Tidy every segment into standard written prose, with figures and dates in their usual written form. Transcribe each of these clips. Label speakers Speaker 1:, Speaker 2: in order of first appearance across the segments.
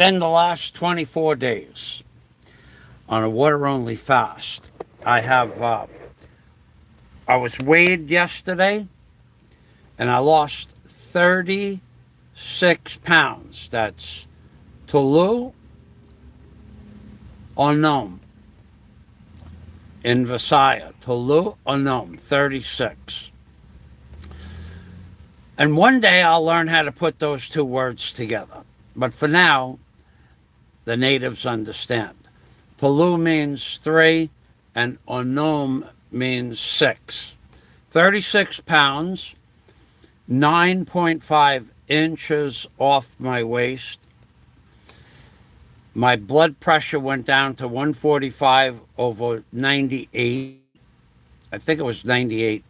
Speaker 1: In the last 24 days on a water-only fast, I have. I was weighed yesterday, and I lost 36 pounds. That's Toulouse or Nome in Versailles. Toulouse or Nome, 36. And one day I'll learn how to put those two words together. But for now, the natives understand. Toulouse means 3, and Onome means 6. 36 pounds, 9.5 inches off my waist. My blood pressure went down to 145 over 98. I think it was 98.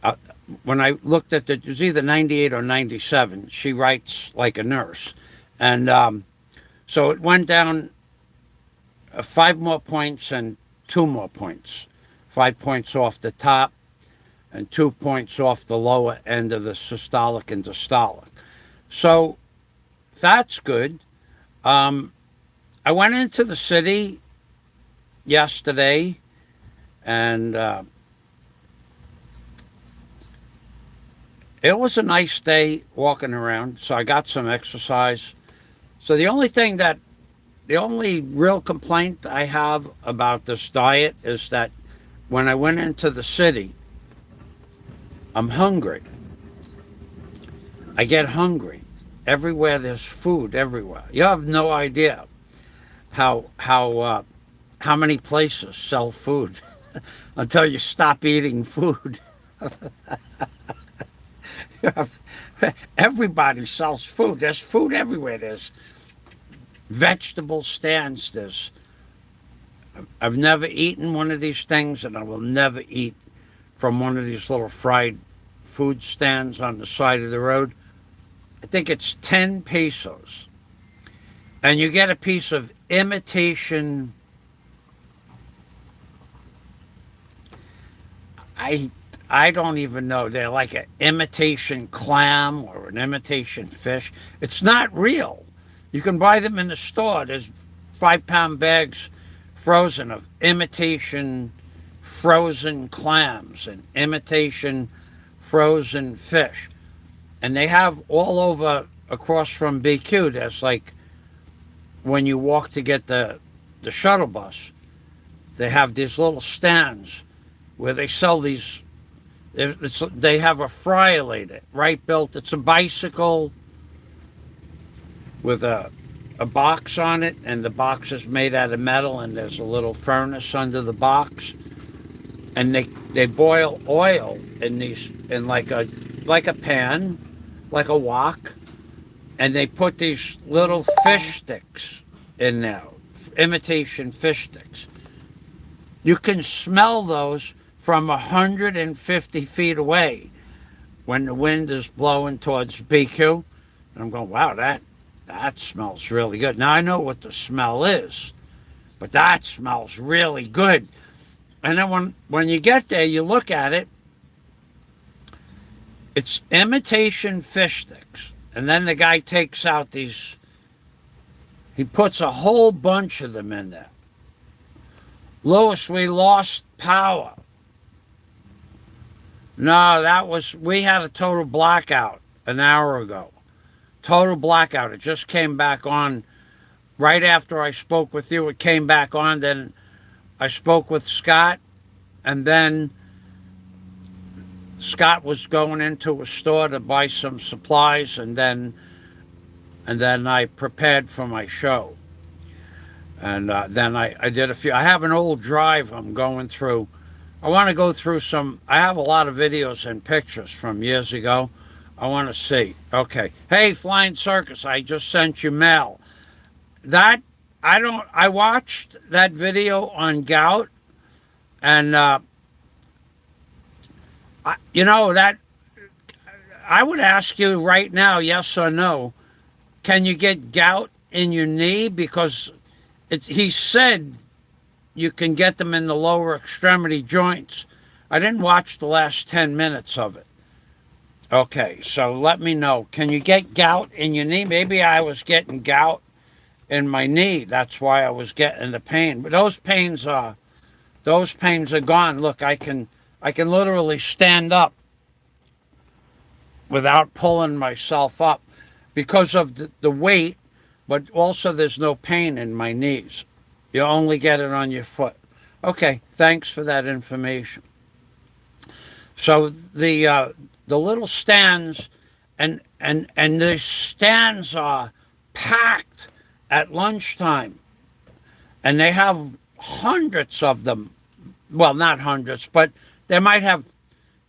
Speaker 1: Uh, when I looked at it was either 98 or 97. She writes like a nurse. And so it went down 5 more points and 2 more points. 5 points off the top and 2 points off the lower end of the systolic and diastolic. So that's good. I went into the city yesterday and it was a nice day walking around, so I got some exercise. So the only real complaint I have about this diet is that when I went into the city, I'm hungry. I get hungry. Everywhere there's food everywhere. You have no idea how many places sell food until you stop eating food. Everybody sells food. There's food everywhere. There's vegetable stands. I've never eaten one of these things, and I will never eat from one of these little fried food stands on the side of the road. I think it's 10 pesos. And you get a piece of imitation. I don't even know. They're like an imitation clam or an imitation fish. It's not real. You can buy them in the store. There's 5-pound bags frozen of imitation frozen clams and imitation frozen fish. And they have all over across from BQ. There's like when you walk to get the shuttle bus, they have these little stands where they sell these. They have a fryer lady, right, built. It's a bicycle with a box on it, and the box is made out of metal, and there's a little furnace under the box. And they boil oil in like a pan, like a wok, and they put these little fish sticks in there, imitation fish sticks. You can smell those from 150 feet away when the wind is blowing towards BQ. And I'm going, wow, that smells really good. Now I know what the smell is, but that smells really good. And then when you get there, you look at it, it's imitation fish sticks. And then the guy takes out he puts a whole bunch of them in there. Louis, we lost power. No, we had a total blackout an hour ago. Total blackout. It just came back on right after I spoke with you. It came back on. Then I spoke with Scott, and then Scott was going into a store to buy some supplies, and then I prepared for my show. And then I did a few. I have an old drive I'm going through. I want to go through I have a lot of videos and pictures from years ago. I want to see. Okay. Hey, Flying Circus, I just sent you mail. I watched that video on gout, and I would ask you right now, yes or no, can you get gout in your knee? Because he said you can get them in the lower extremity joints. I didn't watch the last 10 minutes of it. Okay, so let me know. Can you get gout in your knee? Maybe I was getting gout in my knee. That's why I was getting the pain. But those pains are gone. Look, I can literally stand up without pulling myself up because of the weight, but also there's no pain in my knees. You only get it on your foot. Okay, thanks for that information. So the little stands and the stands are packed at lunchtime, and they have hundreds of them. Well, not hundreds, but they might have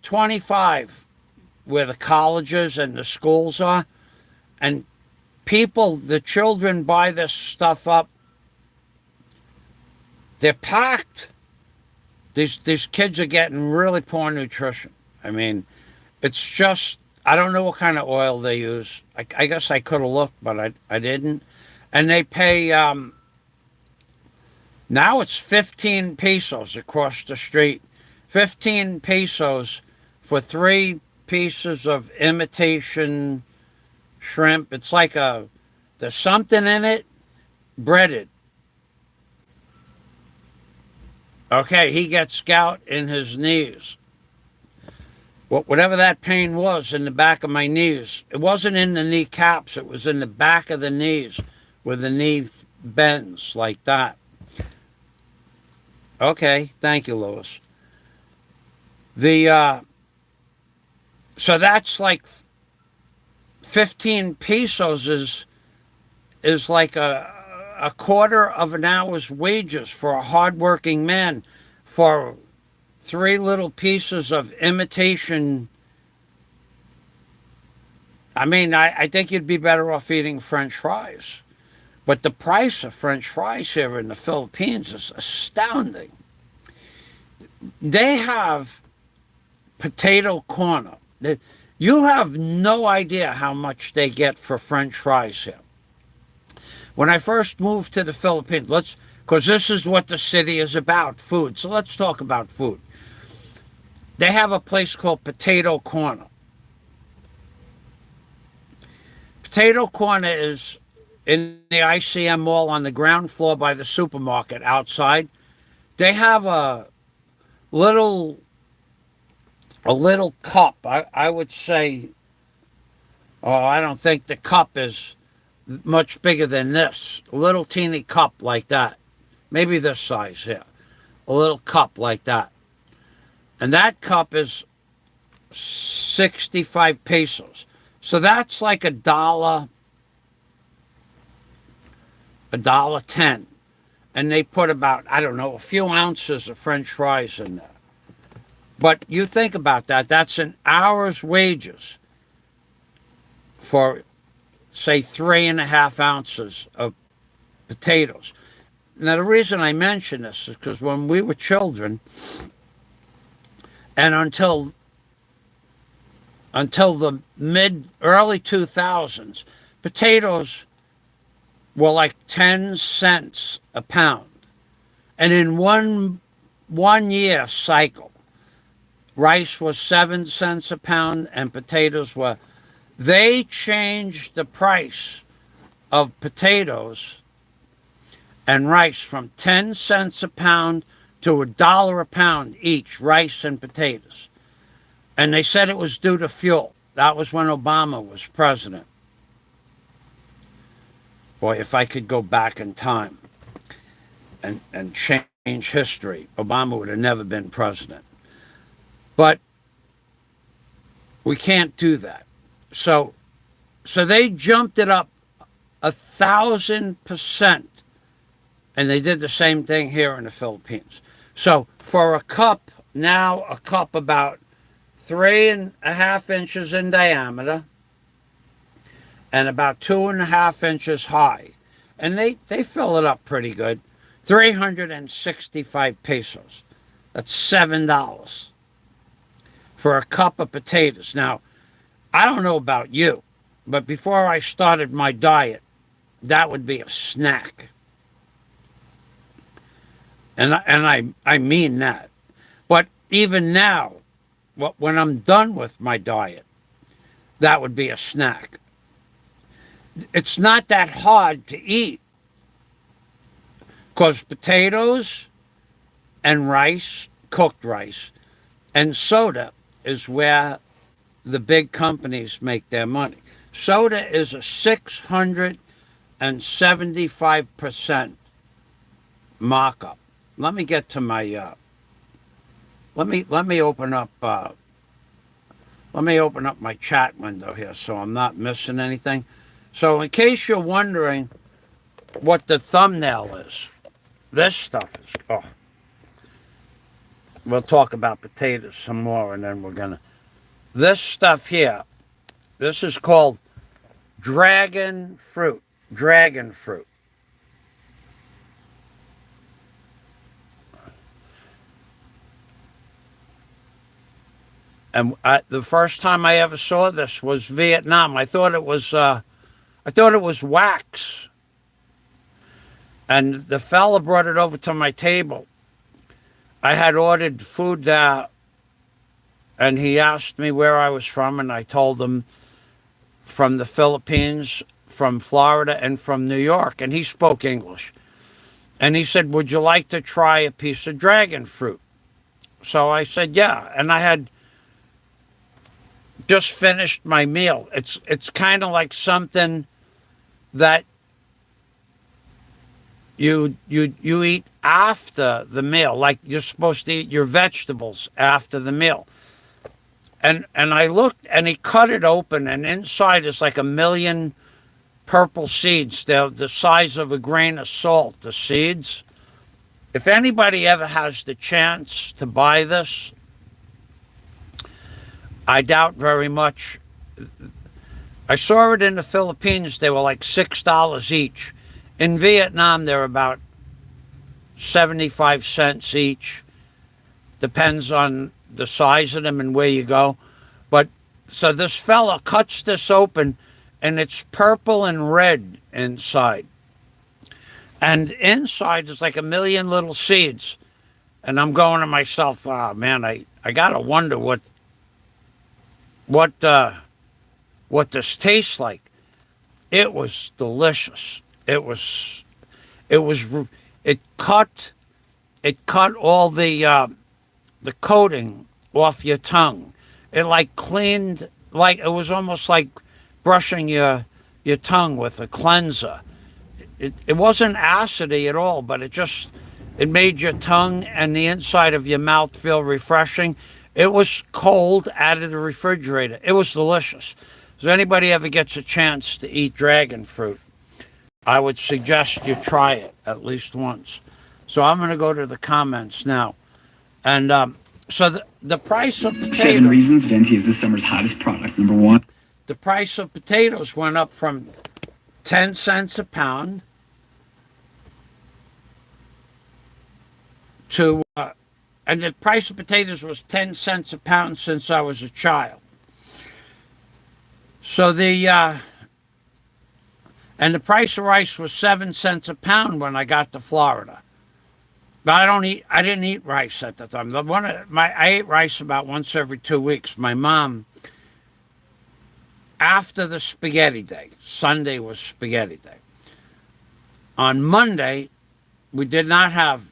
Speaker 1: 25 where the colleges and the schools are, and the children buy this stuff up. They're packed. These kids are getting really poor nutrition. I mean, it's just I don't know what kind of oil they use. I guess I could have looked, but I didn't. And they pay now it's 15 pesos across the street. 15 pesos for 3 pieces of imitation shrimp. It's like there's something in it, breaded. Okay, he gets gout in his knees. Whatever that pain was in the back of my knees, it wasn't in the kneecaps, it was in the back of the knees where the knee bends like that. Okay, thank you, Louis. The so that's like 15 pesos is like a quarter of an hour's wages for a hardworking man for 3 little pieces of imitation. I mean, I think you'd be better off eating French fries. But the price of French fries here in the Philippines is astounding. They have potato corner. You have no idea how much they get for French fries here. When I first moved to the Philippines, because this is what the city is about, food. So let's talk about food. They have a place called Potato Corner. Potato Corner is in the ICM mall on the ground floor by the supermarket outside. They have little a little cup. I would say, oh, I don't think the cup is much bigger than this. A little teeny cup like that. Maybe this size here. A little cup like that. And that cup is 65 pesos. So that's like $1.10. And they put about, I don't know, a few ounces of French fries in there. But you think about that. That's an hour's wages for, say, 3.5 ounces of potatoes. Now, the reason I mention this is because when we were children, and until the early 2000s, potatoes were like 10 cents a pound. And in one year cycle, rice was 7 cents a pound and potatoes were. They changed the price of potatoes and rice from 10 cents a pound to $1 a pound each, rice and potatoes. And they said it was due to fuel. That was when Obama was president. Boy, if I could go back in time and change history, Obama would have never been president. But we can't do that. So they jumped it up 1,000%. And they did the same thing here in the Philippines. So for a cup about 3.5 inches in diameter and about 2.5 inches high. And they fill it up pretty good. 365 pesos. That's $7 for a cup of potatoes. Now, I don't know about you, but before I started my diet, that would be a snack. And I mean that. But even now, when I'm done with my diet, that would be a snack. It's not that hard to eat because potatoes and rice, cooked rice, and soda is where the big companies make their money. Soda is a 675% markup. Let me get to my. Let me open up. Let me open up my chat window here so I'm not missing anything. So, in case you're wondering what the thumbnail is, this stuff is. Oh, we'll talk about potatoes some more, and then we're gonna. This stuff here. This is called dragon fruit. Dragon fruit. And the first time I ever saw this was Vietnam. I thought it was wax. And the fella brought it over to my table. I had ordered food there, and he asked me where I was from, and I told him from the Philippines, from Florida, and from New York. And he spoke English. And he said, "Would you like to try a piece of dragon fruit?" So I said, "Yeah." And I had just finished my meal. It's kind of like something that you eat after the meal, like you're supposed to eat your vegetables after the meal. And I looked, and he cut it open, and inside is like a million purple seeds. They're the size of a grain of salt, the seeds. If anybody ever has the chance to buy this, I doubt very much. I saw it in the Philippines. They were like $6 each. In Vietnam, they're about 75 cents each. Depends on the size of them and where you go. But so this fella cuts this open, and it's purple and red inside. And inside is like a million little seeds. And I'm going to myself, oh man, I got to wonder what this tastes like. It was delicious. It cut all the coating off your tongue. It like cleaned, like it was almost like brushing your tongue with a cleanser. It wasn't acidy at all, but it made your tongue and the inside of your mouth feel refreshing. It was cold out of the refrigerator. It was delicious. If anybody ever gets a chance to eat dragon fruit, I would suggest you try it at least once. So I'm going to go to the comments now. And so the price of potatoes...
Speaker 2: 7 reasons Venti is this summer's hottest product. Number 1.
Speaker 1: The price of potatoes went up from 10 cents a pound to... and the price of potatoes was 10 cents a pound since I was a child. So and the price of rice was 7 cents a pound when I got to Florida. But I didn't eat rice at the time. I ate rice about once every 2 weeks. My mom, after the spaghetti day, Sunday was spaghetti day. On Monday, we did not have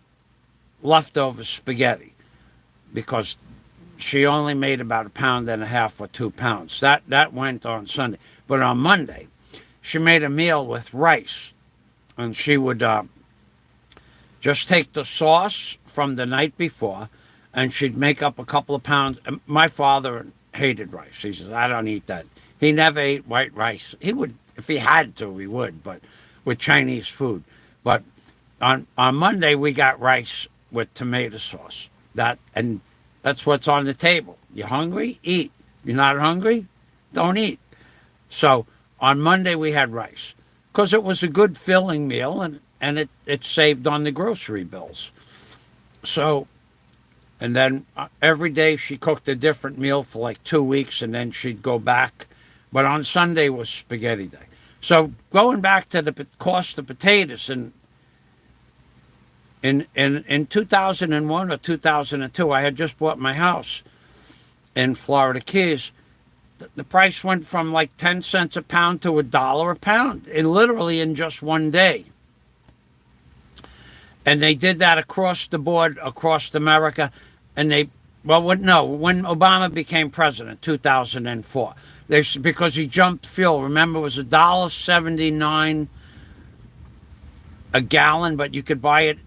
Speaker 1: leftover spaghetti because she only made about 1.5 pounds or 2 pounds. That went on Sunday. But on Monday, she made a meal with rice, and she would just take the sauce from the night before, and she'd make up a couple of pounds. My father hated rice. He says, "I don't eat that." He never ate white rice. He would, if he had to, he would, but with Chinese food. But on Monday, we got rice with tomato sauce. That's what's on the table. You hungry? Eat. You're not hungry? Don't eat. So on Monday, we had rice because it was a good filling meal, and it saved on the grocery bills. So, and then every day she cooked a different meal for like 2 weeks, and then she'd go back. But on Sunday was spaghetti day. So going back to the cost of potatoes, in 2001 or 2002, I had just bought my house in Florida Keys. The price went from like 10 cents a pound to $1 a pound, literally in just one day. And they did that across the board, across America. And when Obama became president, 2004, because he jumped fuel. Remember, it was $1.79 a gallon, but you could buy it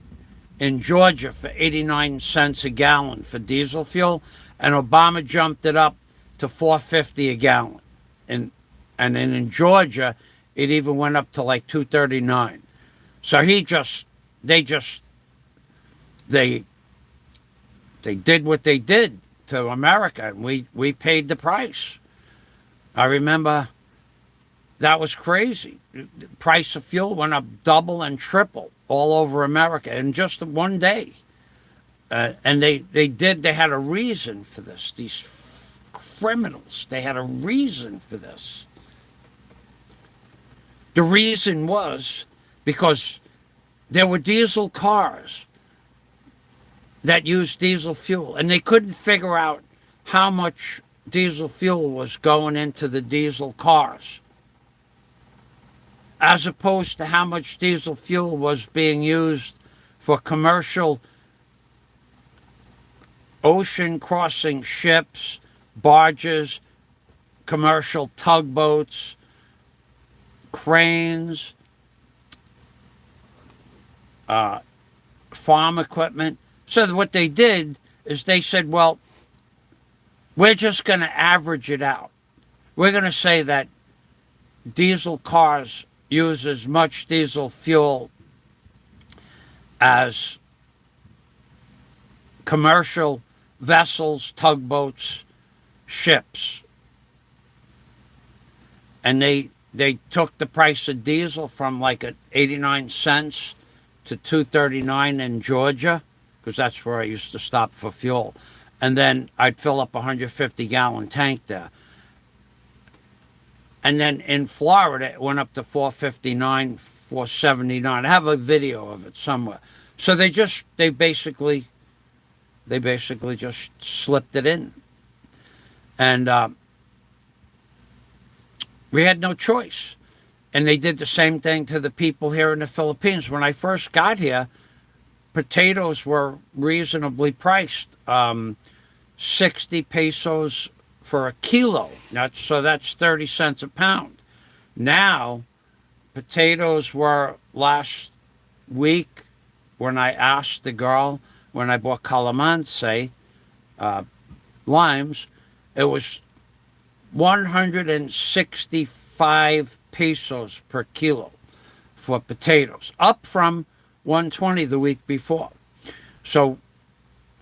Speaker 1: in Georgia for 89 cents a gallon for diesel fuel. And Obama jumped it up to $4.50 a gallon. And then in Georgia, it even went up to like $2.39. So they did what they did to America, and we paid the price. I remember that was crazy. The price of fuel went up double and triple all over America in just one day. And they had a reason for this. These criminals, they had a reason for this. The reason was because there were diesel cars that used diesel fuel, and they couldn't figure out how much diesel fuel was going into the diesel cars, as opposed to how much diesel fuel was being used for commercial ocean crossing ships, barges, commercial tugboats, cranes, farm equipment. So what they did is they said, well, we're just going to average it out. We're going to say that diesel cars use as much diesel fuel as commercial vessels, tugboats, ships. And they took the price of diesel from like at 89 cents to $2.39 in Georgia, because that's where I used to stop for fuel. And then I'd fill up a 150-gallon tank there. And then in Florida, it went up to $4.59, $4.79. I have a video of it somewhere. So they basically just slipped it in. And we had no choice. And they did the same thing to the people here in the Philippines. When I first got here, potatoes were reasonably priced, 60 pesos for a kilo. So that's 30 cents a pound. Now, potatoes were last week when I asked the girl, when I bought calamansi, limes, it was 165 pesos per kilo for potatoes, up from 120 the week before. So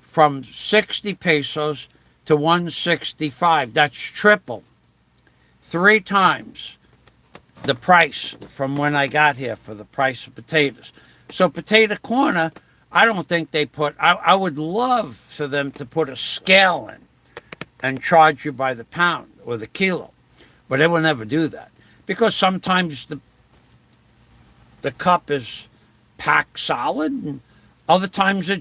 Speaker 1: from 60 pesos to 165, that's triple. 3 times the price from when I got here for the price of potatoes. So Potato Corner, I don't think they put, I would love for them to put a scale in and charge you by the pound or the kilo. But they will never do that. Because sometimes the cup is packed solid, and other times they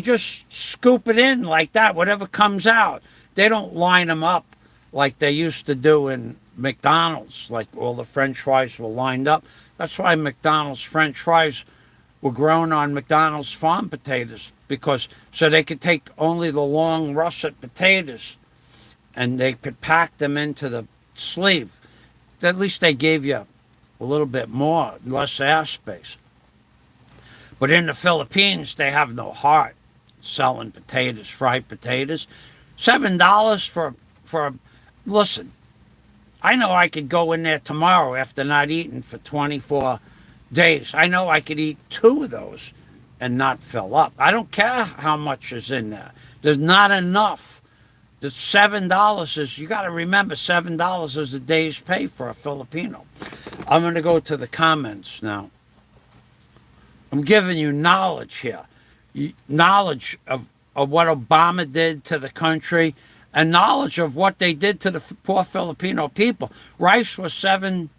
Speaker 1: just scoop it in like that, whatever comes out. They don't line them up like they used to do in McDonald's, like all the French fries were lined up. That's why McDonald's French fries were grown on McDonald's farm potatoes, because so they could take only the long russet potatoes and they could pack them into the sleeve. At least they gave you a little bit more, less air space. But in the Philippines, they have no heart selling potatoes, fried potatoes. $7 for listen, I know I could go in there tomorrow after not eating for 24 days. I know I could eat 2 of those and not fill up. I don't care how much is in there. There's not enough. The $7 is, you got to remember, $7 is a day's pay for a Filipino. I'm going to go to the comments now. I'm giving you knowledge here. Knowledge of what Obama did to the country, and knowledge of what they did to the poor Filipino people. Rice was $7.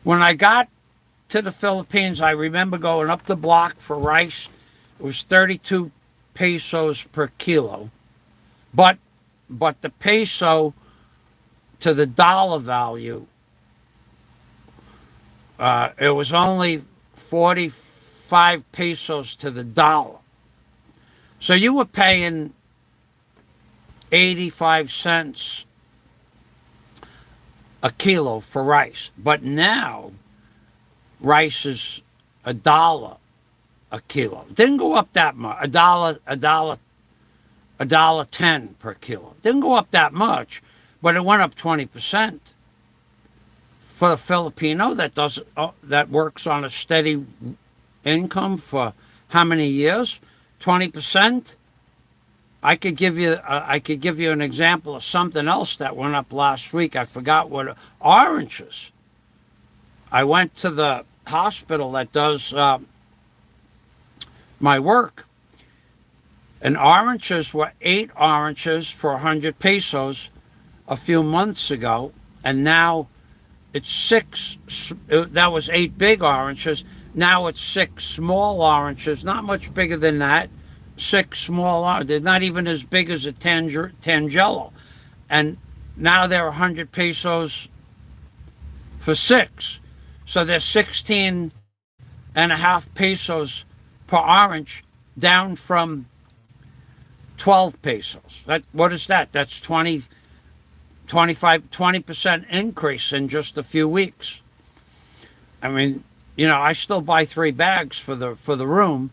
Speaker 1: When I got to the Philippines, I remember going up the block for rice. It was 32 pesos per kilo. But but the peso to the dollar value, it was only 45 pesos to the dollar. So you were paying 85 cents a kilo for rice. But now rice is $1 a kilo. It didn't go up that much. $1.10 per kilo. It didn't go up that much, but it went up 20%. For a Filipino that works on a steady income for how many years? 20%. I could give you an example of something else that went up last week. I forgot what. Oranges. I went to the hospital that does my work, and oranges were 8 oranges for 100 pesos a few months ago, and now it's 6. That was 8 big oranges. Now it's 6 small oranges, not much bigger than that. 6 small oranges. They're not even as big as a Tangelo. And now they're 100 pesos for 6. So they're 16 and a half pesos per orange, down from 12 pesos. What is that? That's 20% increase in just a few weeks. I mean, I still buy 3 bags for the room,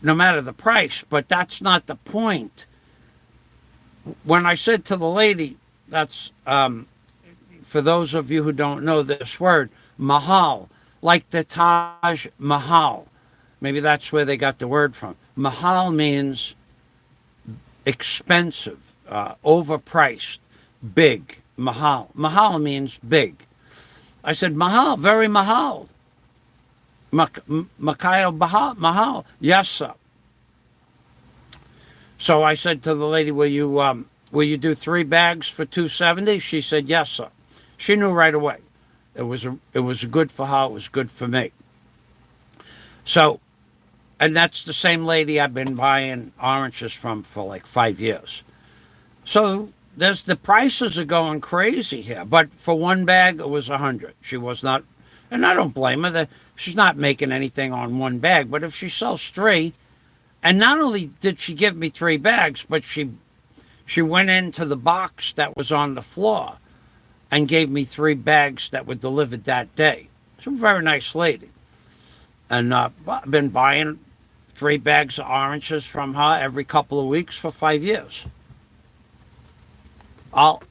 Speaker 1: no matter the price, but that's not the point. When I said to the lady, that's, for those of you who don't know this word, mahal, like the Taj Mahal. Maybe that's where they got the word from. Mahal means expensive, overpriced, big. Mahal. Mahal means big. I said, mahal, very mahal. Makayo mahal. Yes, sir. So I said to the lady, will you do 3 bags for $2.70? She said, yes, sir. She knew right away. It was good for her. It was good for me. So, and that's the same lady I've been buying oranges from for like 5 years. So the prices are going crazy here. But for 1 bag, it was 100. She was not, and I don't blame her. She's not making anything on 1 bag. But if she sells 3, and not only did she give me 3 bags, but she went into the box that was on the floor and gave me 3 bags that were delivered that day. She's a very nice lady. And I've been buying 3 bags of oranges from her every couple of weeks for 5 years. I'll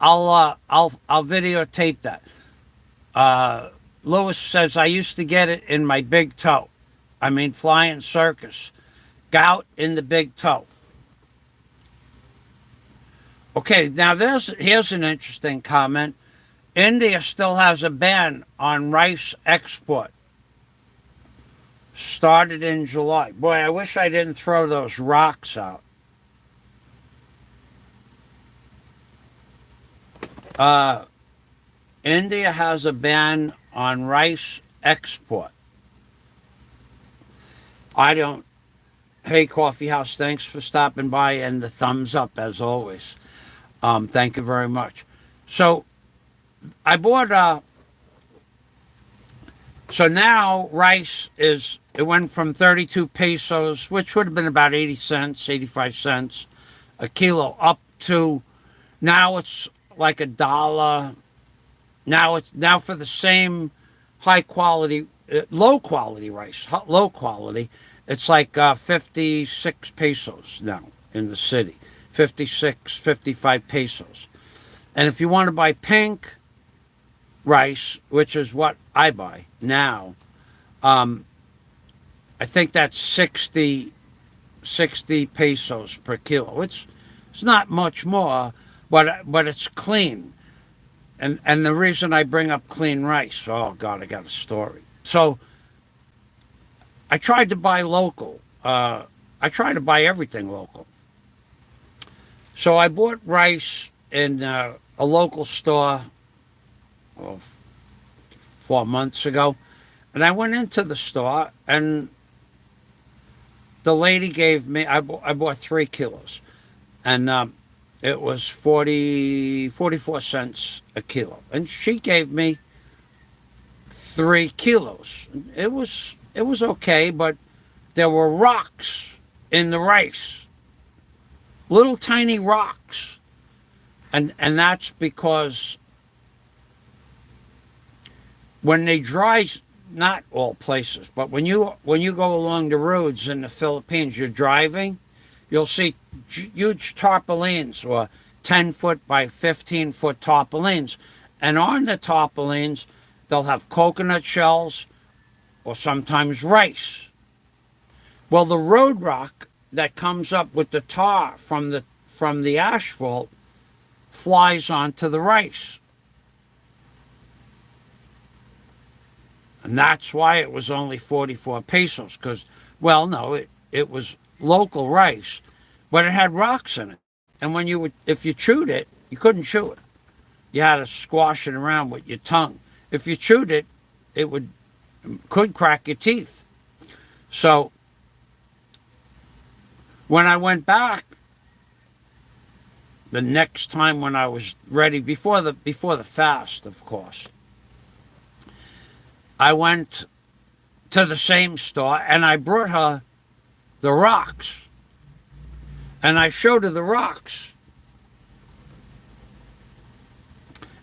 Speaker 1: videotape that. Lewis says, I used to get it in my big toe. I mean, flying circus. Gout in the big toe. Okay, now here's an interesting comment. India still has a ban on rice export. Started in July. Boy, I wish I didn't throw those rocks out. India has a ban on rice export. Hey, Coffee House, thanks for stopping by and the thumbs up as always. Thank you very much. So I bought, so now rice it went from 32 pesos, which would have been about 80 cents, 85 cents a kilo, up to, now it's like $1. Now for the same high quality, low quality rice, low quality, it's like 56 pesos now in the city. 56, 55 pesos. And if you want to buy pink rice, which is what I buy now, I think that's 60 pesos per kilo. It's not much more, but it's clean. And the reason I bring up clean rice, oh God, I got a story. So I tried to buy local. I try to buy everything local. So I bought rice in a local store 4 months ago. And I went into the store and the lady gave me, I bought 3 kilos. and it was 44 cents a kilo. And she gave me 3 kilos. It was okay, but there were rocks in the rice, little tiny rocks, and that's because when they dry, not all places, but when you go along the roads in the Philippines, you're driving, you'll see huge tarpaulins or 10-foot by 15-foot tarpaulins, and on the tarpaulins they'll have coconut shells or sometimes rice. Well, the road rock that comes up with the tar from the asphalt flies onto the rice. And that's why it was only 44 pesos, because, well, no, it was local rice, but it had rocks in it. And if you chewed it, you couldn't chew it. You had to squash it around with your tongue. If you chewed it, it could crack your teeth. So when I went back the next time when I was ready, before the fast, of course, I went to the same store and I brought her the rocks. And I showed her the rocks.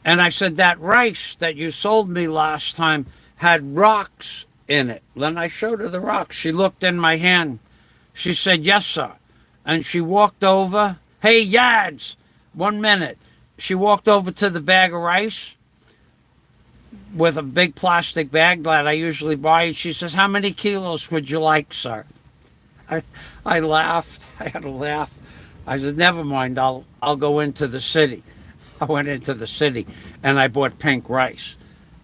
Speaker 1: And I said, that rice that you sold me last time had rocks in it. Then I showed her the rocks. She looked in my hand. She said, yes, sir. And she walked over. Hey, YADZ, 1 minute. She walked over to the bag of rice with a big plastic bag that I usually buy. And she says, how many kilos would you like, sir? I laughed. I had a laugh. I said, never mind. I'll go into the city. I went into the city and I bought pink rice.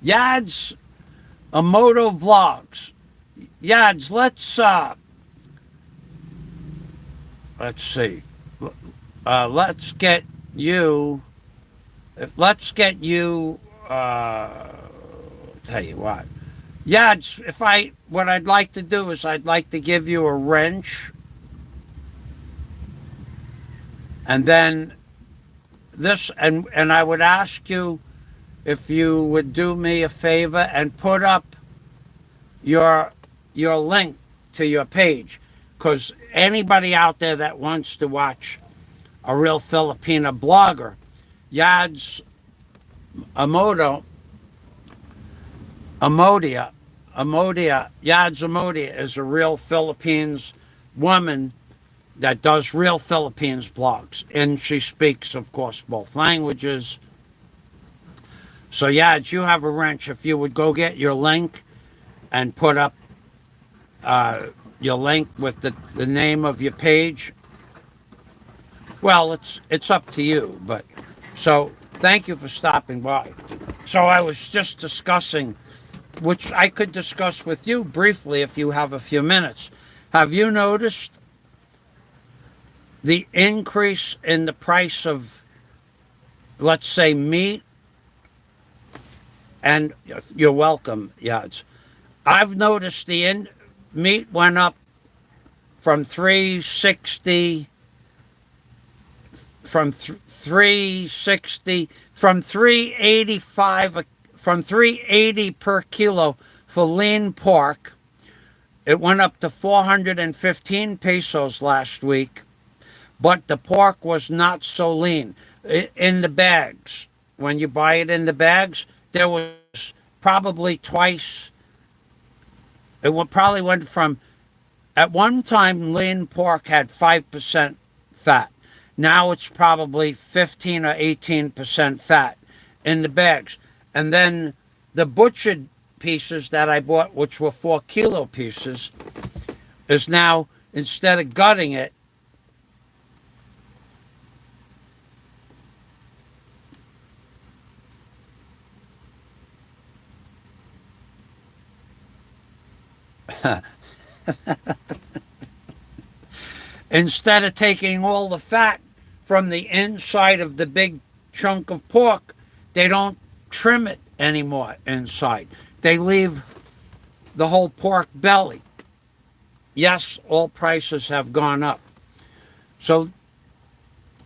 Speaker 1: YADZ, Amodia vlogs. YADZ, let's see. Let's get you. Tell you what. YADZ, what I'd like to do is I'd like to give you a wrench, and then this, and I would ask you if you would do me a favor and put up your link to your page, because anybody out there that wants to watch a real Filipina blogger, YADZ Amodia, YADZ Amodia is a real Philippines woman that does real Philippines blogs. And she speaks, of course, both languages. So, YADZ, you have a wrench. If you would go get your link and put up your link with the name of your page. Well, it's up to you. But so thank you for stopping by. So I was just discussing, which I could discuss with you briefly if you have a few minutes. Have you noticed the increase in the price of, let's say, meat? And you're welcome, YADZ. I've noticed meat went up from 360, from 360, from 385, from 380 per kilo for lean pork. It went up to 415 pesos last week, but the pork was not so lean. In the bags, when you buy it in the bags, there was probably twice. Probably went from, at one time, lean pork had 5% fat. Now it's probably 15 or 18% fat in the bags. And then the butchered pieces that I bought, which were 4-kilo pieces, is now, instead of gutting it, instead of taking all the fat from the inside of the big chunk of pork, they don't trim it anymore inside. They leave the whole pork belly. Yes, all prices have gone up. So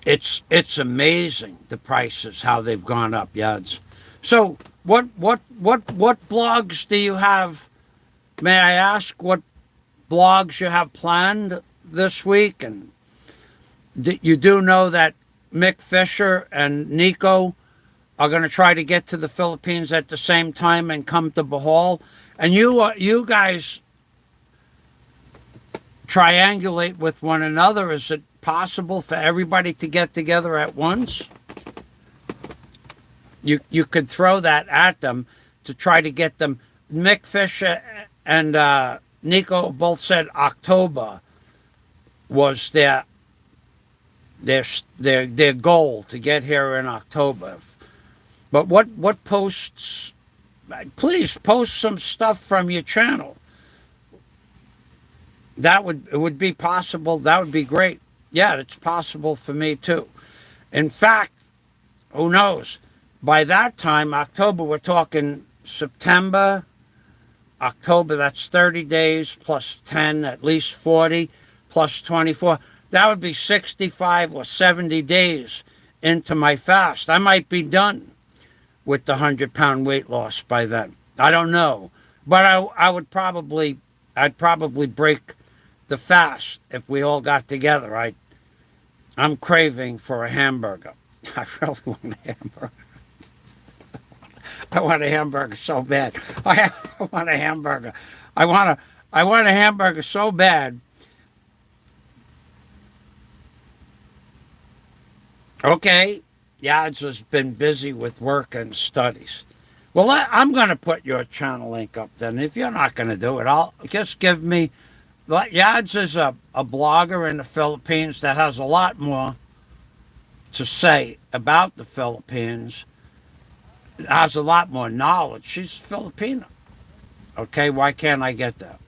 Speaker 1: It's amazing the prices, how they've gone up, Yads. So what blogs do you have? May I ask what blogs you have planned this week? And you do know that Mick Fisher and Nico are going to try to get to the Philippines at the same time and come to Bohol. And you guys triangulate with one another. Is it possible for everybody to get together at once? You could throw that at them to try to get them. Mick Fisher and Nico both said October was their goal to get here in October. But what posts? Please post some stuff from your channel. It would be possible. That would be great. Yeah, it's possible for me too. In fact, who knows? By that time, October, we're talking September, October, that's 30 days plus 10, at least 40, plus 24. That would be 65 or 70 days into my fast. I might be done with the 100-pound weight loss by then. I don't know. But I'd probably break the fast if we all got together. I'm craving for a hamburger. I really want a hamburger. I want a hamburger so bad. I want a hamburger. I want a hamburger so bad. Okay, Yads has been busy with work and studies. Well, I'm going to put your channel link up then. If you're not going to do it, I'll just give me. Yads is a blogger in the Philippines that has a lot more to say about the Philippines. Has a lot more knowledge. She's Filipino. Okay, why can't I get that?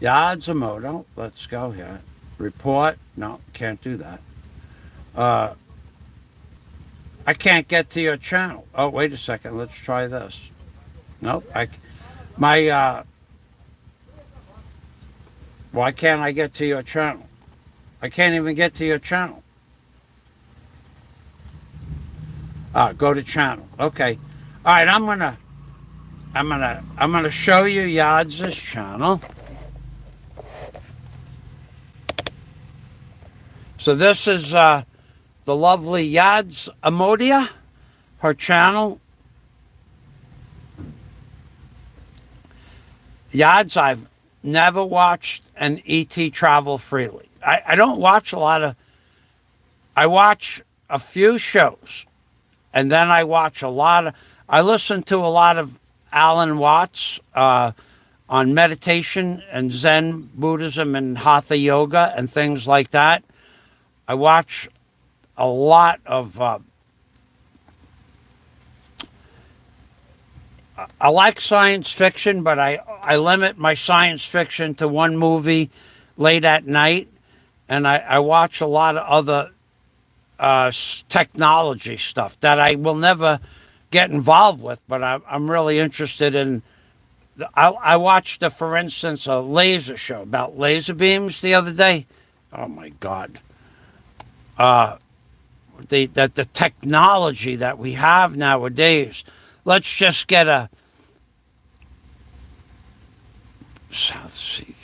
Speaker 1: YADZ Amodia. Let's go here. Report. No, can't do that. I can't get to your channel. Oh, wait a second. Let's try this. Nope. Why can't I get to your channel? I can't even get to your channel. Go to channel. Okay. All right. I'm gonna show you YADZ's channel. So this is the lovely YADZ Amodia, her channel. YADZ, I've never watched an EeTee Travel Freely. I don't watch a lot of. I watch a few shows. And then I listen to a lot of Alan Watts on meditation and Zen Buddhism and Hatha Yoga and things like that. I watch a lot of, I like science fiction, but I limit my science fiction to one movie late at night. And I watch a lot of other technology stuff that I will never get involved with, but I'm really interested in. I watched, for instance, a laser show about laser beams the other day. Oh my God! The technology that we have nowadays. Let's just get a South Sea.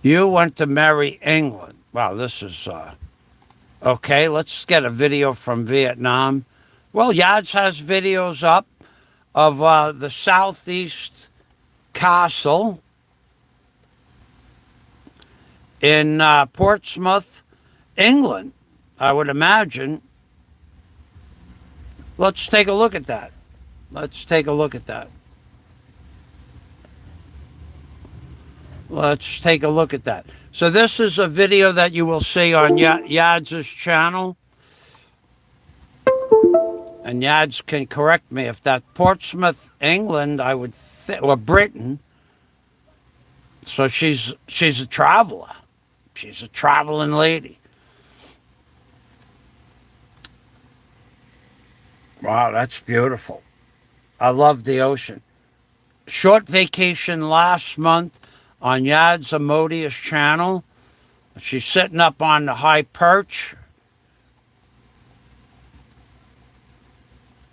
Speaker 1: You went to marry England. Wow, this is okay. Let's get a video from Vietnam. Well, YADZ has videos up of the Southeast Castle in Portsmouth, England, I would imagine. Let's take a look at that. Let's take a look at that. Let's take a look at that. So this is a video that you will see on YADZ's channel. And YADZ can correct me if that Portsmouth, England, I would think, or Britain. So she's a traveler. She's a traveling lady. Wow, that's beautiful. I love the ocean. Short vacation last month on YADZ Amodia's channel. She's sitting up on the high perch,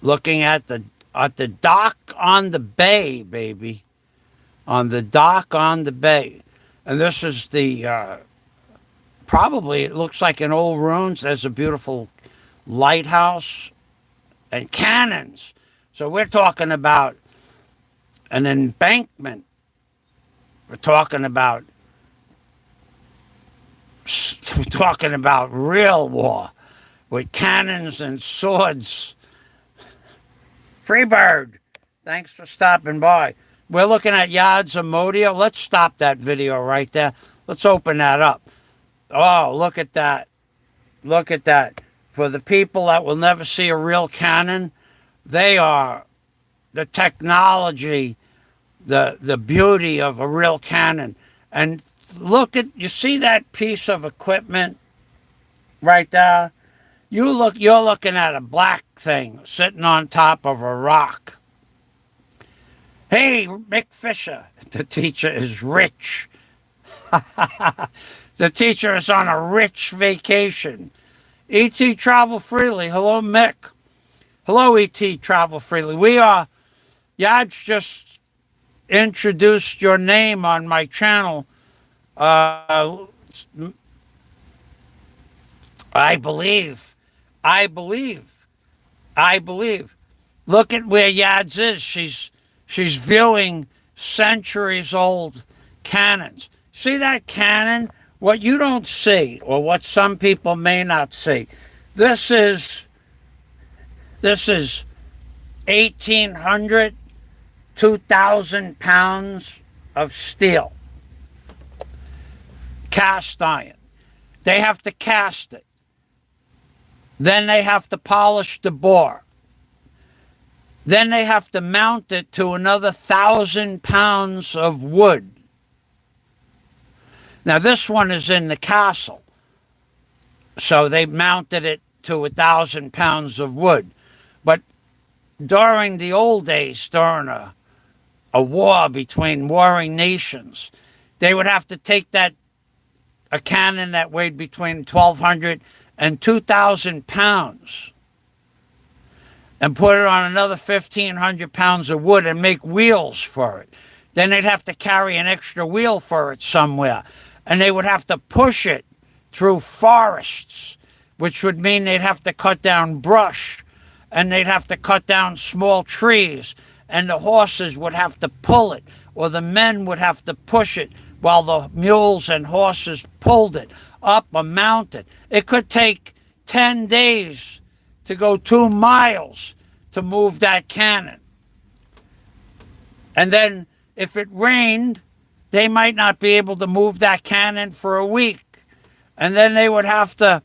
Speaker 1: looking at the dock on the bay, baby. On the dock on the bay. And this is the, probably, it looks like in old ruins. There's a beautiful lighthouse and cannons. So we're talking about an embankment. We're talking about real war with cannons and swords. Freebird, thanks for stopping by. We're looking at YADZ Amodia. Let's stop that video right there. Let's open that up. Oh, look at that. Look at that. For the people that will never see a real cannon, they are the technology, the beauty of a real cannon. And look at, you see that piece of equipment right there? You're looking at a black thing sitting on top of a rock. Hey, Mick Fisher, the teacher is rich. The teacher is on a rich vacation. EeTee Travel Freely. Hello, Mick. Hello, EeTee Travel Freely. YADZ just introduced your name on my channel. I believe. Look at where YADZ is. She's viewing centuries-old cannons. See that cannon? What you don't see, or what some people may not see, this is 1,800, 2,000 pounds of steel. Cast iron. They have to cast it. Then they have to polish the bore. Then they have to mount it to another 1,000 pounds of wood. Now this one is in the castle. So they mounted it to 1,000 pounds of wood. But during the old days, during a war between warring nations, they would have to take a cannon that weighed between 1,200 and 2,000 pounds and put it on another 1,500 pounds of wood and make wheels for it. Then they'd have to carry an extra wheel for it somewhere. And they would have to push it through forests, which would mean they'd have to cut down brush and they'd have to cut down small trees, and the horses would have to pull it, or the men would have to push it while the mules and horses pulled it up a mountain. It could take 10 days to go 2 miles to move that cannon. And then if it rained, they might not be able to move that cannon for a week. And then they would have to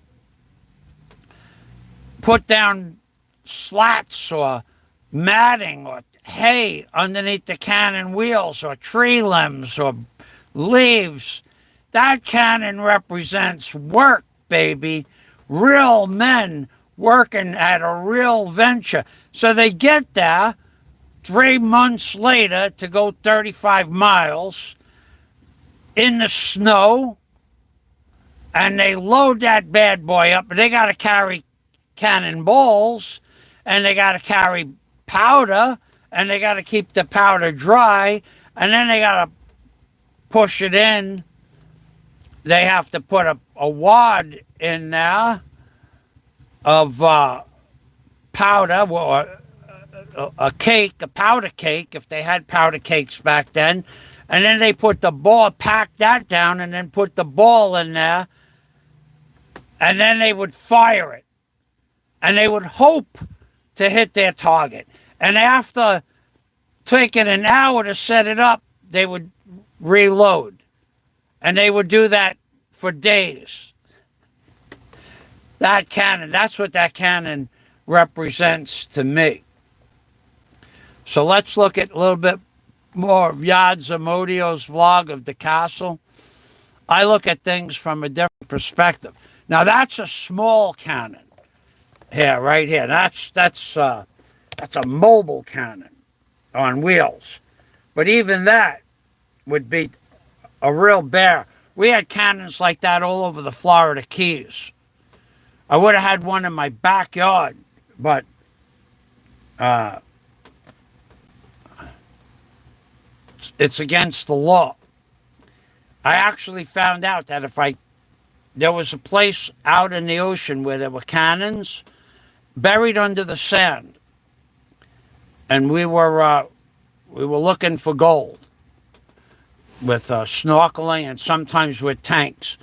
Speaker 1: put down slats or matting or hay underneath the cannon wheels, or tree limbs or leaves. That cannon represents work, baby. Real men working at a real venture. So they get there 3 months later to go 35 miles in the snow, and they load that bad boy up. They got to carry cannonballs, and they got to carry powder, and they got to keep the powder dry, and then they got to push it in. They have to put a wad in there of powder, or a cake, a powder cake, if they had powder cakes back then. And then they put the ball, pack that down, and then put the ball in there, and then they would fire it. And they would hope to hit their target. And after taking an hour to set it up, they would reload. And they would do that for days. That cannon, that's what that cannon represents to me. So let's look at a little bit more of YADZ Amodio's vlog of the castle. I look at things from a different perspective. Now that's a small cannon. Here, right here. That's a mobile cannon on wheels. But even that would be a real bear. We had cannons like that all over the Florida Keys. I would have had one in my backyard, but it's against the law. I actually found out that there was a place out in the ocean where there were cannons buried under the sand, and we were looking for gold with snorkeling and sometimes with tanks.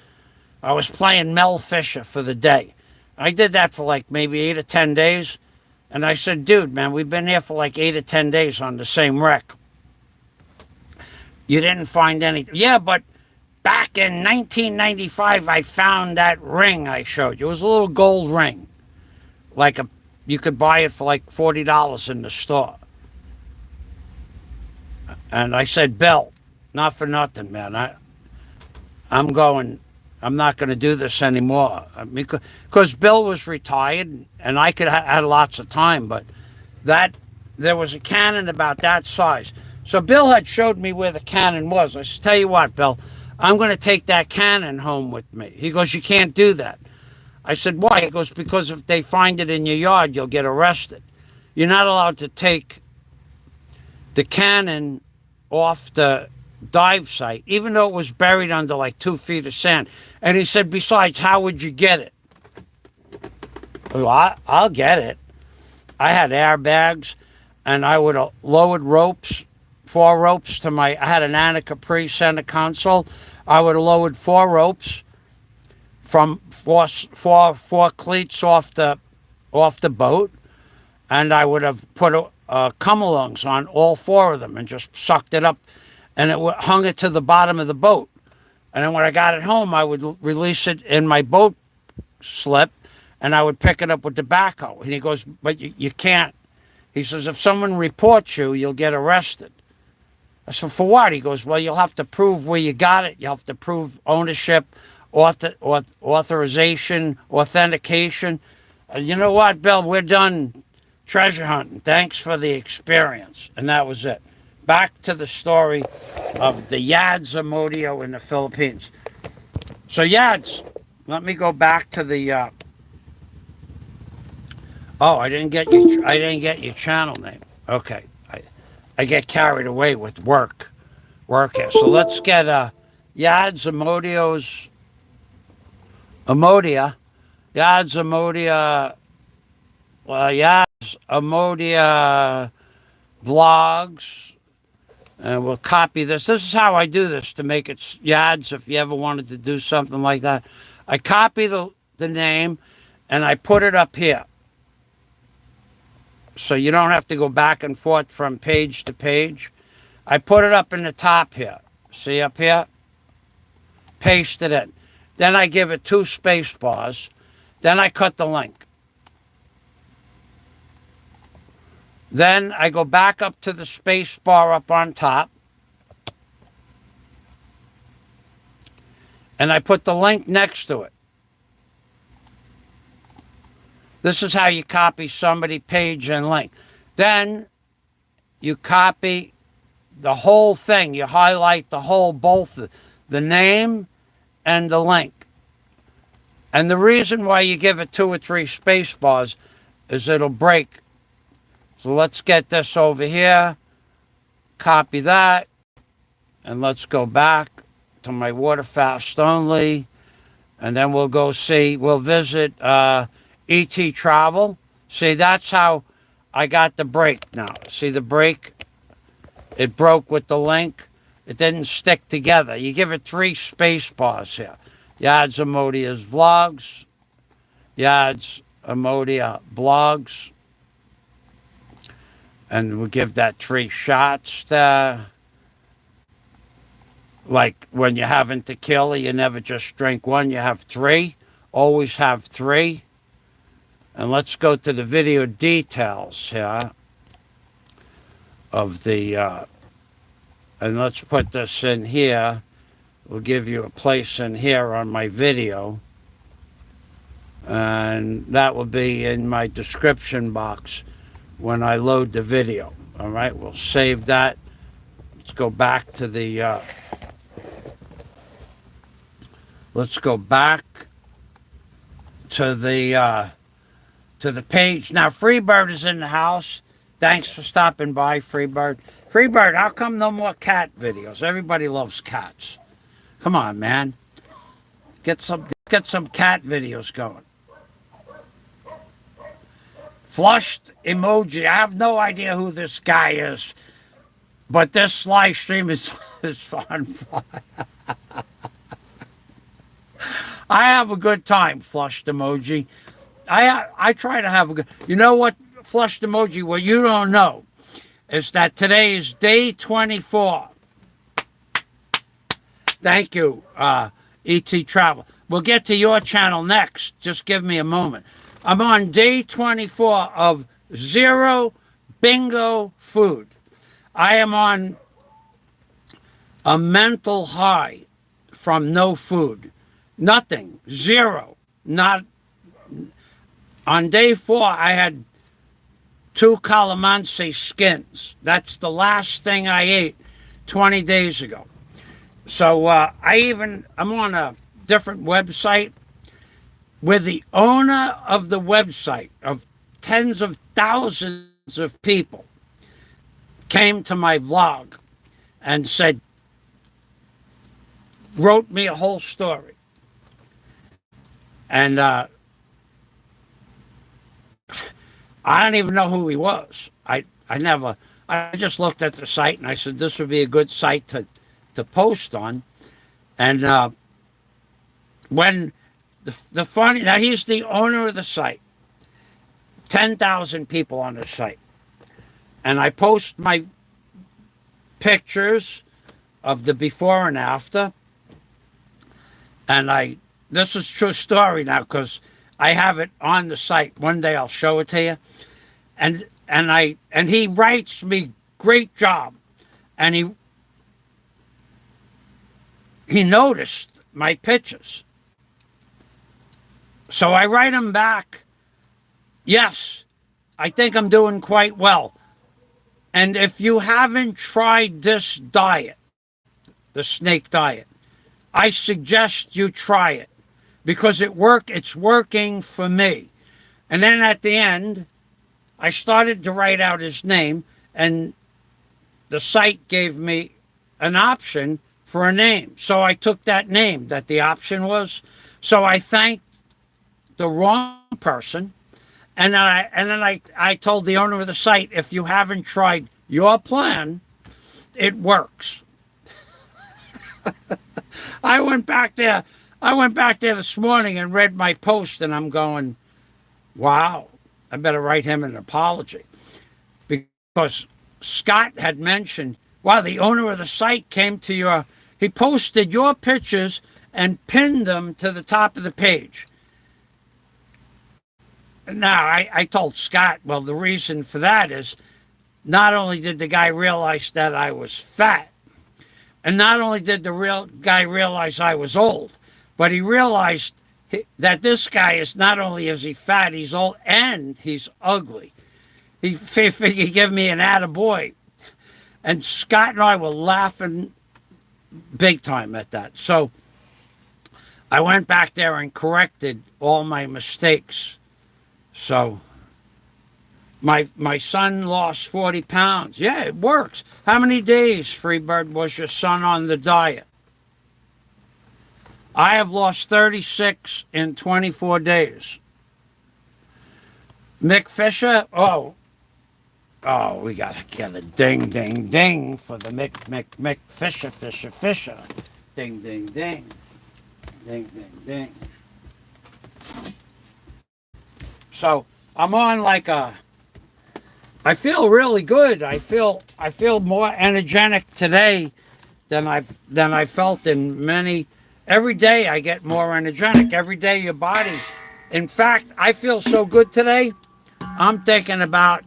Speaker 1: I was playing Mel Fisher for the day. I did that for like maybe 8 or 10 days. And I said, dude, man, we've been here for like 8 or 10 days on the same wreck. You didn't find anything. Yeah, but back in 1995, I found that ring I showed you. It was a little gold ring. You could buy it for like $40 in the store. And I said, Bill, not for nothing, man. I'm not going to do this anymore. Because Bill was retired and I had lots of time, but there was a cannon about that size. So Bill had showed me where the cannon was. I said, tell you what, Bill, I'm going to take that cannon home with me. He goes, you can't do that. I said, why? He goes, because if they find it in your yard, you'll get arrested. You're not allowed to take the cannon off the dive site, even though it was buried under like 2 feet of sand. And he said, besides, how would you get it? Well, I'll get it. I had airbags, and I would have lowered ropes, 4 ropes to I had an Anna Capri center console. I would have lowered 4 ropes from four cleats off the boat, and I would have put come-alongs on all 4 of them and just sucked it up, and hung it to the bottom of the boat. And then when I got it home, I would release it in my boat slip, and I would pick it up with the backhoe. And he goes, but you can't. He says, if someone reports you, you'll get arrested. I said, for what? He goes, well, you'll have to prove where you got it. You'll have to prove ownership, authorization, authentication. You know what, Bill? We're done treasure hunting. Thanks for the experience. And that was it. Back to the story of the YADZ Amodia in the Philippines. So YADZ, let me go back to the. I didn't get your channel name. Okay, I get carried away with work here. So let's get YADZ Amodia, YADZ Amodia vlogs. And we'll copy this. This is how I do this to make it YADZ if you ever wanted to do something like that. I copy the name and I put it up here. So you don't have to go back and forth from page to page. I put it up in the top here. See up here? Paste it in. Then I give it 2 space bars. Then I cut the link. Then I go back up to the space bar up on top. And I put the link next to it. This is how you copy somebody, page, and link. Then you copy the whole thing. You highlight the whole, both the name and the link. And the reason why you give it 2 or 3 space bars is it'll break. So let's get this over here, copy that, and let's go back to my water fast only, and then we'll visit EeTee Travel. See, that's how I got the break now. See the break? It broke with the link. It didn't stick together. You give it 3 space bars here. YADZ Amodia's vlogs, YADZ Amodia blogs. And we'll give that 3 shots. Like when you're having tequila, you never just drink 1, you have 3. Always have 3. And let's go to the video details here of the, and let's put this in here. We'll give you a place in here on my video. And that will be in my description box when I load the video. All right, we'll save that. Let's go back to the Let's go back to the page. Now, Freebird is in the house. Thanks for stopping by, Freebird. Freebird, how come no more cat videos? Everybody loves cats. Come on, man. Get some cat videos going. Flushed emoji. I have no idea who this guy is, but this live stream is fun. I have a good time, flushed emoji. I try to have a good. You know what, flushed emoji? What you don't know is that today is day 24. Thank you, EeTee Travel. We'll get to your channel next. Just give me a moment. I'm on day 24 of zero bingo food. I am on a mental high from no food. Nothing. Zero. Not. On day 4, I had 2 calamansi skins. That's the last thing I ate 20 days ago. So I'm on a different website where the owner of the website, of tens of thousands of people, came to my vlog and wrote me a whole story. And I don't even know who he was. I just looked at the site and I said, this would be a good site to post on. And when now he's the owner of the site, 10,000 people on the site. And I post my pictures of the before and after. And this is true story now because I have it on the site. One day I'll show it to you. And he writes me, great job. And he noticed my pictures. So I write him back, yes, I think I'm doing quite well. And if you haven't tried this diet, the snake diet, I suggest you try it because it's working for me. And then at the end, I started to write out his name, and the site gave me an option for a name. So I took that name that the option was. So I thanked the wrong person, and then I told the owner of the site, if you haven't tried your plan, it works. I went back there this morning and read my post, and I'm going, wow, I better write him an apology. Because Scott had mentioned, wow, the owner of the site came to he posted your pictures and pinned them to the top of the page. Now, I told Scott, well, the reason for that is not only did the guy realize that I was fat, and not only did the guy realize I was old, but he realized that this guy is not only is he fat, he's old, and he's ugly. He figured he'd give me an attaboy. And Scott and I were laughing big time at that. So I went back there and corrected all my mistakes. So my son lost 40 pounds. Yeah, it works. How many days, Freebird, was your son on the diet? I have lost 36 in 24 days. Mick Fisher, oh, we got to get a ding, ding, ding for the Mick Fisher. Ding, ding, ding. Ding, ding, ding. So I'm on I feel really good. I feel more energetic today than I felt in many. Every day I get more energetic. Every day your body. In fact, I feel so good today. I'm thinking about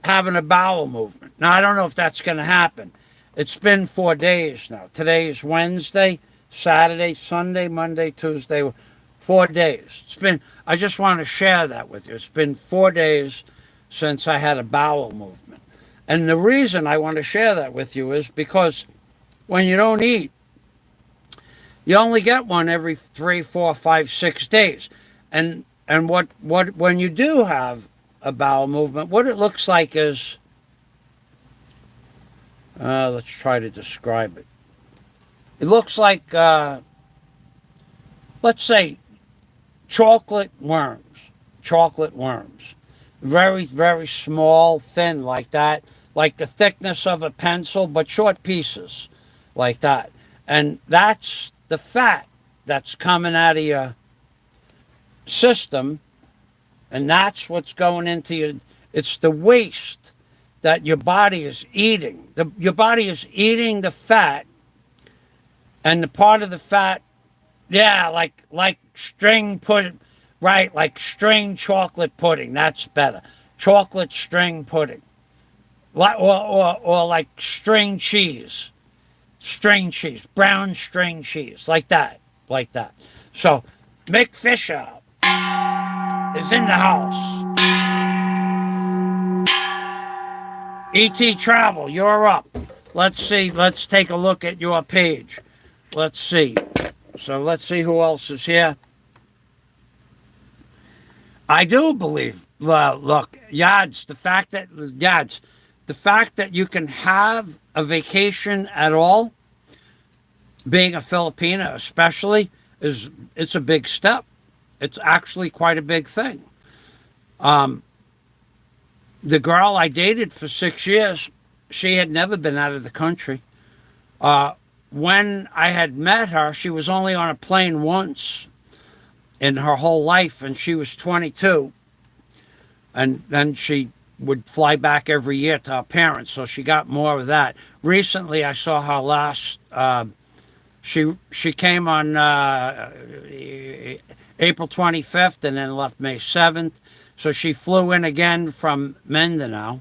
Speaker 1: having a bowel movement. Now I don't know if that's going to happen. It's been 4 days now. Today is Wednesday, Saturday, Sunday, Monday, Tuesday. 4 days. I just want to share that with you. It's been 4 days since I had a bowel movement. And the reason I want to share that with you is because when you don't eat. You only get one every 3, 4, 5, 6 days. And what when you do have a bowel movement, what it looks like is, let's try to describe it. It looks like, let's say, chocolate worms. Chocolate worms. Very, very small, thin, like that. Like the thickness of a pencil, but short pieces, like that. And that's the fat that's coming out of your system, and that's what's going into your. It's the waste that your body is eating. Your body is eating the fat, and the part of the fat, yeah, like string pudding, right? Like string chocolate pudding. That's better. Chocolate string pudding, or like string cheese, brown string cheese, like that, like that. So Mick Fisher is in the house. EeTee Travel, you're up. Let's see. Let's take a look at your page. Let's see. So let's see who else is here. I do believe. Look, YADZ. The fact that you can have a vacation at all, being a Filipina especially, it's a big step. It's actually quite a big thing. The girl I dated for 6 years, she had never been out of the country. When I had met her, she was only on a plane once in her whole life, and she was 22. And then she would fly back every year to her parents, so she got more of that. Recently, I saw her last. She came on April 25th and then left May 7th. So she flew in again from Mindanao,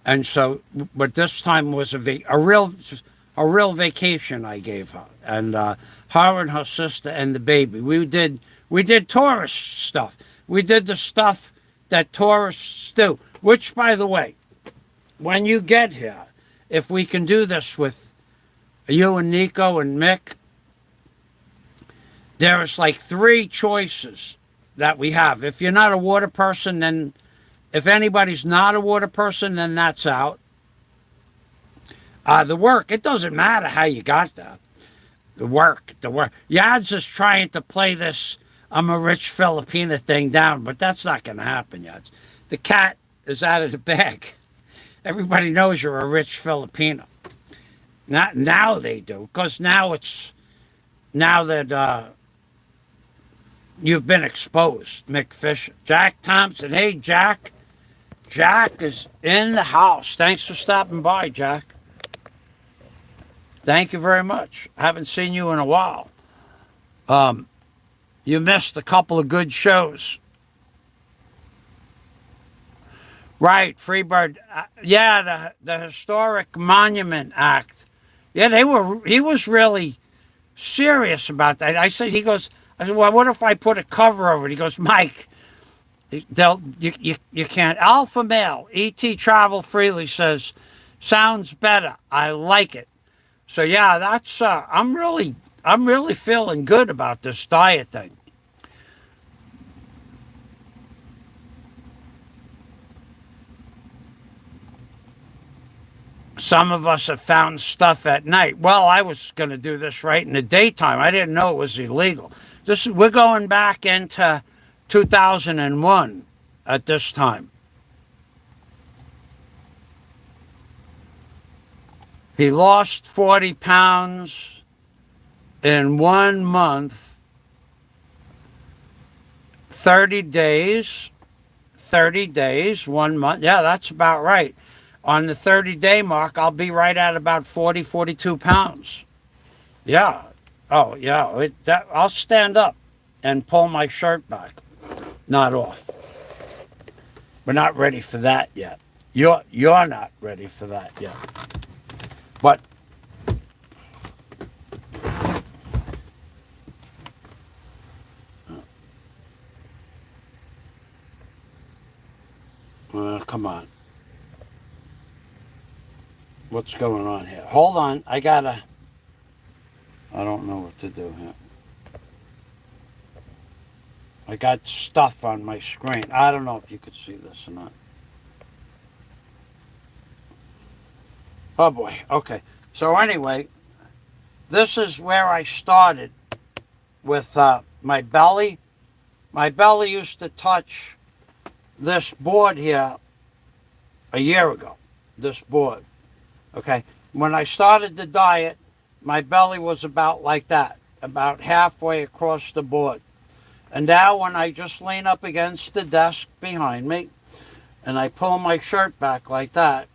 Speaker 1: and so, but this time was a real vacation I gave her, and her and her sister and the baby. We did tourist stuff. We did the stuff that tourists do. Which, by the way, when you get here, if we can do this with you and Nico and Mick, there's like 3 choices that we have. If you're not a water person, then if anybody's not a water person, then that's out. The work, it doesn't matter how you got there. The work. YADZ is trying to play this I'm a rich Filipina thing down, but that's not going to happen, YADZ. The cat is out of the bag. Everybody knows you're a rich Filipino. Not now they do, because now that you've been exposed, Mick Fisher. Jack Thompson. Hey, Jack. Jack is in the house. Thanks for stopping by, Jack. Thank you very much. I haven't seen you in a while. You missed a couple of good shows. Right, Freebird. Yeah, the Historic Monument Act. Yeah, he was really serious about that. I said, well, what if I put a cover over it? He goes, Mike, you can't. Alpha Male, EeTee Travel Freely says, sounds better. I like it. So yeah, that's I'm really feeling good about this diet thing. Some of us have found stuff at night. Well, I was going to do this right in the daytime. I didn't know it was illegal. We're going back into 2001 at this time. He lost 40 pounds in 1 month, 30 days, 1 month. Yeah, that's about right. On the 30-day mark, I'll be right at about 40, 42 pounds. Yeah. Oh, yeah. I'll stand up and pull my shirt back. Not off. We're not ready for that yet. You're not ready for that yet. But come on. What's going on here? Hold on. I gotta I don't know what to do here. I got stuff on my screen. I don't know if you could see this or not. Oh boy, okay. So anyway, this is where I started with my belly. My belly used to touch this board here a year ago. This board, okay? When I started the diet, my belly was about like that, about halfway across the board. And now when I just lean up against the desk behind me and I pull my shirt back like that,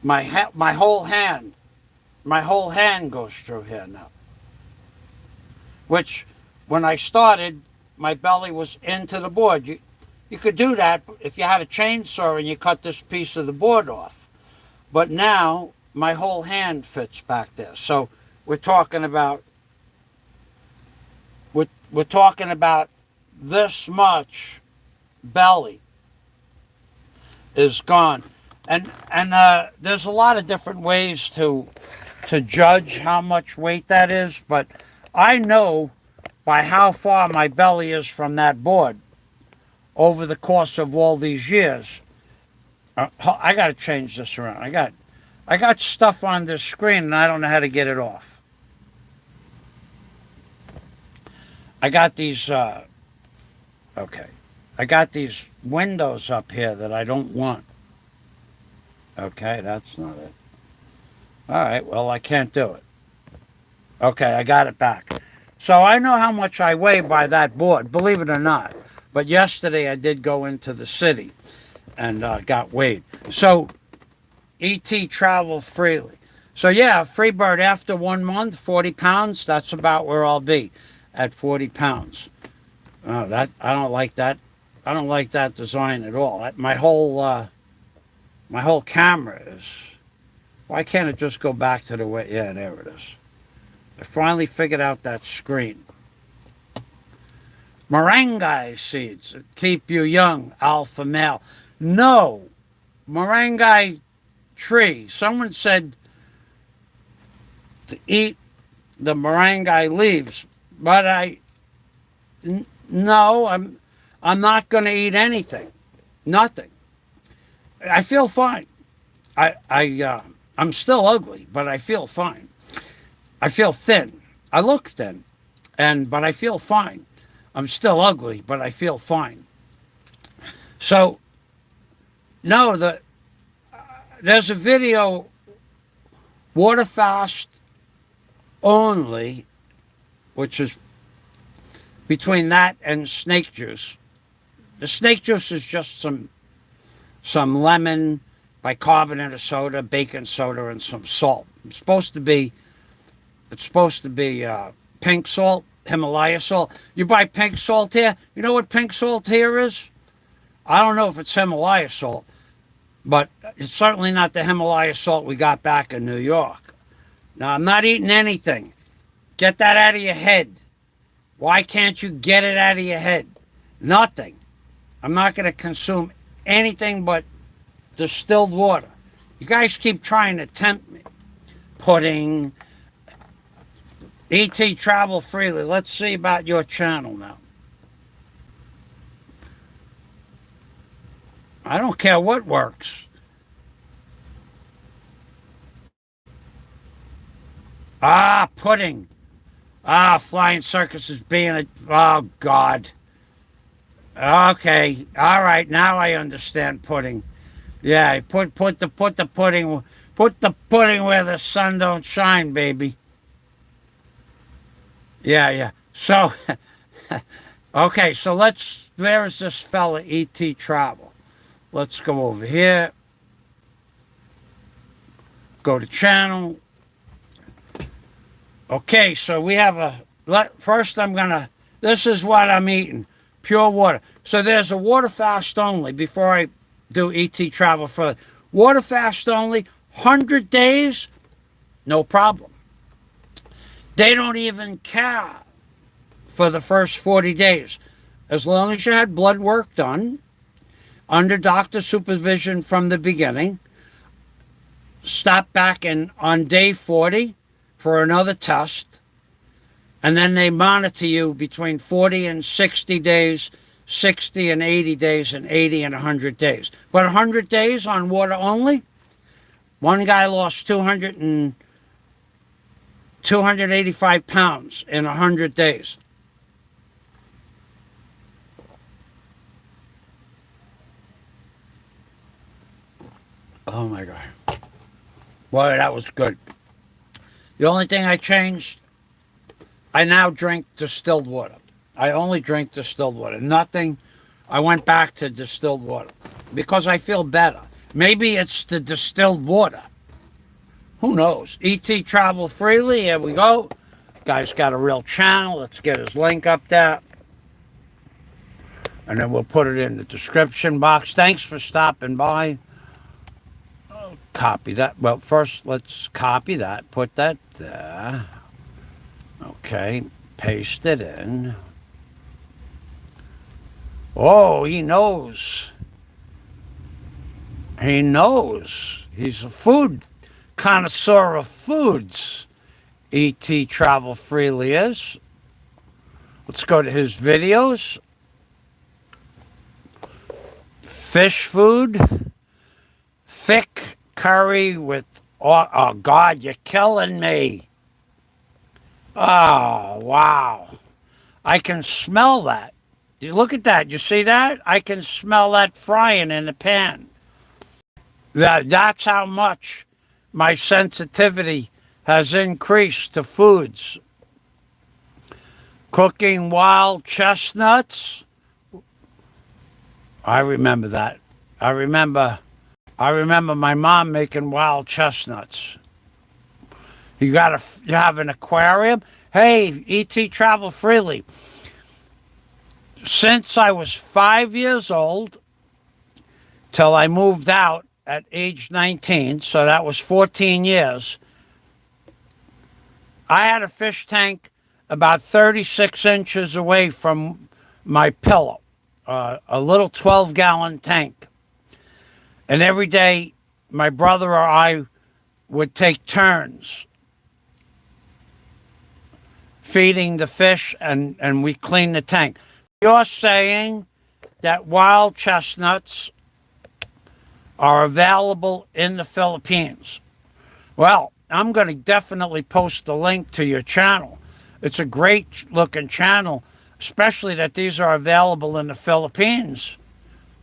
Speaker 1: my whole hand goes through here now. Which, when I started, my belly was into the board. You could do that if you had a chainsaw and you cut this piece of the board off. But now, my whole hand fits back there. So we're talking about this much belly is gone. And there's a lot of different ways to judge how much weight that is, but I know by how far my belly is from that board over the course of all these years. I got to change this around. I got stuff on this screen and I don't know how to get it off. I got these, okay. I got these windows up here that I don't want. Okay, that's not it. All right, well, I can't do it. Okay, I got it back. So I know how much I weigh by that board, believe it or not. But yesterday I did go into the city and got weighed. So, EeTee travel freely. So yeah, Freebird after 1 month, 40 pounds, that's about where I'll be at 40 pounds. I don't like that. I don't like that design at all. My whole camera is, why can't it just go back to the way, yeah, there it is. I finally figured out that screen. Moringa seeds keep you young, alpha male. No, moringa tree. Someone said to eat the moringa leaves, but no, I'm not going to eat anything. Nothing. I feel fine. I'm still ugly, but I feel fine. I feel thin. I look thin, but I feel fine. I'm still ugly, but I feel fine. So, no, there's a video, water fast only, which is between that and snake juice. The snake juice is just some lemon, bicarbonate of soda, baking soda, and some salt. It's supposed to be pink salt, Himalaya salt. You buy pink salt here. You know what pink salt here is? I don't know if it's Himalaya salt, but it's certainly not the Himalaya salt we got back in New York. Now, I'm not eating anything. Get that out of your head. Why can't you get it out of your head? Nothing. I'm not going to consume anything but distilled water. You guys keep trying to tempt me. Pudding. EeTee travel freely. Let's see about your channel now. I don't care what works. Pudding. Flying circuses being a... Oh, God. Okay. All right. Now I understand pudding. Yeah, put the pudding where the sun don't shine, baby. Yeah. So, okay, so there's this fella, EeTee Travel. Let's go over here. Go to channel. Okay, so we have first this is what I'm eating. Pure water. So there's a water fast only before I do EeTee Travel further. Water fast only, 100 days, no problem. They don't even care for the first 40 days. As long as you had blood work done, under doctor supervision from the beginning, stop back in on day 40 for another test, and then they monitor you between 40 and 60 days, 60 and 80 days, and 80 and 100 days. But 100 days on water only? One guy lost 285 pounds in 100 days. Oh my God. Boy, that was good. The only thing I changed, I now drink distilled water. I only drink distilled water. Nothing. I went back to distilled water because I feel better. Maybe it's the distilled water. Who knows? EeTee Travel Freely. Here we go. Guy's got a real channel. Let's get his link up there. And then we'll put it in the description box. Thanks for stopping by. Copy that. Well, first let's copy that. Put that there. Okay. Paste it in. Oh, he knows. He knows. He's a food connoisseur of foods. EeTee Travel Freely is. Let's go to his videos. Fish food. Thick curry with, oh God, you're killing me. Oh, wow. I can smell that. You look at that. You see that? I can smell that frying in the pan. That's how much my sensitivity has increased to foods. Cooking wild chestnuts. I remember that. I remember my mom making wild chestnuts. You have an aquarium. Hey, EeTee Travel Freely. Since I was 5 years old till I moved out at age 19, so that was 14 years, I had a fish tank about 36 inches away from my pillow, a little 12-gallon tank. And every day, my brother or I would take turns feeding the fish, and we clean the tank. You're saying that wild chestnuts are available in the Philippines. Well, I'm going to definitely post the link to your channel. It's a great looking channel, especially that these are available in the Philippines.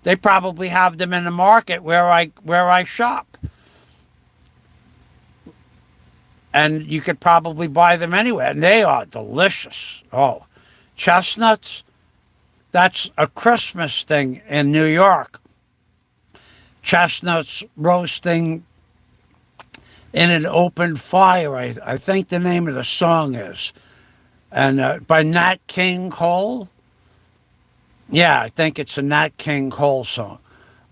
Speaker 1: They probably have them in the market where I shop. And you could probably buy them anywhere. And they are delicious. Oh, chestnuts, that's a Christmas thing in New York. Chestnuts roasting in an open fire, I think the name of the song is. And by Nat King Cole. Yeah, I think it's a Nat King Cole song.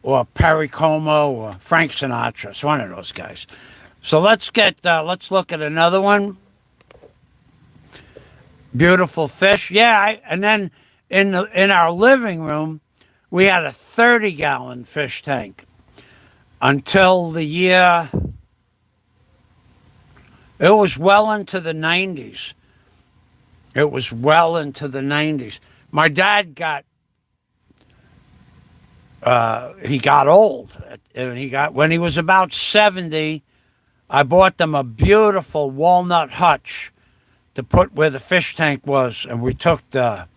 Speaker 1: Or Perry Como or Frank Sinatra. It's one of those guys. So let's look at another one. Beautiful fish. Yeah, and then in our living room, we had a 30-gallon fish tank until the year, it was well into the 90s. It was well into the 90s. My dad got old. And when he was about 70, I bought them a beautiful walnut hutch to put where the fish tank was. And we took the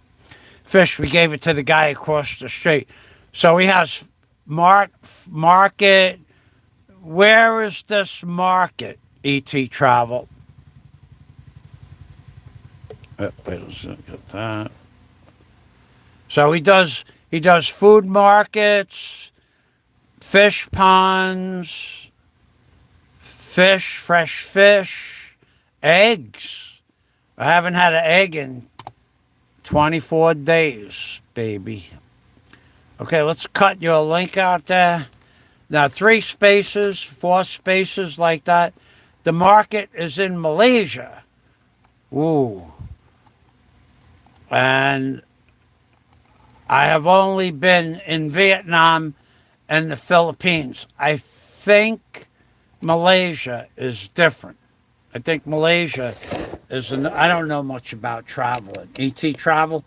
Speaker 1: fish, we gave it to the guy across the street. So he has market. Where is this market, EeTee Travel? Wait a second. So he does food markets, fish ponds, fresh fish, eggs. I haven't had an egg in 24 days, baby. Okay, let's cut your link out there. Now, 3 spaces, 4 spaces like that. The market is in Malaysia. Ooh. And I have only been in Vietnam and the Philippines. I think Malaysia is different. I think Malaysia I don't know much about traveling. EeTee travel,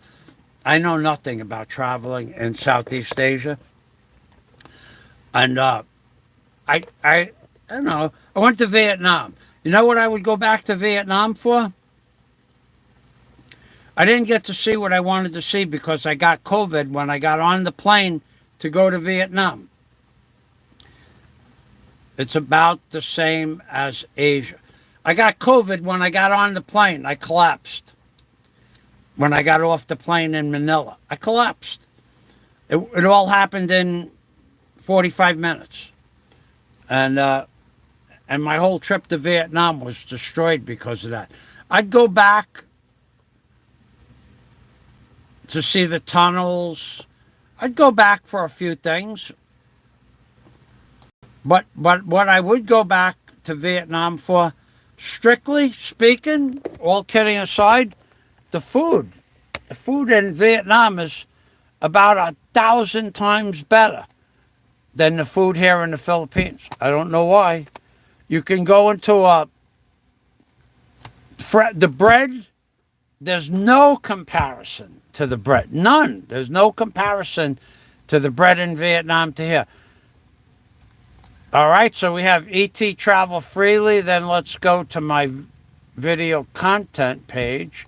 Speaker 1: I know nothing about traveling in Southeast Asia. And I don't know. I went to Vietnam. You know what I would go back to Vietnam for? I didn't get to see what I wanted to see because I got COVID when I got on the plane to go to Vietnam. It's about the same as Asia. I got COVID when I got on the plane. I collapsed. When I got off the plane in Manila, I collapsed. It all happened in 45 minutes. And my whole trip to Vietnam was destroyed because of that. I'd go back to see the tunnels. I'd go back for a few things. But what I would go back to Vietnam for, strictly speaking, all kidding aside, the food. The food in Vietnam is about 1,000 times better than the food here in the Philippines. I don't know why. You can go into the bread, there's no comparison to the bread. None. There's no comparison to the bread in Vietnam to here. All right, so we have EeTee Travel Freely. Then let's go to my video content page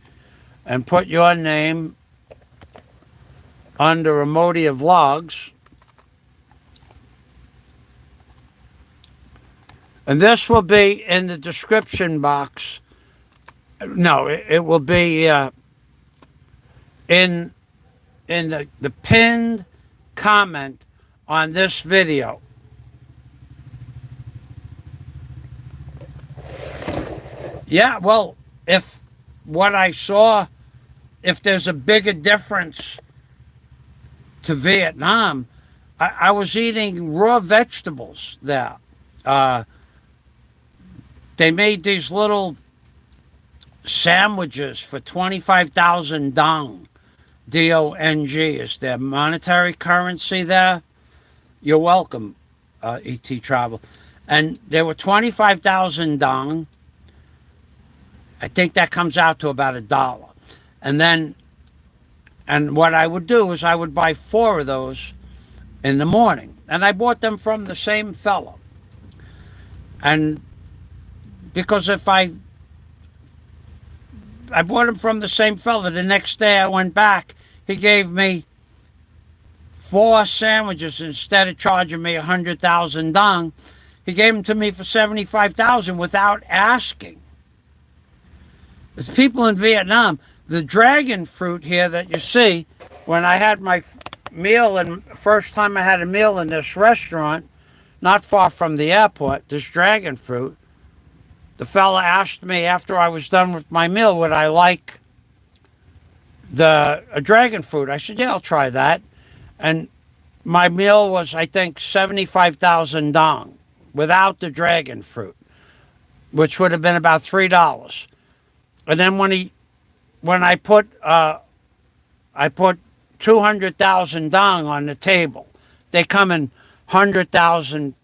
Speaker 1: and put your name under Amodia Vlogs. And this will be in the description box. No, it will be in the pinned comment on this video. Yeah, well, if what I saw, if there's a bigger difference to Vietnam, I was eating raw vegetables there. They made these little sandwiches for 25,000 dong. D-O-N-G is their monetary currency there. You're welcome, EeTee Travel. And they were 25,000 dong. I think that comes out to about $1. And what I would do is I would buy 4 of those in the morning. And I bought them from the same fellow. And because if I bought them from the same fellow, the next day I went back, he gave me 4 sandwiches instead of charging me 100,000 dong. He gave them to me for 75,000 without asking. There's people in Vietnam, the dragon fruit here that you see, when I had my meal, and first time I had a meal in this restaurant, not far from the airport, this dragon fruit, the fella asked me after I was done with my meal, would I like a dragon fruit? I said, yeah, I'll try that. And my meal was, I think, 75,000 dong without the dragon fruit, which would have been about $3. And then when I put 200,000 dong on the table, they come in 100,000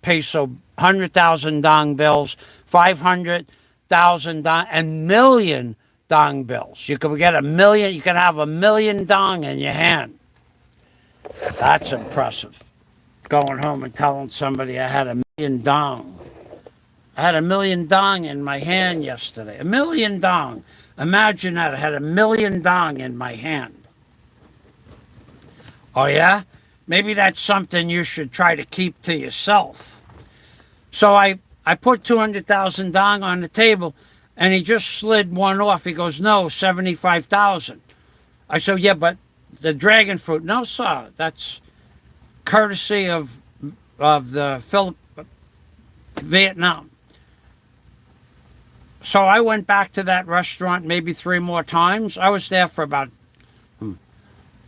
Speaker 1: dong bills, 500,000 dong, and million dong bills. You can get a million. You can have 1,000,000 dong in your hand. That's impressive. Going home and telling somebody I had 1,000,000 dong. I had 1,000,000 dong in my hand yesterday. 1,000,000 dong. Imagine that. I had 1,000,000 dong in my hand. Oh, yeah? Maybe that's something you should try to keep to yourself. So I put 200,000 dong on the table, and he just slid one off. He goes, no, 75,000. I said, yeah, but the dragon fruit. No, sir. That's courtesy of the Vietnam. So I went back to that restaurant maybe 3 more times. I was there for about,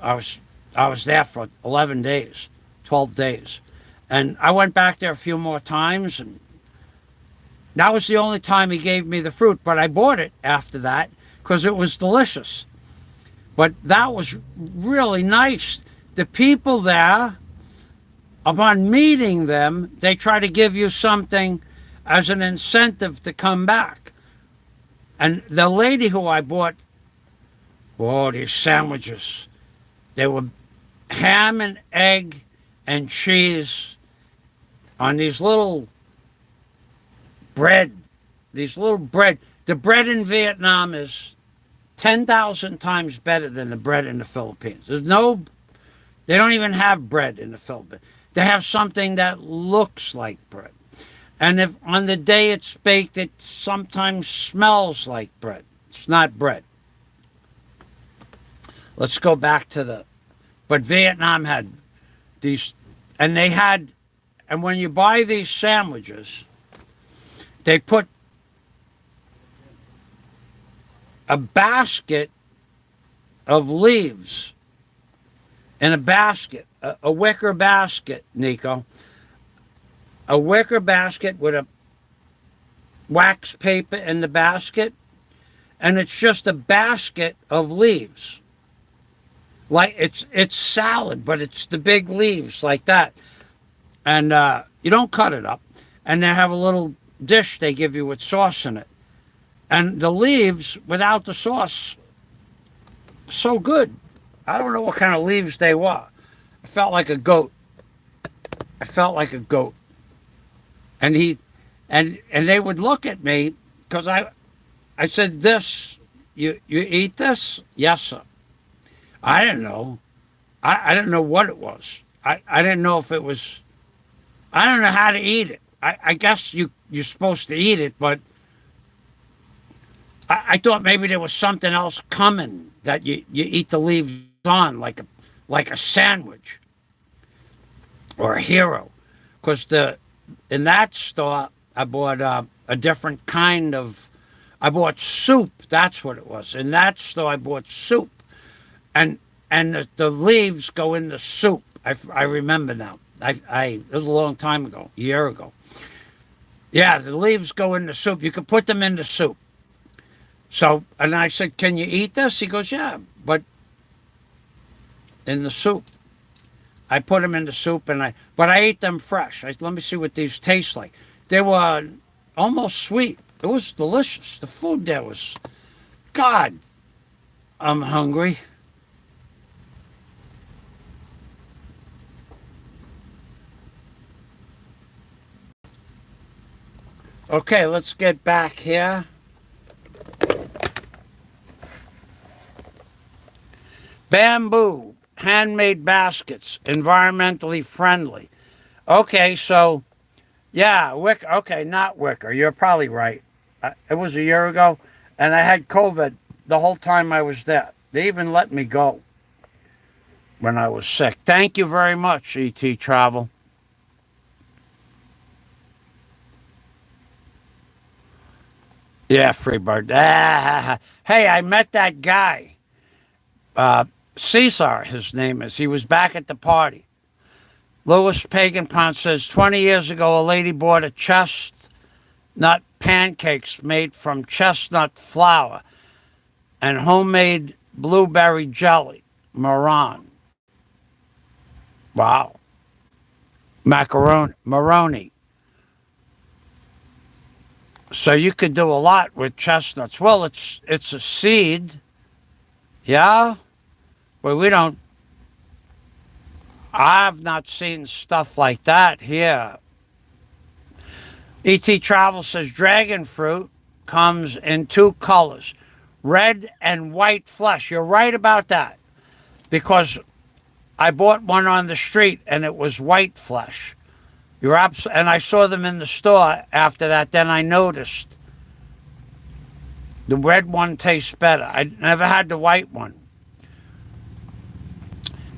Speaker 1: I was there for 11 days, 12 days. And I went back there a few more times, and that was the only time he gave me the fruit. But I bought it after that because it was delicious. But that was really nice. The people there, upon meeting them, they try to give you something as an incentive to come back. And the lady who I bought, oh, these sandwiches, they were ham and egg and cheese on these little bread, The bread in Vietnam is 10,000 times better than the bread in the Philippines. They don't even have bread in the Philippines. They have something that looks like bread. And if on the day it's baked, it sometimes smells like bread. It's not bread. Let's go back to but Vietnam had these, and when you buy these sandwiches, they put a basket of leaves in a basket, a wicker basket, Nico. A wicker basket with a wax paper in the basket, and it's just a basket of leaves. Like it's salad, but it's the big leaves like that. And you don't cut it up. And they have a little dish they give you with sauce in it. And the leaves without the sauce, so good. I don't know what kind of leaves they were. I felt like a goat. And they would look at me because I said, "This, you eat this?" "Yes, sir." I didn't know. I didn't know what it was. I didn't know if it was. I don't know how to eat it. I guess you're supposed to eat it, but I thought maybe there was something else coming that you eat the leaves on like a sandwich or a hero, because in that store I bought a different kind of. I bought soup. That's what it was. In that store I bought soup, and the leaves go in the soup. I remember now. It was a long time ago, a year ago. Yeah, the leaves go in the soup. You can put them in the soup. So, and I said, "Can you eat this?" He goes, "Yeah, but in the soup." I put them in the soup, but I ate them fresh. Let me see what these taste like. They were almost sweet. It was delicious. The food there was, God, I'm hungry. Okay, let's get back here. Bamboo, handmade baskets, environmentally friendly. Okay, so, yeah, wicker. Okay, not wicker. You're probably right. It was a year ago, and I had COVID the whole time I was there. They even let me go when I was sick. Thank you very much, EeTee Travel. Yeah, Freebird. Hey, I met that guy. Caesar, his name is. He was back at the party. Louis Paganpont says 20 years ago, a lady bought a chestnut pancakes made from chestnut flour and homemade blueberry jelly. Moran. Wow. Maroni. So you could do a lot with chestnuts. Well, it's a seed. Yeah. But I've not seen stuff like that here. EeTee Travel says dragon fruit comes in two colors, red and white flesh. You're right about that, because I bought one on the street and it was white flesh. And I saw them in the store after that. Then I noticed the red one tastes better. I never had the white one.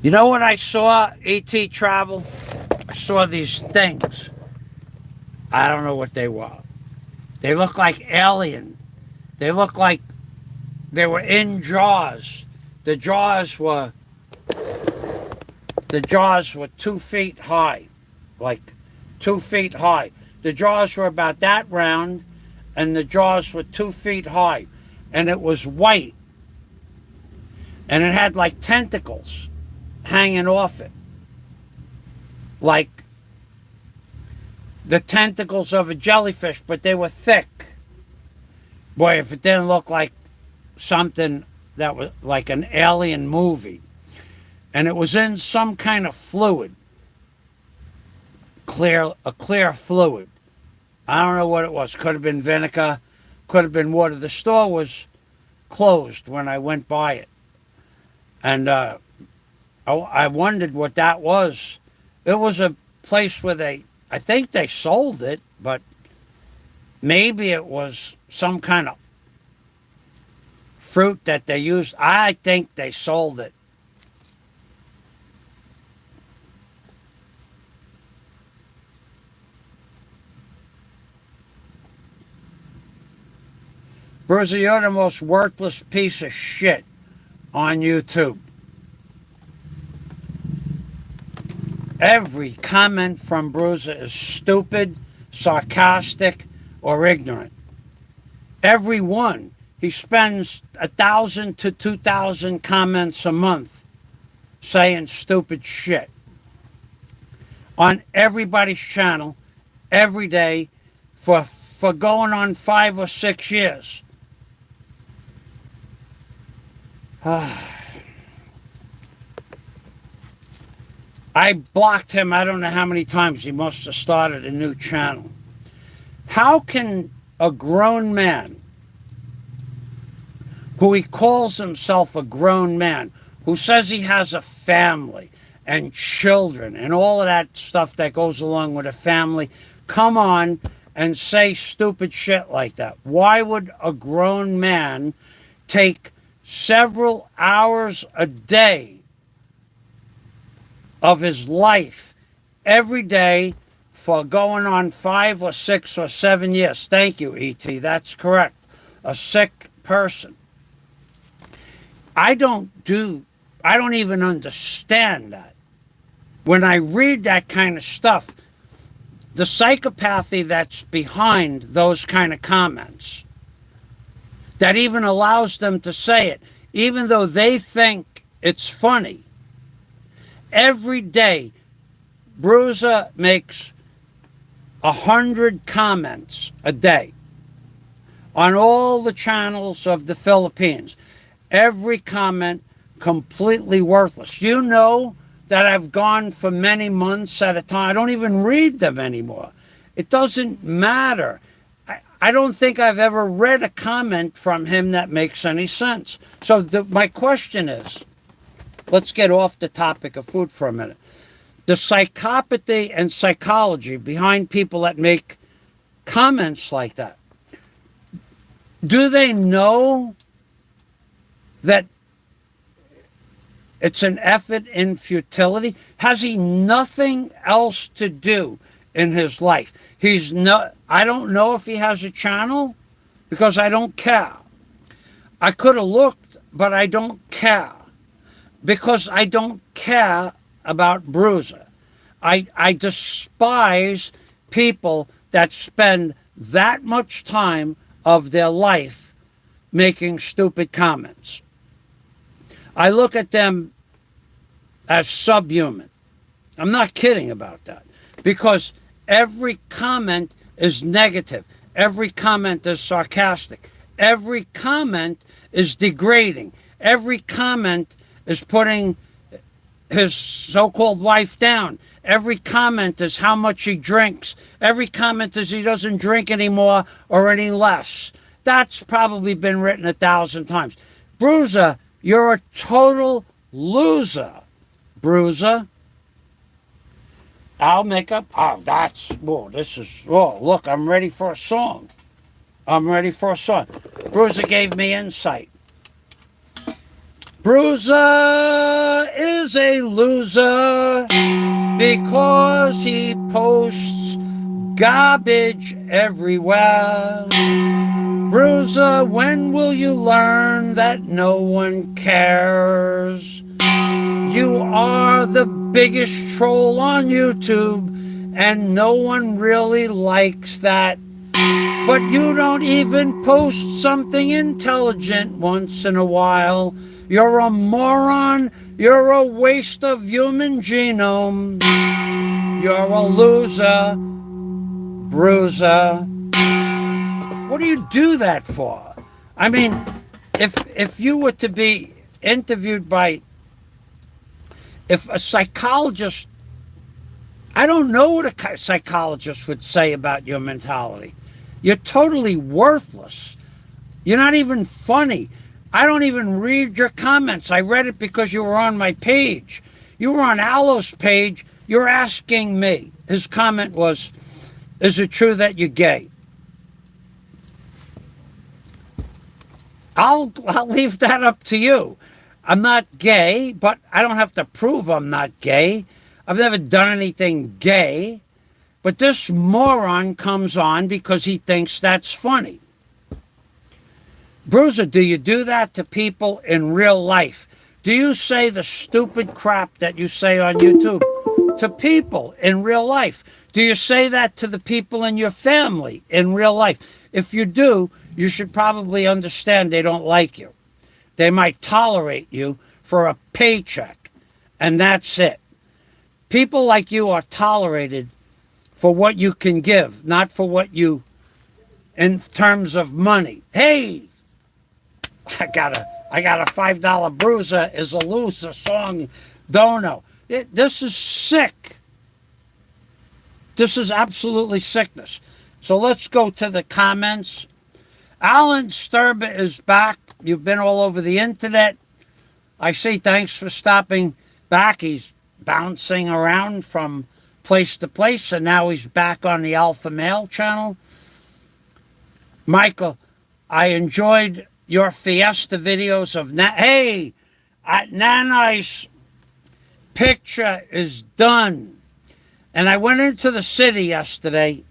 Speaker 1: You know what I saw, EeTee Travel? I saw these things. I don't know what they were. They look like alien. They look like they were in jars. The jars were 2 feet high, like 2 feet high. The jars were about that round, and the jars were 2 feet high, and it was white, and it had like tentacles hanging off it, like the tentacles of a jellyfish, but they were thick. Boy, if it didn't look like something that was like an alien movie. And it was in some kind of fluid. A clear fluid. I don't know what it was. Could have been vinegar, could have been water. The store was closed when I went by it. And I wondered what that was. It was a place where I think they sold it, but maybe it was some kind of fruit that they used. I think they sold it. Bruiser, you're the most worthless piece of shit on YouTube. Every comment from Bruiser is stupid, sarcastic, or ignorant. Every one. He spends 1,000 to 2,000 comments a month saying stupid shit on everybody's channel every day for going on 5 or 6 years. I blocked him I don't know how many times. He must have started a new channel. How can a grown man, who he calls himself a grown man, who says he has a family and children and all of that stuff that goes along with a family, come on and say stupid shit like that? Why would a grown man take several hours a day of his life every day for going on 5 or 6 or 7 years? Thank you, EeTee. That's correct. A sick person. I don't even understand that. When I read that kind of stuff, the psychopathy that's behind those kind of comments, that even allows them to say it, even though they think it's funny. Every day, Bruiser makes 100 comments a day on all the channels of the Philippines. Every comment completely worthless. You know that I've gone for many months at a time. I don't even read them anymore. It doesn't matter. I don't think I've ever read a comment from him that makes any sense. So my question is, let's get off the topic of food for a minute. The psychopathy and psychology behind people that make comments like that. Do they know that it's an effort in futility? Has he nothing else to do in his life? I don't know if he has a channel because I don't care. I could have looked, but I don't care because I don't care about Bruiser. I despise people that spend that much time of their life making stupid comments. I look at them as subhuman. I'm not kidding about that, because every comment is negative. Every comment is sarcastic. Every comment is degrading. Every comment is putting his so-called wife down. Every comment is how much he drinks. Every comment is he doesn't drink anymore or any less. That's probably been written 1,000 times. Bruiser, you're a total loser. Bruiser. I'll make up. Look, I'm ready for a song. Bruiser gave me insight. Bruiser is a loser because he posts garbage everywhere. Bruiser, when will you learn that no one cares? You are the biggest troll on YouTube, and no one really likes that. But you don't even post something intelligent once in a while. You're a moron. You're a waste of human genome. You're a loser. Bruiser. What do you do that for? I mean, if you were to be interviewed by, if a psychologist, I don't know what a psychologist would say about your mentality. You're totally worthless. You're not even funny. I don't even read your comments. I read it because you were on my page. You were on Alo's page. You're asking me. His comment was, is it true that you're gay? I'll leave that up to you. I'm not gay, but I don't have to prove I'm not gay. I've never done anything gay. But this moron comes on because he thinks that's funny. Bruiser, do you do that to people in real life? Do you say the stupid crap that you say on YouTube to people in real life? Do you say that to the people in your family in real life? If you do, you should probably understand they don't like you. They might tolerate you for a paycheck, and that's it. People like you are tolerated for what you can give, not for what you, in terms of money. Hey, I got a $5 Bruiser is a loser song, dono. This is sick. This is absolutely sickness. So let's go to the comments. Alan Sturba is back. You've been all over the internet. I see. Thanks for stopping back. He's bouncing around from place to place, and now he's back on the Alpha Male channel. Michael, I enjoyed your Fiesta videos of hey, Nanai's picture is done. And I went into the city yesterday,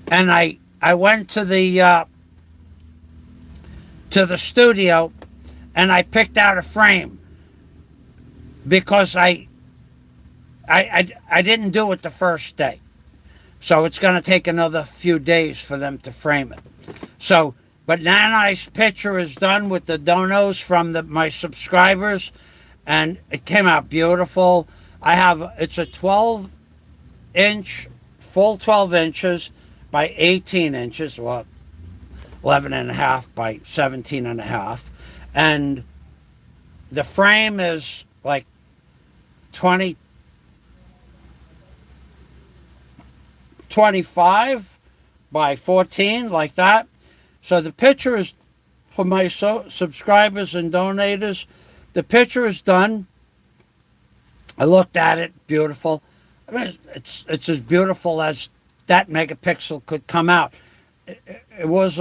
Speaker 1: and I went to the studio, and I picked out a frame because I didn't do it the first day. So it's going to take another few days for them to frame it. So, but Nanai's picture is done with the donos from my subscribers, and it came out beautiful. It's a 12-inch, full 12 inches by 18 inches, well, 11 and a half by 17 and a half. And the frame is like 25 by 14, like that. So the picture is, for my subscribers and donators, the picture is done. I looked at it, beautiful. I mean, it's as beautiful as that megapixel could come out. It was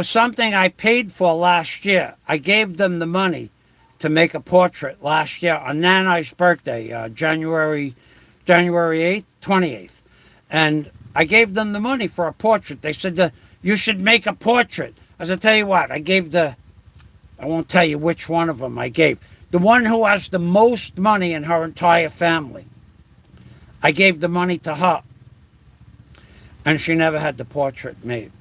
Speaker 1: something I paid for last year. I gave them the money to make a portrait last year on Nanai's birthday, January 8th, 28th. And I gave them the money for a portrait. They said, you should make a portrait. I said, tell you what, I won't tell you which one of them I gave. The one who has the most money in her entire family. I gave the money to her. And she never had the portrait made.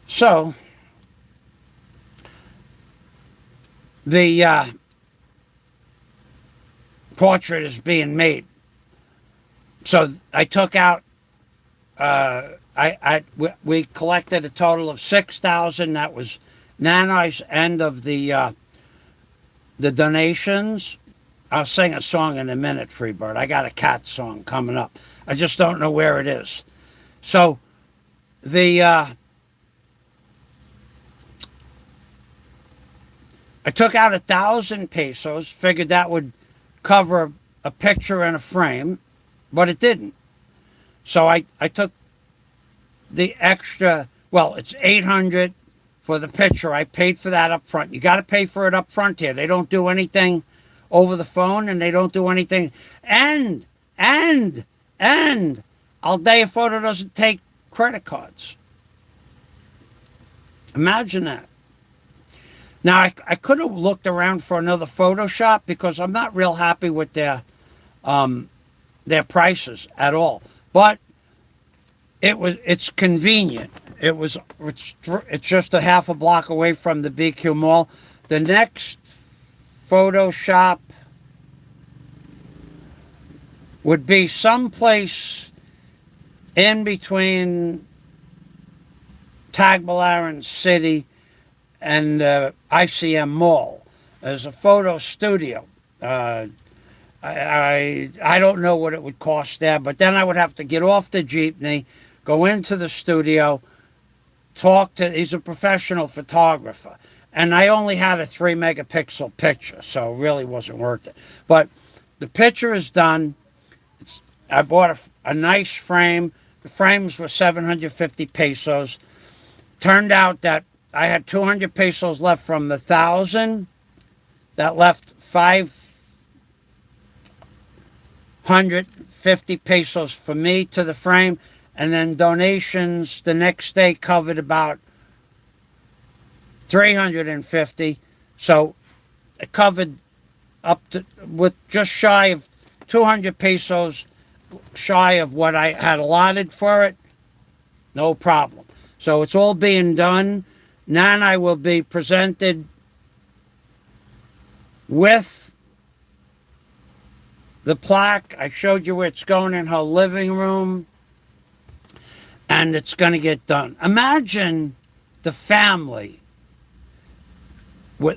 Speaker 1: So, the portrait is being made. So I took out, we collected a total of 6,000. That was Nanai's end of the donations. I'll sing a song in a minute, Freebird. I got a cat song coming up. I just don't know where it is. So I took out 1,000 pesos, figured that would cover a picture and a frame, but it didn't. So I took the extra, well, it's 800 for the picture. I paid for that up front. You got to pay for it up front here. They don't do anything over the phone, and they don't do anything. And Aldea Photo doesn't take credit cards. Imagine that. Now, I could have looked around for another Photoshop because I'm not real happy with their prices at all. But it's convenient. It's just a half a block away from the BQ Mall. The next Photoshop would be someplace in between Tagbilaran City and ICM Mall. There's a photo studio. I don't know what it would cost there, but then I would have to get off the jeepney, go into the studio, talk to. He's a professional photographer, and I only had a 3-megapixel picture, so it really wasn't worth it. But the picture is done. I bought a nice frame. The frames were 750 pesos. Turned out that I had 200 pesos left from the 1,000. That left 550 pesos for me to the frame. And then donations the next day covered about 350. So it covered up to, with just shy of 200 pesos shy of what I had allotted for it. No problem. So it's all being done. Nana will be presented with the plaque. I showed you where it's going in her living room. And it's going to get done. Imagine the family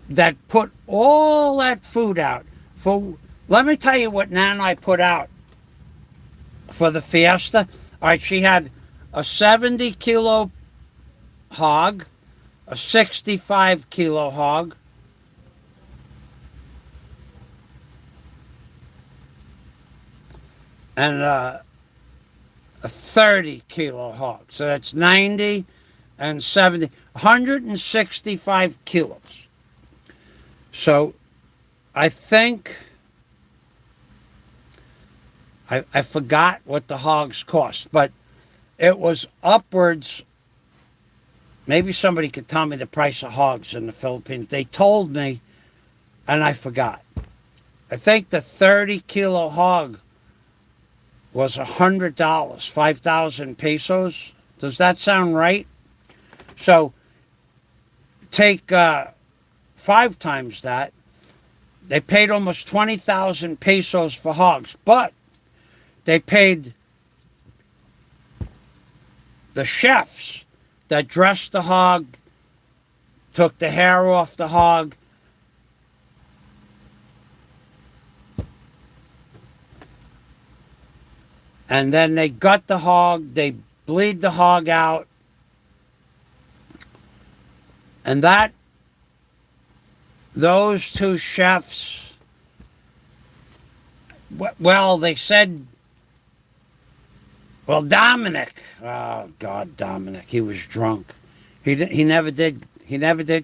Speaker 1: that put all that food out. Let me tell you what Nana put out for the Fiesta. All right, she had a 70-kilo hog, a 65-kilo hog, and a 30-kilo hog. So that's 90 and 70, 165 kilos. So I think I forgot what the hogs cost, but it was upwards. Maybe somebody could tell me the price of hogs in the Philippines. They told me, and I forgot. I think the 30-kilo hog was $100, 5,000 pesos. Does that sound right? So take 5 times that. They paid almost 20,000 pesos for hogs, but they paid the chefs that dressed the hog, took the hair off the hog, and then they gut the hog, they bleed the hog out, and those 2 chefs, well, they said, well, Dominic, oh God, Dominic, he was drunk. He never did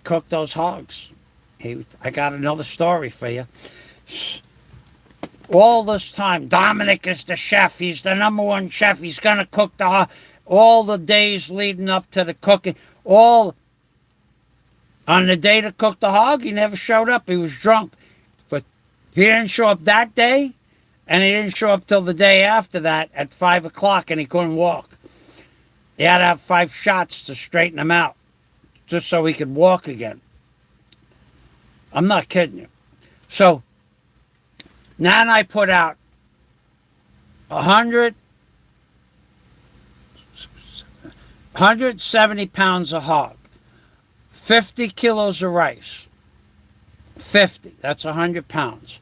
Speaker 1: cook those hogs. I got another story for you. All this time, Dominic is the chef. He's the #1 chef. He's going to cook the hog. All the days leading up to the cooking, on the day to cook the hog, he never showed up. He was drunk. But he didn't show up that day, and he didn't show up till the day after that at 5 o'clock, and he couldn't walk. He had to have 5 shots to straighten him out, just so he could walk again. I'm not kidding you. So now I put out 170 pounds of hog, 50 kilos of rice, 50, that's 100 pounds.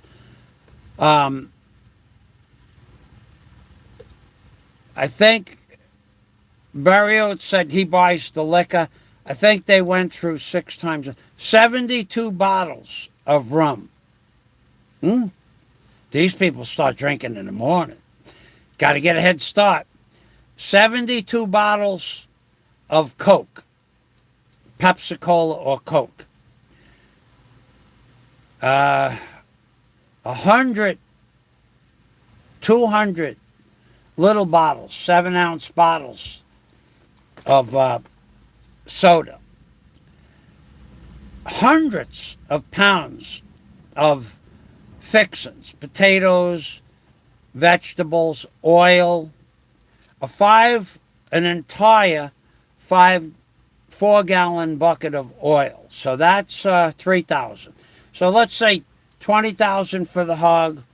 Speaker 1: I think Barrio said he buys the liquor. I think they went through 6 times, 72 bottles of rum. These people start drinking in the morning. Got to get a head start. 72 bottles of Coke, Pepsi Cola or Coke. 100, 200 little bottles, 7-ounce bottles of soda. Hundreds of pounds of fixings, potatoes, vegetables, oil, an entire 4-gallon bucket of oil. So that's 3,000. So let's say $20,000 for the hog,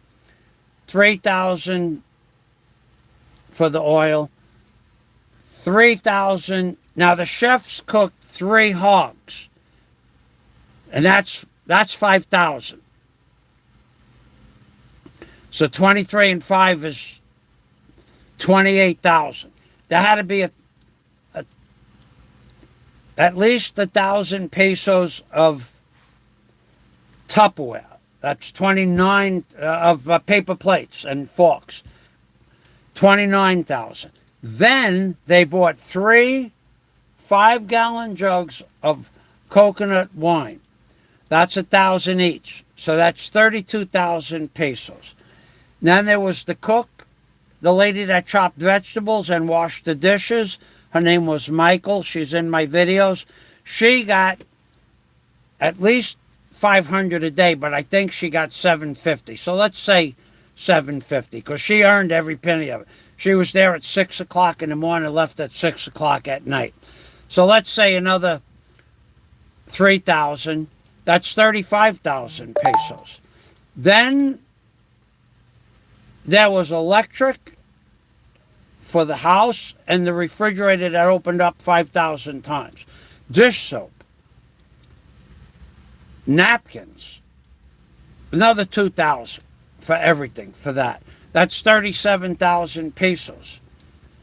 Speaker 1: $3,000 for the oil, $3,000. Now the chefs cooked 3 hogs, and that's $5,000. So 23 and 5 is $28,000. There had to be at least 1,000 pesos of Tupperware. That's 29 of paper plates and forks. 29,000. Then they bought 3 5-gallon jugs of coconut wine. That's 1,000 each. So that's 32,000 pesos. Then there was the cook, the lady that chopped vegetables and washed the dishes. Her name was Michael. She's in my videos. She got at least 500 a day, but I think she got 750. So let's say 750, because she earned every penny of it. She was there at 6 o'clock in the morning, left at 6 o'clock at night. So let's say another 3,000. That's 35,000 pesos. Then there was electric for the house and the refrigerator that opened up 5,000 times. Dish soap, napkins, another 2,000 for everything for that. That's 37,000 pesos.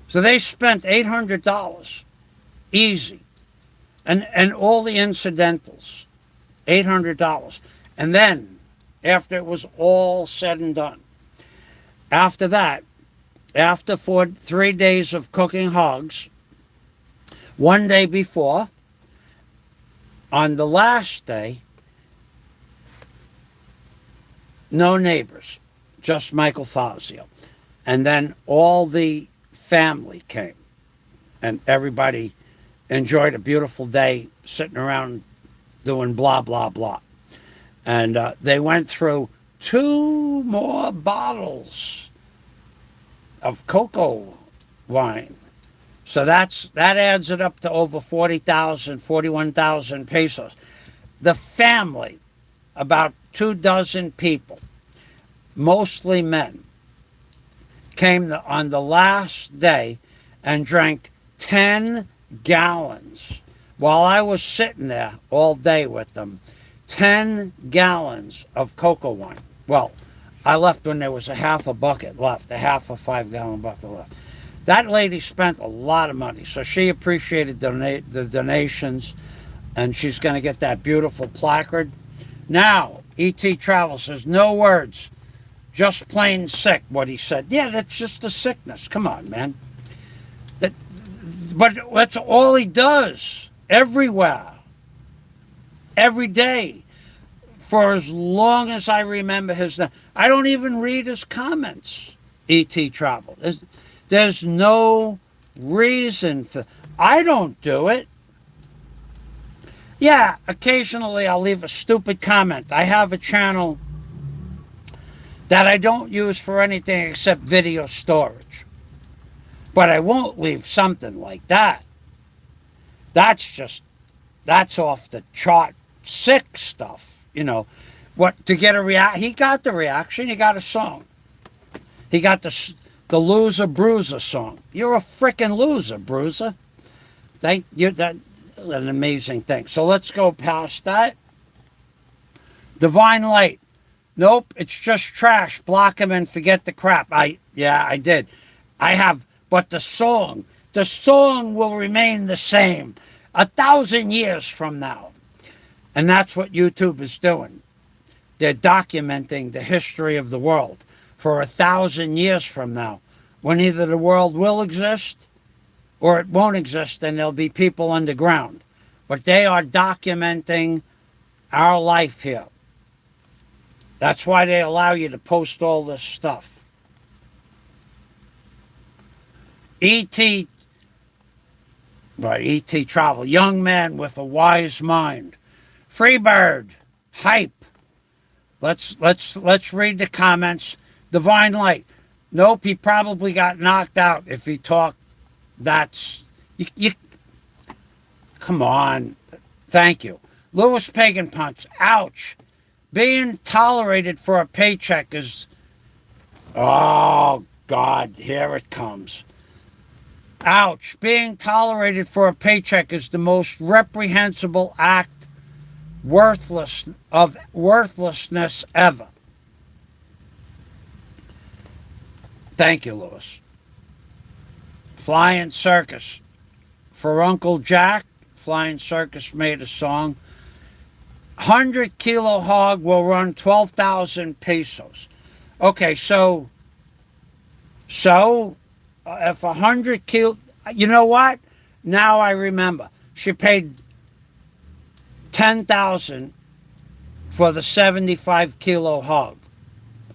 Speaker 1: So they spent $800 easy, and all the incidentals, $800. And then after it was all said and done, after that, after 3 days of cooking hogs, one day before, on the last day, no neighbors, just Michael Fazio. And then all the family came, and everybody enjoyed a beautiful day sitting around doing blah, blah, blah. And they went through 2 more bottles of cocoa wine. So that adds it up to over 40,000, 41,000 pesos. The family, about 24 people, mostly men, came on the last day and drank 10 gallons while I was sitting there all day with them. 10 gallons of cocoa wine. Well, I left when there was a half a bucket left, a half a 5-gallon bucket left. That lady spent a lot of money, so she appreciated the donations, and she's going to get that beautiful placard. Now, EeTee Travel says, no words, just plain sick, what he said. Yeah, that's just a sickness. Come on, man. But that's all he does, everywhere, every day. For as long as I remember I don't even read his comments, EeTee Travel. There's no reason for, I don't do it. Yeah, occasionally I'll leave a stupid comment. I have a channel that I don't use for anything except video storage. But I won't leave something like that. That's off the chart sick stuff. You know, what to get a reaction? He got the reaction. He got a song. He got the Loser Bruiser song. You're a freaking loser, Bruiser. Thank you. That's an amazing thing. So let's go past that. Divine Light. Nope, it's just trash. Block him and forget the crap. I did. I have, but the song will remain the same 1,000 years from now. And that's what YouTube is doing. They're documenting the history of the world for 1,000 years from now, when either the world will exist or it won't exist, and there'll be people underground. But they are documenting our life here. That's why they allow you to post all this stuff. EeTee Travel, young man with a wise mind. Freebird, hype. Let's read the comments. Divine Light. Nope, he probably got knocked out if he talked. That's you. Come on. Thank you. Louis Pagan Punch. Ouch. being tolerated for a paycheck is, oh God, here it comes. Ouch. Being tolerated for a paycheck is the most reprehensible act of worthlessness ever. Thank you, Lewis. Flying Circus. For Uncle Jack, Flying Circus made a song. 100-kilo hog will run 12,000 pesos. Okay, so if 100 kilo, you know what? Now I remember. She paid 10,000 for the 75-kilo hog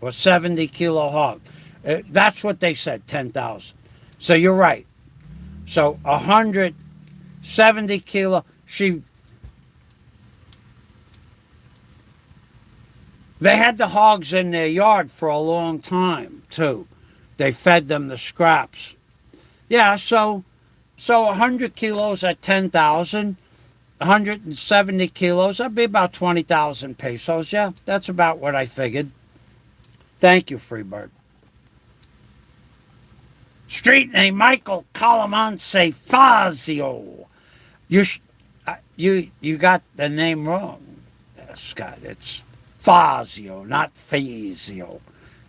Speaker 1: or 70-kilo hog. That's what they said, 10,000. So you're right. So 170 kilo. They had the hogs in their yard for a long time too. They fed them the scraps. Yeah, so 100 kilos at 10,000, 170 kilos, that'd be about 20,000 pesos. Yeah, that's about what I figured. Thank you, Freebird. Street name Michael Calamanse Fazio. You got the name wrong, Scott. It's Fazio, not Fazio.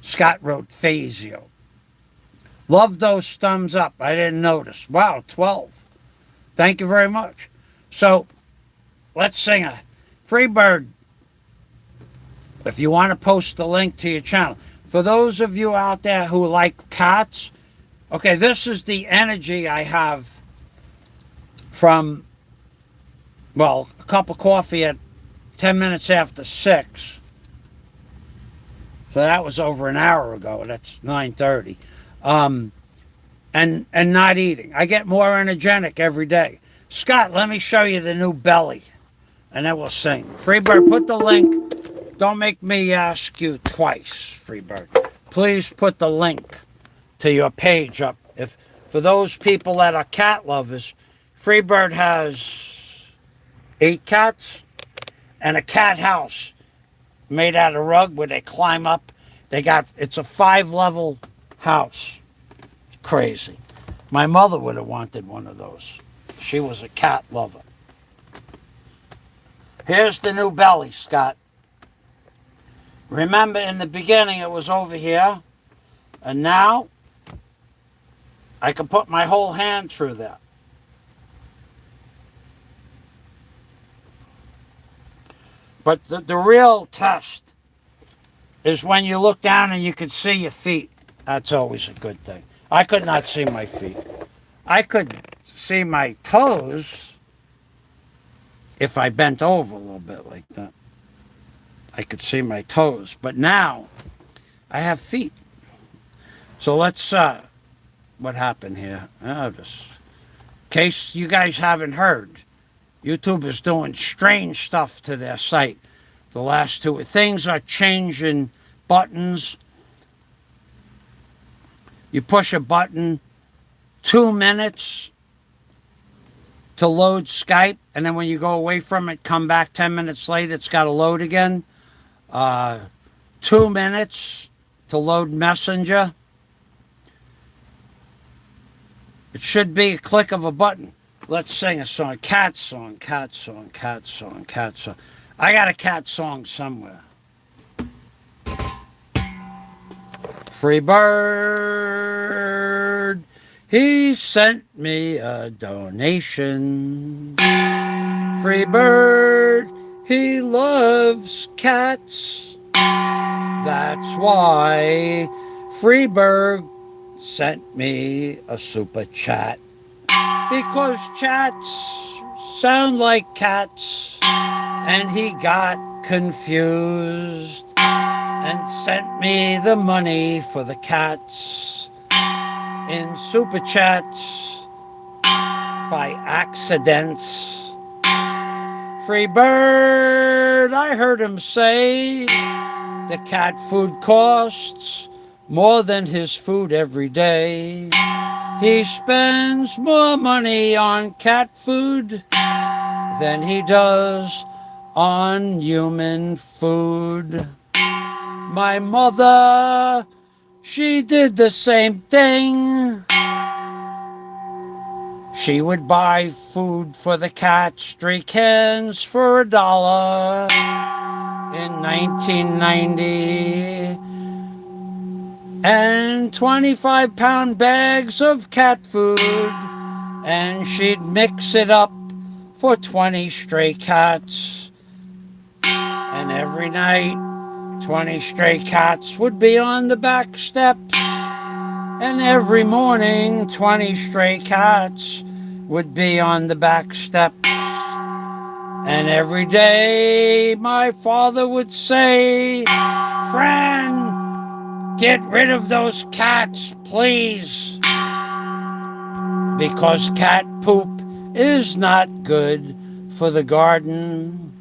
Speaker 1: Scott wrote Fazio. Love those thumbs up. I didn't notice. Wow, 12. Thank you very much. So, let's sing a Freebird. If you want to post the link to your channel. For those of you out there who like cats, okay, this is the energy I have from, well, a cup of coffee at 10 minutes after 6. So that was over an hour ago. That's 9:30. And not eating. I get more energetic every day. Scott, let me show you the new belly. And then we'll sing. Freebird, put the link. Don't make me ask you twice, Freebird. Please put the link to your page up. If for those people that are cat lovers, Freebird has 8 cats and a cat house made out of rug where they climb up. It's a 5-level house. Crazy. My mother would have wanted one of those. She was a cat lover. Here's the new belly, Scott. Remember in the beginning it was over here, and now I can put my whole hand through that. But the real test is when you look down and you can see your feet. That's always a good thing. I could not see my feet. I could see my toes if I bent over a little bit like that. I could see my toes. But now I have feet. So let's, what happened here? Just in case you guys haven't heard, YouTube is doing strange stuff to their site. The last 2 things are changing buttons. You push a button, 2 minutes to load Skype, and then when you go away from it, come back 10 minutes later, it's got to load again. 2 minutes to load Messenger. It should be a click of a button. Let's sing a song. Cat song, cat song, cat song, cat song. I got a cat song somewhere. Free bird, he sent me a donation. Free bird, he loves cats. That's why Freebird sent me a super chat. Because chats sound like cats. And he got confused and sent me the money for the cats in super chats by accidents. Free bird, I heard him say the cat food costs more than his food every day. He spends more money on cat food than he does on human food. My mother, she did the same thing. She would buy food for the cats, 3 cans for $1 in 1990, and 25-pound bags of cat food, and she'd mix it up for 20 stray cats. And every night, 20 stray cats would be on the back steps. And every morning, 20 stray cats would be on the back steps. And every day, my father would say, "Fran, get rid of those cats, please. Because cat poop is not good for the garden."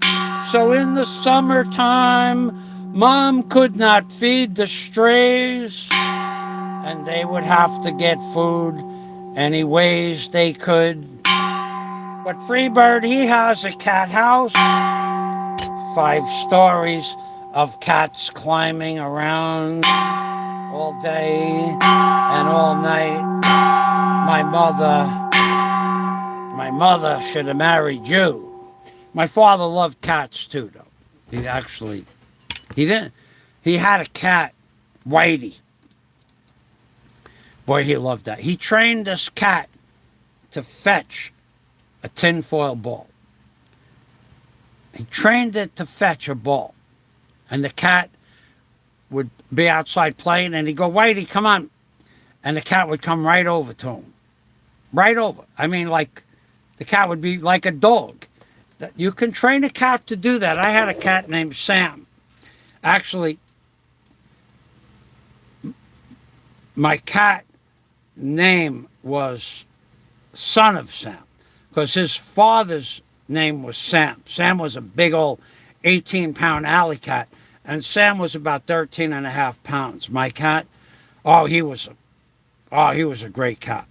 Speaker 1: So in the summertime, Mom could not feed the strays, and they would have to get food any ways they could. But Freebird, he has a cat house, 5 stories of cats climbing around all day and all night. My mother should have married you. My father loved cats too, though. He didn't. He had a cat, Whitey. Boy, he loved that. He trained this cat to fetch a tinfoil ball. He trained it to fetch a ball. And the cat would be outside playing, and he'd go, "Whitey, come on." And the cat would come right over to him. Right over. I mean, like, the cat would be like a dog. You can train a cat to do that. I had a cat named Sam. Actually, my cat name was Son of Sam, because his father's name was Sam. Sam was a big old 18-pound alley cat, and Sam was about 13 and a half pounds. My cat, he was a great cat.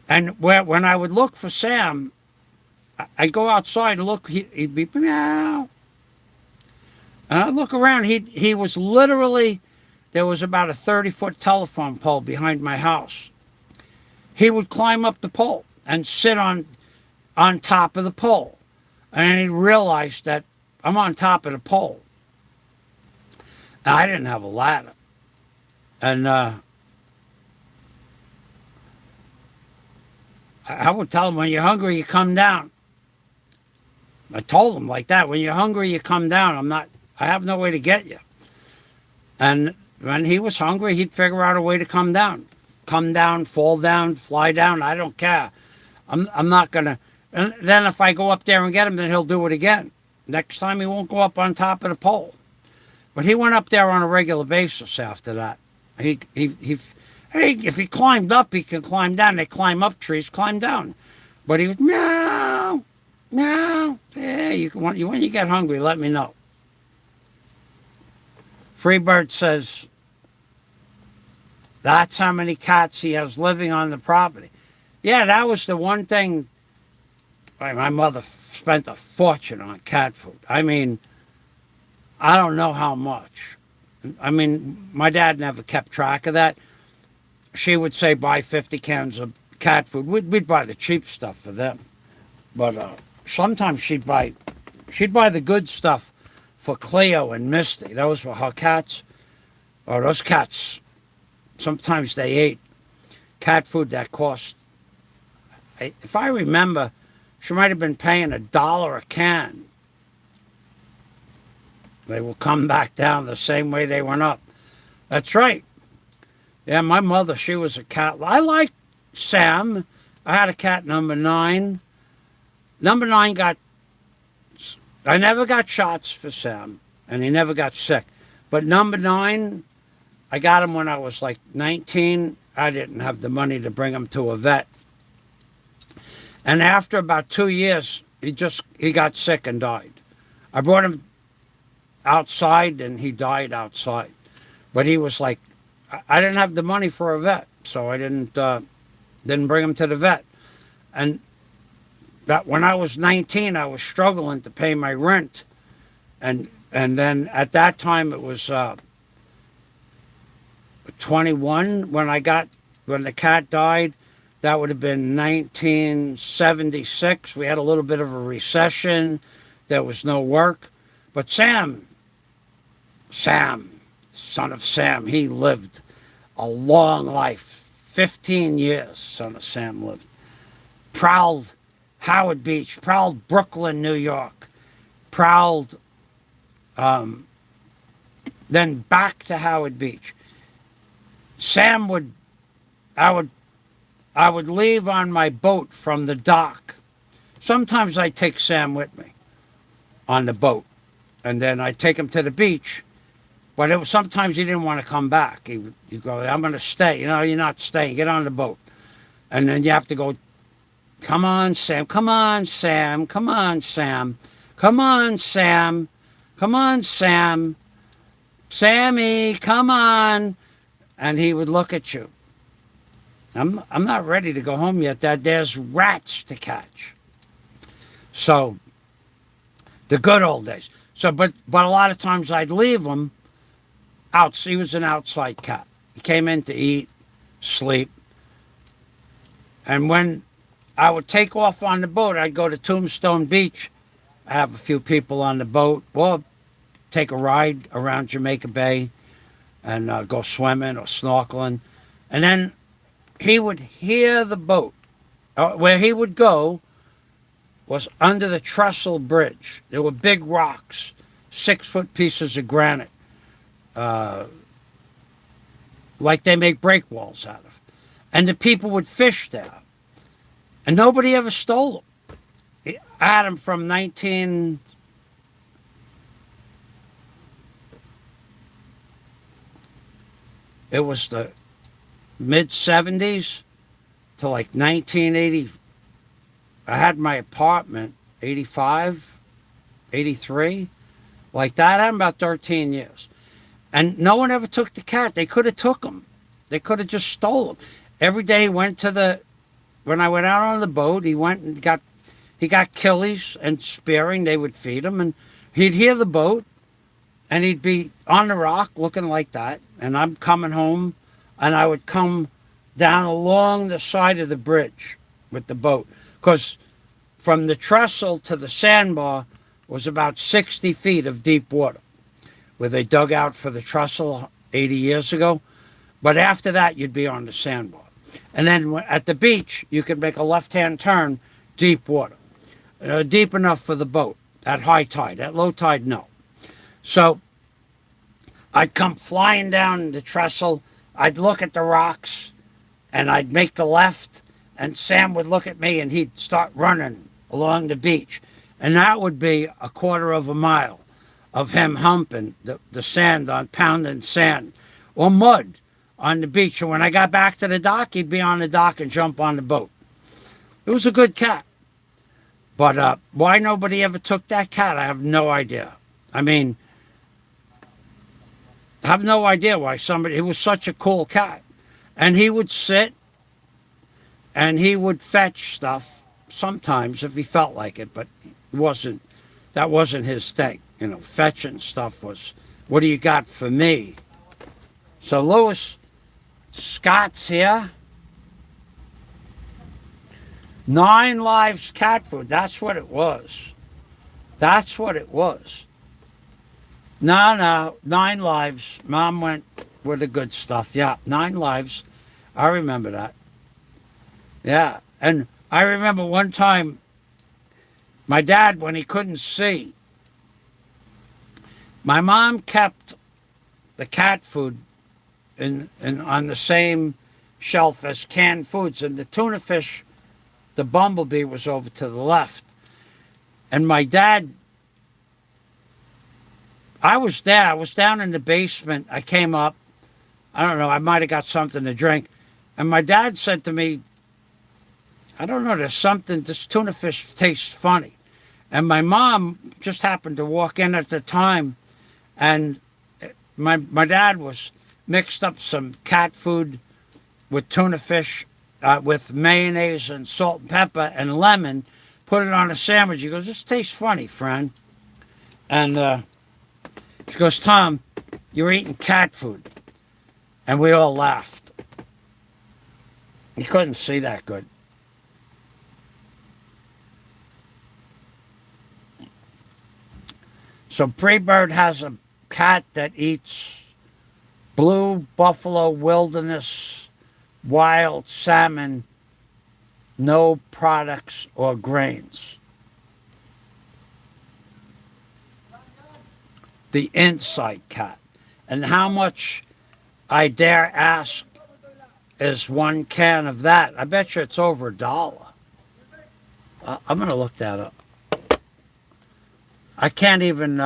Speaker 1: And when I would look for Sam, I'd go outside and look, he'd be meow. And I'd look around, he was literally, there was about a 30-foot telephone pole behind my house. He would climb up the pole and sit on top of the pole. And he realized that I'm on top of the pole. And I didn't have a ladder. And I would tell him, when you're hungry, you come down. I told him like that, when you're hungry, you come down. I have no way to get you. And when he was hungry, he'd figure out a way to come down. Come down, fall down, fly down, I don't care. I'm not gonna, and then if I go up there and get him, then he'll do it again. Next time he won't go up on top of the pole. But he went up there on a regular basis after that. Hey, if he climbed up, he can climb down. They climb up trees, climb down. But he was meow, meow. Yeah, when you get hungry, let me know. Freebird says that's how many cats he has living on the property. Yeah, that was the one thing. My mother spent a fortune on cat food. I mean, I don't know how much. I mean, my dad never kept track of that. She would say buy 50 cans of cat food. We'd buy the cheap stuff for them. But sometimes she'd buy the good stuff for Cleo and Misty. Those were her cats. Or those cats, sometimes they ate cat food that cost, if I remember, she might have been paying $1 a can. They will come back down the same way they went up. That's right. Yeah, my mother, she was a cat. I liked Sam. I had a cat, number 9. Number 9 I never got shots for Sam, and he never got sick. But number 9, I got him when I was like 19. I didn't have the money to bring him to a vet. And after about 2 years, he got sick and died. I brought him outside, and he died outside. But he was like, I didn't have the money for a vet, so I didn't bring him to the vet. And that when I was 19, I was struggling to pay my rent, and then at that time it was 21 when the cat died. That would have been 1976. We had a little bit of a recession. There was no work, but Sam, son of Sam, he lived a long life. 15 years, son of Sam lived. Prowled Howard Beach, prowled Brooklyn, New York, prowled then back to Howard Beach. I would leave on my boat from the dock. Sometimes I'd take Sam with me on the boat, and then I'd take him to the beach. But sometimes he didn't want to come back. You go, I'm going to stay. You're not staying. Get on the boat. And then you have to go, come on, Sam. Come on, Sam. Come on, Sam. Come on, Sam. Come on, Sam. Sammy, come on. And he would look at you. I'm not ready to go home yet. There's rats to catch. So, the good old days. So, but a lot of times I'd leave him out. He was an outside cat. He came in to eat, sleep. And when I would take off on the boat, I'd go to Tombstone Beach. I have a few people on the boat. Or take a ride around Jamaica Bay and go swimming or snorkeling. And then he would hear the boat. Where he would go was under the Trestle Bridge. There were big rocks, 6-foot pieces of granite, like they make breakwalls out of. And the people would fish there. And nobody ever stole them. I had them from it was the mid-70s to like 1980. I had my apartment, 85, 83, like that. I had about 13 years. And no one ever took the cat. They could have took him. They could have just stole him. Every day he went when I went out on the boat, he went and got killies and spearing. They would feed him. And he'd hear the boat, and he'd be on the rock looking like that. And I'm coming home, and I would come down along the side of the bridge with the boat. Because from the trestle to the sandbar was about 60 feet of deep water, where they dug out for the trestle 80 years ago. But after that, you'd be on the sandbar. And then at the beach, you could make a left-hand turn, deep water. Deep enough for the boat at high tide. At low tide, no. So I'd come flying down the trestle. I'd look at the rocks, and I'd make the left, and Sam would look at me, and he'd start running along the beach. And that would be a quarter of a mile of him humping the sand on pounding sand or mud on the beach. And when I got back to the dock, he'd be on the dock and jump on the boat. It was a good cat. But why nobody ever took that cat, I have no idea. I mean, I have no idea why it was such a cool cat. And he would sit and he would fetch stuff sometimes if he felt like it, but that wasn't his thing. Fetching stuff was, what do you got for me? So Lewis Scott's here. 9 lives cat food. That's what it was. That's what it was. No, 9 lives. Mom went with the good stuff. Yeah, 9 lives. I remember that. Yeah, and I remember one time, my dad, when he couldn't see, my mom kept the cat food on the same shelf as canned foods, and the tuna fish, the bumblebee, was over to the left. And my dad, I was there. I was down in the basement. I came up. I don't know. I might have got something to drink. And my dad said to me, I don't know, there's something, this tuna fish tastes funny. And my mom just happened to walk in at the time, and my dad was mixed up some cat food with tuna fish with mayonnaise and salt and pepper and lemon put it on a sandwich. He goes, this tastes funny, friend. And she goes, Tom, you're eating cat food. And we all laughed. He couldn't see that good. So Freebird has a cat that eats blue buffalo wilderness wild salmon, no products or grains. The Insight cat. And how much, I dare ask, is one can of that? I bet you it's over $1. I'm going to look that up. I can't even,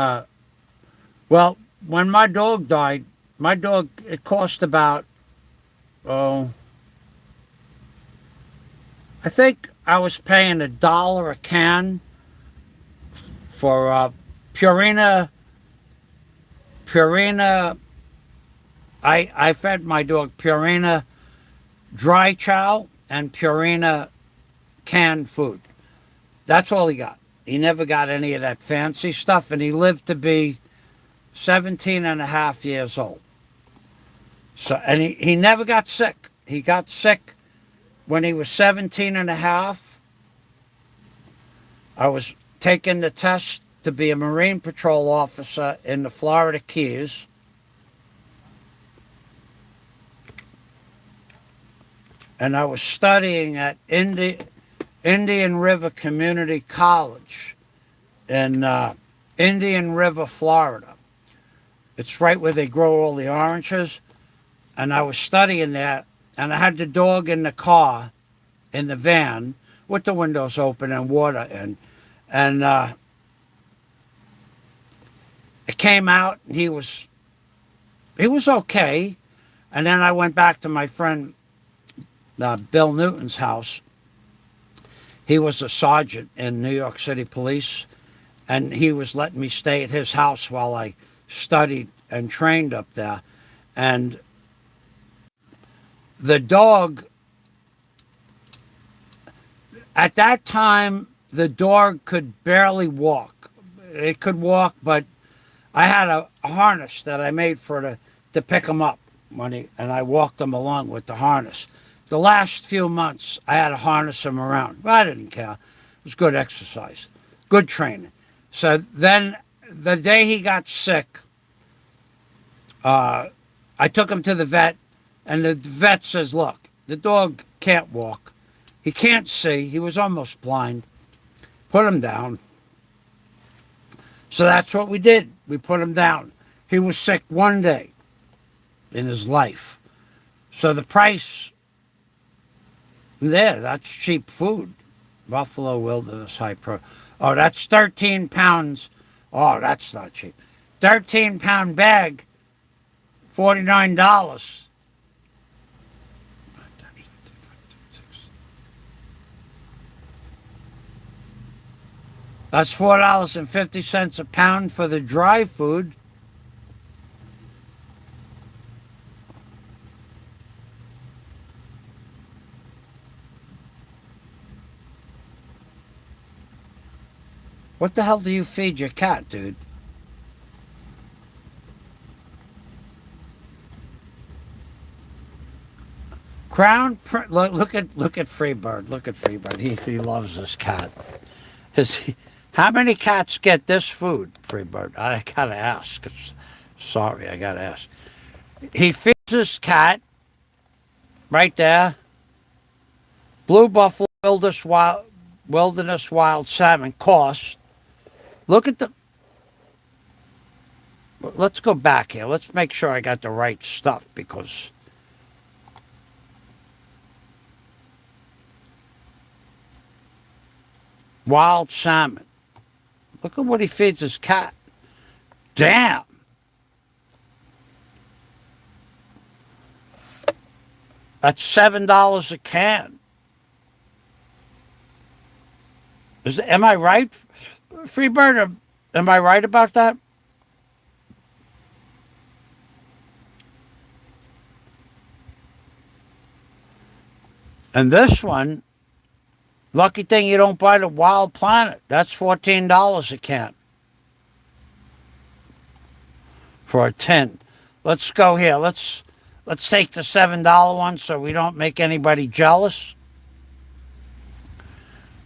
Speaker 1: well, when my dog died, it cost about, I think I was paying $1 a can for Purina. I fed my dog Purina dry chow and Purina canned food. That's all he got. He never got any of that fancy stuff, and he lived to be 17 and a half years old. So, and he never got sick. He got sick when he was 17 and a half. I was taking the test to be a Marine Patrol officer in the Florida Keys. And I was studying at Indian River Community College in Indian River, Florida. It's right where they grow all the oranges. And I was studying there, and I had the dog in the car, in the van, with the windows open and water in. And it came out, and he was okay. And then I went back to my friend Bill Newton's house. He was a sergeant in New York City Police, and he was letting me stay at his house while I studied and trained up there. And the dog, at that time, the dog could barely walk. It could walk, but I had a harness that I made for it to pick him up and I walked him along with the harness. The last few months, I had to harness him around. But I didn't care. It was good exercise, good training. So then the day he got sick, I took him to the vet, and the vet says, look, the dog can't walk. He can't see. He was almost blind. Put him down. So that's what we did. We put him down. He was sick one day in his life. So the price, there, that's cheap food. Buffalo Wilderness High Pro. Oh, that's 13 pounds. Oh, that's not cheap. 13-pound bag, $49. That's $4.50 a pound for the dry food. What the hell do you feed your cat, dude? Crown Prince. Look at Freebird. Look at Freebird. He loves this cat. How many cats get this food, Freebird? I gotta ask. Sorry, I gotta ask. He feeds this cat right there. Blue buffalo wilderness wild salmon cost. Look at the. Let's go back here. Let's make sure I got the right stuff because. Wild salmon. Look at what he feeds his cat. Damn. That's $7 a can. Am I right, Freebird? Am I right about that? And this one Lucky thing you don't buy the Wild Planet. That's $14 a can for a tin. Let's go here. Let's take the $7 one so we don't make anybody jealous.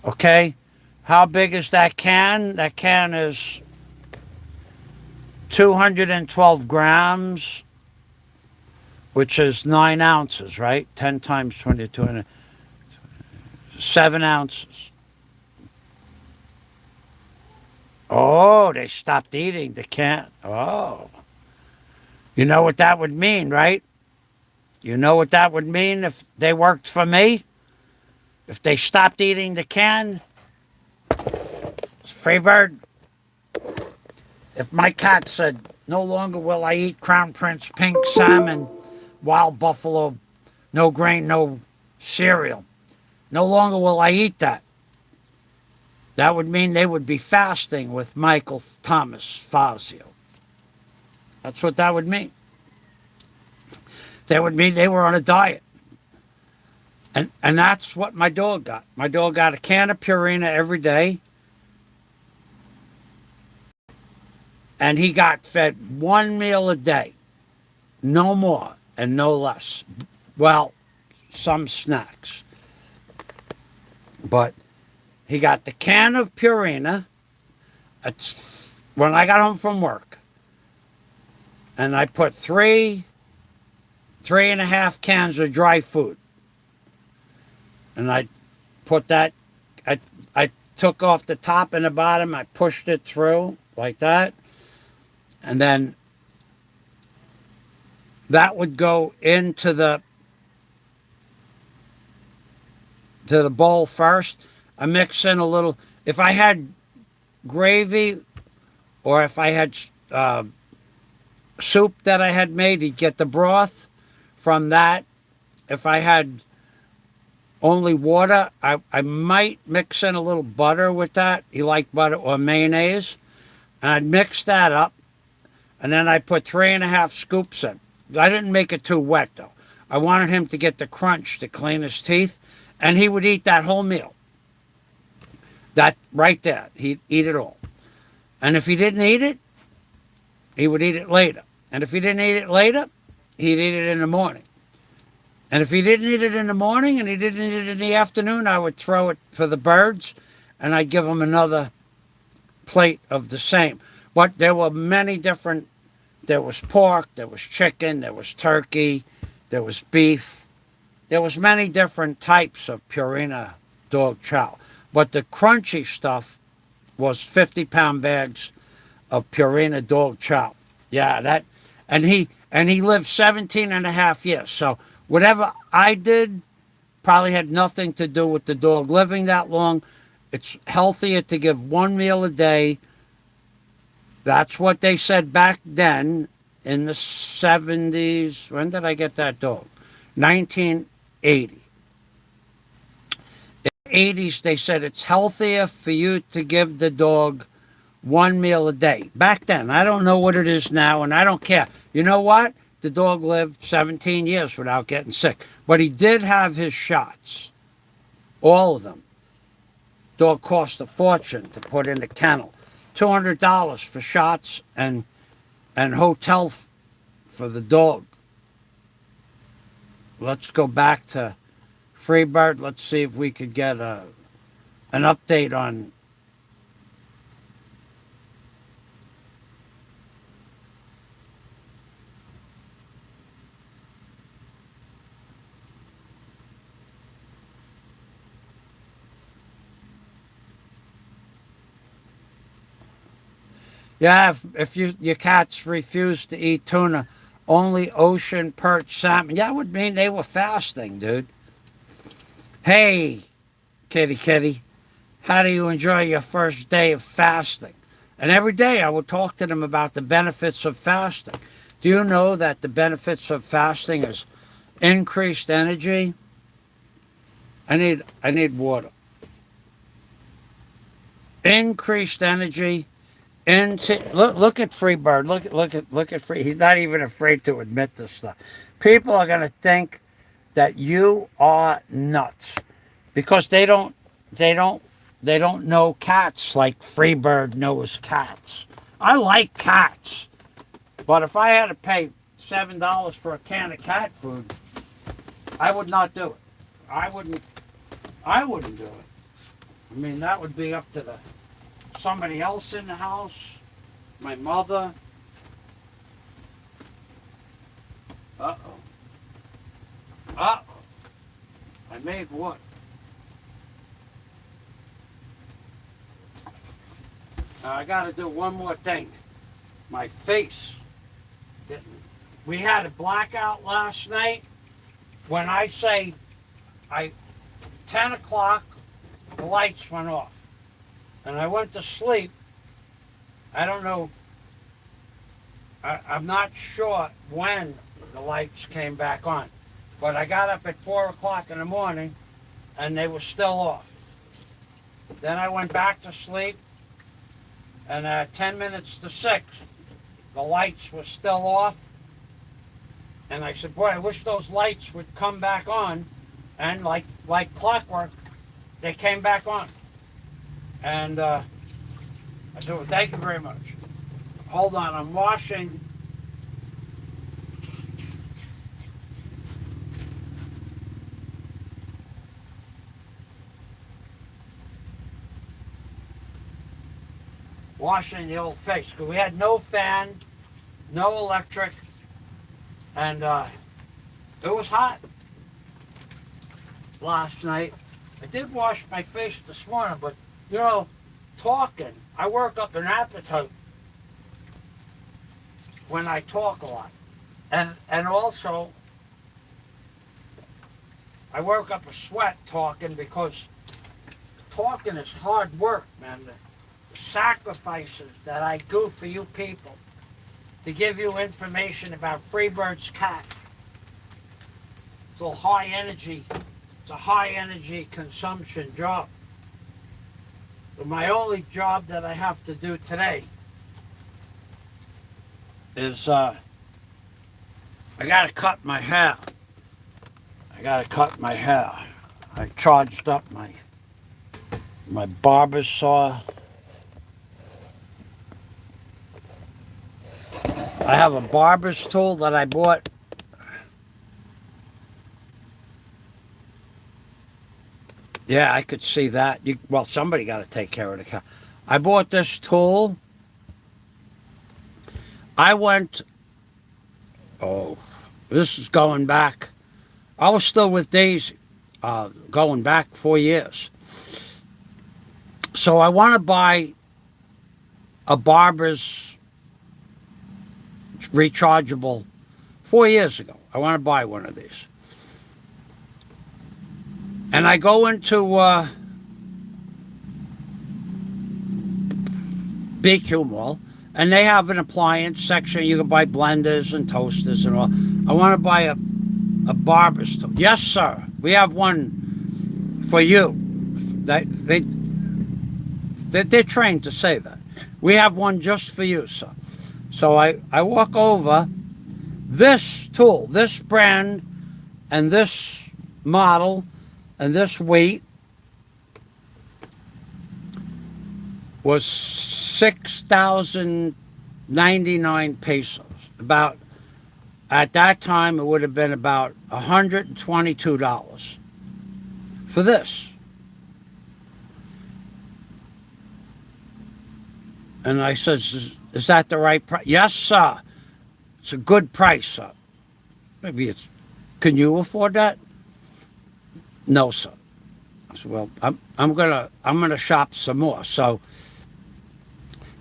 Speaker 1: Okay. How big is that can? That can is 212 grams, which is 9 ounces, right? 10 times 22, 7 ounces. Oh, they stopped eating the can. Oh. You know what that would mean, right? You know what that would mean if they worked for me? If they stopped eating the can? Freebird. If my cat said, no longer will I eat Crown Prince pink salmon, wild buffalo, no grain, no cereal. No longer will I eat that. That would mean they would be fasting with Michael Thomas Fazio. That's what that would mean. That would mean they were on a diet. And that's what my dog got. My dog got a can of Purina every day. And he got fed 1 meal a day. No more and no less. Well, some snacks. But he got the can of Purina when I got home from work. And I put 3.5 cans of dry food. And I put that, I took off the top and the bottom, I pushed it through like that. And then that would go into the bowl first. I mix in a little, if I had gravy or if I had soup that I had made, he'd get the broth from that. If I had only water, I might mix in a little butter with that. He liked butter or mayonnaise. And I'd mix that up. And then I put 3.5 scoops in. I didn't make it too wet, though. I wanted him to get the crunch to clean his teeth. And he would eat that whole meal. That right there. He'd eat it all. And if he didn't eat it, he would eat it later. And if he didn't eat it later, he'd eat it in the morning. And if he didn't eat it in the morning and he didn't eat it in the afternoon, I would throw it for the birds and I'd give him another plate of the same. But there were many different, there was pork, there was chicken, there was turkey, there was beef. There was many different types of Purina dog chow. But the crunchy stuff was 50-pound bags of Purina dog chow. Yeah, that, and he lived 17 and a half years. So whatever I did probably had nothing to do with the dog living that long. It's healthier to give 1 meal a day. That's what they said back then in the 70s. When did I get that dog? 1980. In the 80s, they said it's healthier for you to give the dog 1 meal a day. Back then, I don't know what it is now, and I don't care. You know what? The dog lived 17 years without getting sick. But he did have his shots. All of them. Dog cost a fortune to put in the kennel. $200 for shots and hotel for the dog. Let's go back to Freebird. Let's see if we could get an update on. Yeah, if your cats refuse to eat tuna, only ocean perch salmon. Yeah, it would mean they were fasting, dude. Hey, kitty, how do you enjoy your first day of fasting? And every day I would talk to them about the benefits of fasting. Do you know that the benefits of fasting is increased energy? I need water. Increased energy. Look at Freebird. Look at Free. He's not even afraid to admit this stuff. People are going to think that you are nuts because they don't they don't know cats like Freebird knows cats. I like cats, but if I had to pay $7 for a can of cat food, I would not do it. I wouldn't do it. I mean, that would be up to somebody else in the house, my mother. Uh-oh. Uh-oh. I made what? I gotta do one more thing. My face didn't. We had a blackout last night. When I say 10 o'clock, the lights went off. And I went to sleep. I don't know. I'm not sure when the lights came back on. But I got up at 4 o'clock in the morning and they were still off. Then I went back to sleep, and at 10 minutes to 6, the lights were still off. And I said, boy, I wish those lights would come back on. And like clockwork, they came back on. And I said, thank you very much. Hold on, I'm washing. Washing the old face, because we had no fan, no electric, and it was hot last night. I did wash my face this morning, but you know, talking, I work up an appetite when I talk a lot, and also I work up a sweat talking, because talking is hard work, man. The sacrifices that I do for you people to give you information about Freebird's cat. It's a high energy. It's a high energy consumption job. But my only job that I have to do today is I gotta cut my hair. I charged up my barber saw. I have a barber's tool that I bought. Yeah, I could see that. Well, somebody got to take care of the car. I bought this tool. I went, this is going back. I was still with Daisy, going back 4 years. So I want to buy a barber's rechargeable 4 years ago. I want to buy one of these. And I go into BQ Mall, and they have an appliance section. You can buy blenders and toasters and all. I want to buy a barber's tool. Yes, sir. We have one for you. They're trained to say that. We have one just for you, sir. So I walk over. This tool, this brand, and this model, and this weight was 6,099 pesos. About, at that time, it would have been about $122 for this. And I says, is that the right price? Yes, sir. It's a good price, sir. Maybe it's, can you afford that? No, sir. I said, well, I'm gonna shop some more. So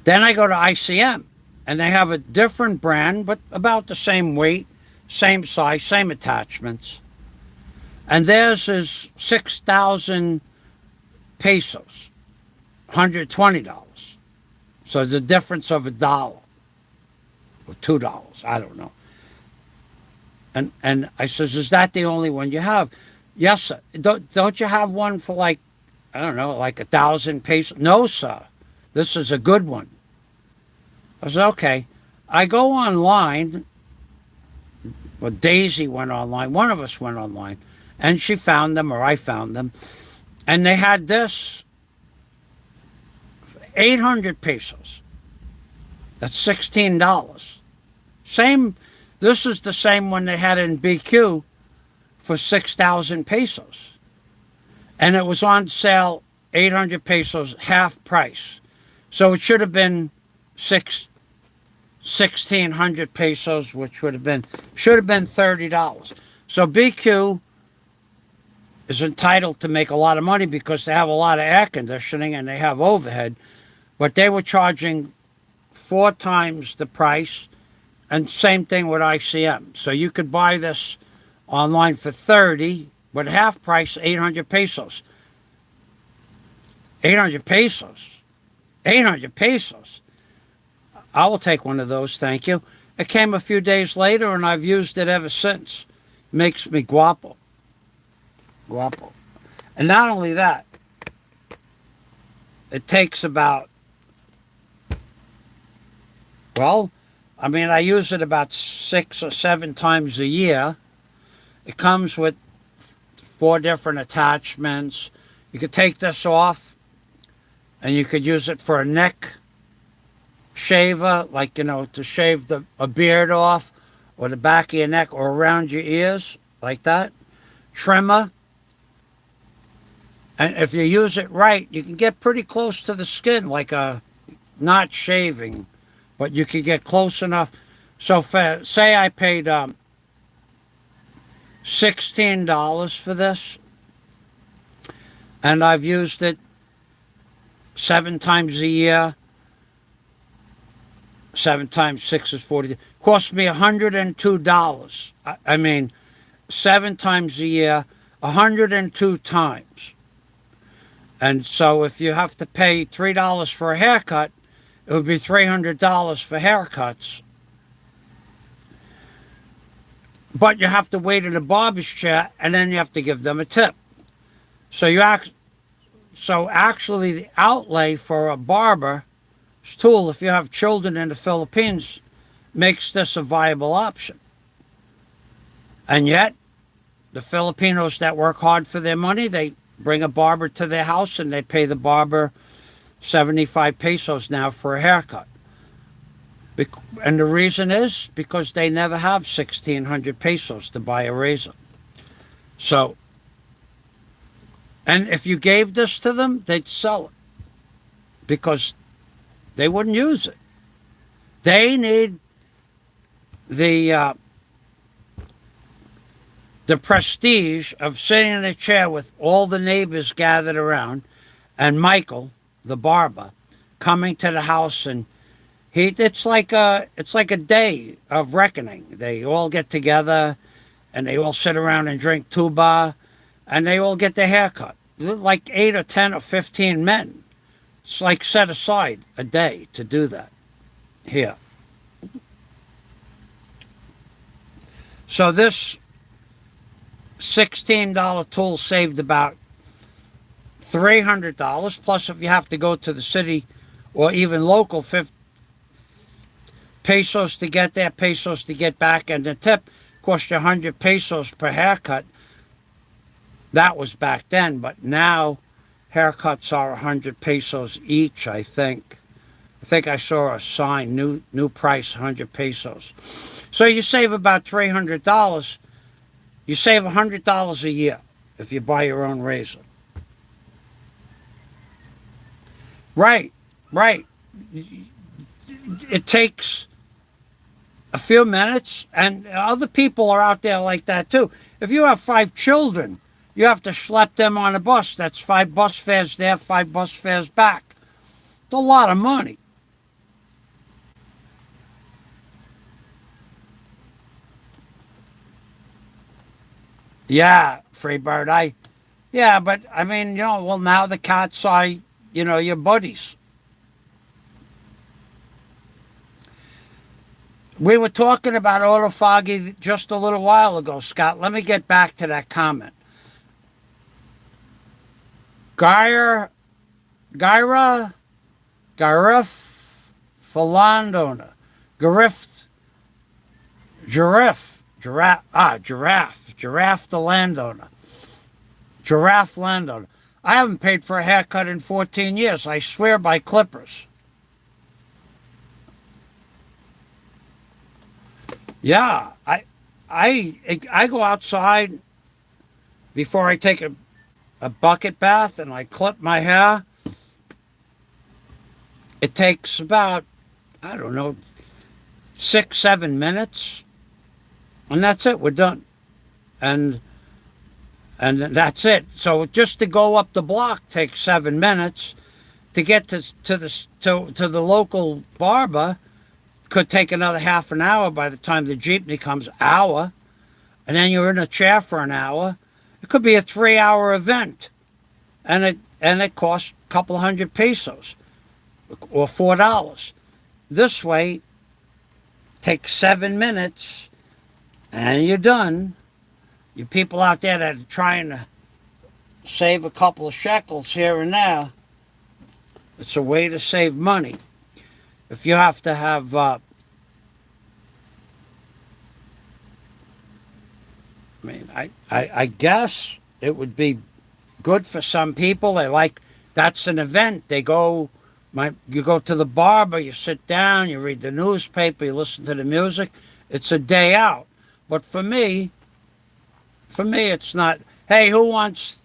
Speaker 1: then I go to ICM, and they have a different brand, but about the same weight, same size, same attachments. And theirs is 6,000 pesos, $120. So the difference of $1 or $2, I don't know. And I says, is that the only one you have? Yes, sir. Don't you have one for like, I don't know, like 1,000 pesos? No, sir. This is a good one. I said, okay. I go online. Well, Daisy went online. One of us went online. And she found them, or I found them. And they had this 800 pesos. That's $16. Same, this is the same one they had in BQ for 6,000 pesos. And it was on sale 800 pesos, half price. So it should have been 1,600 pesos, which should have been $30. So BQ is entitled to make a lot of money because they have a lot of air conditioning and they have overhead, but they were charging 4 times the price, and same thing with ICM. So you could buy this online for 30, but half price, 800 pesos. 800 pesos. 800 pesos. I will take one of those, thank you. It came a few days later, and I've used it ever since. Makes me guapo. Guapo. And not only that, it takes about, well, I mean, I use it about 6 or 7 times a year. It comes with 4 different attachments. You could take this off, and you could use it for a neck shaver, like, you know, to shave a beard off, or the back of your neck, or around your ears, like that. Trimmer. And if you use it right, you can get pretty close to the skin, like not shaving, but you can get close enough. So say I paid $16 for this, and I've used it 7 times a year. 7 times 6 is 40. Cost me $102. I mean, 7 times a year, 102 times. And so if you have to pay $3 for a haircut, it would be $300 for haircuts. But you have to wait in a barber's chair, and then you have to give them a tip. So actually the outlay for a barber's tool, if you have children in the Philippines, makes this a viable option. And yet, the Filipinos that work hard for their money, they bring a barber to their house and they pay the barber 75 pesos now for a haircut. And the reason is because they never have 1,600 pesos to buy a razor. So, and if you gave this to them, they'd sell it because they wouldn't use it. They need the prestige of sitting in a chair with all the neighbors gathered around, and Michael, the barber, coming to the house, and it's like a day of reckoning. They all get together, and they all sit around and drink tuba, and they all get their hair cut. Like 8 or 10 or 15 men. It's like set aside a day to do that here. So this $16 tool saved about $300, plus if you have to go to the city or even local, 50 pesos to get there, pesos to get back, and the tip cost you 100 pesos per haircut. That was back then, but now haircuts are 100 pesos each, I think. I think I saw a sign, new price, 100 pesos. So you save about $300. You save $100 a year if you buy your own razor. Right. It takes a few minutes, and other people are out there like that too. If you have 5 children, you have to schlep them on a bus. That's 5 bus fares there, 5 bus fares back. It's a lot of money. Yeah, Freebird. Yeah, but I mean, well, now the cats are, your buddies. We were talking about autophagy just a little while ago, Scott. Let me get back to that comment. Gyra Philandona. Giraffe the landowner. Giraffe landowner. I haven't paid for a haircut in 14 years. I swear by clippers. Yeah, I go outside before I take a bucket bath and I clip my hair. It takes about, I don't know, 6, 7 minutes, and that's it. We're done, and that's it. So just to go up the block takes 7 minutes. To get to the local barber could take another half an hour by the time the jeepney comes. Hour, and then you're in a chair for an hour. It could be a 3-hour event, and it costs a couple hundred pesos or $4. This way, take 7 minutes, and you're done. You people out there that are trying to save a couple of shekels here and there, it's a way to save money. If you have to have, I guess it would be good for some people. They like, that's an event. You go to the barber, you sit down, you read the newspaper, you listen to the music. It's a day out. But for me, it's not. Hey, who wants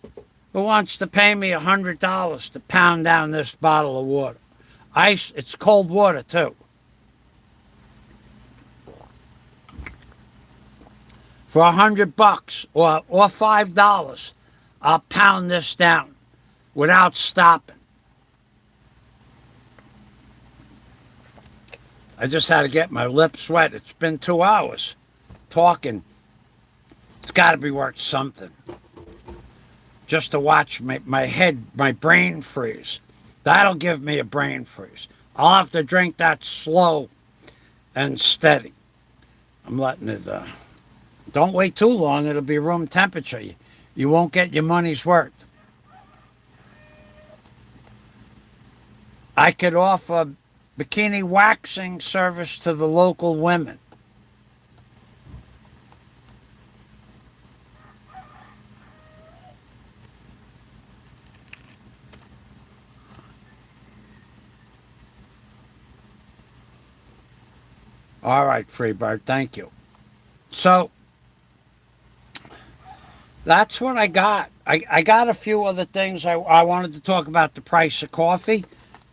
Speaker 1: to pay me $100 to pound down this bottle of water? Ice. It's cold water too. For $100 or $5, I'll pound this down without stopping. I just had to get my lips wet. It's been 2 hours talking. It's got to be worth something. Just to watch my brain freeze. That'll give me a brain freeze. I'll have to drink that slow and steady. I'm letting it, don't wait too long. It'll be room temperature. You won't get your money's worth. I could offer bikini waxing service to the local women. All right, Freebird, thank you. So, that's what I got. I got a few other things. I wanted to talk about the price of coffee.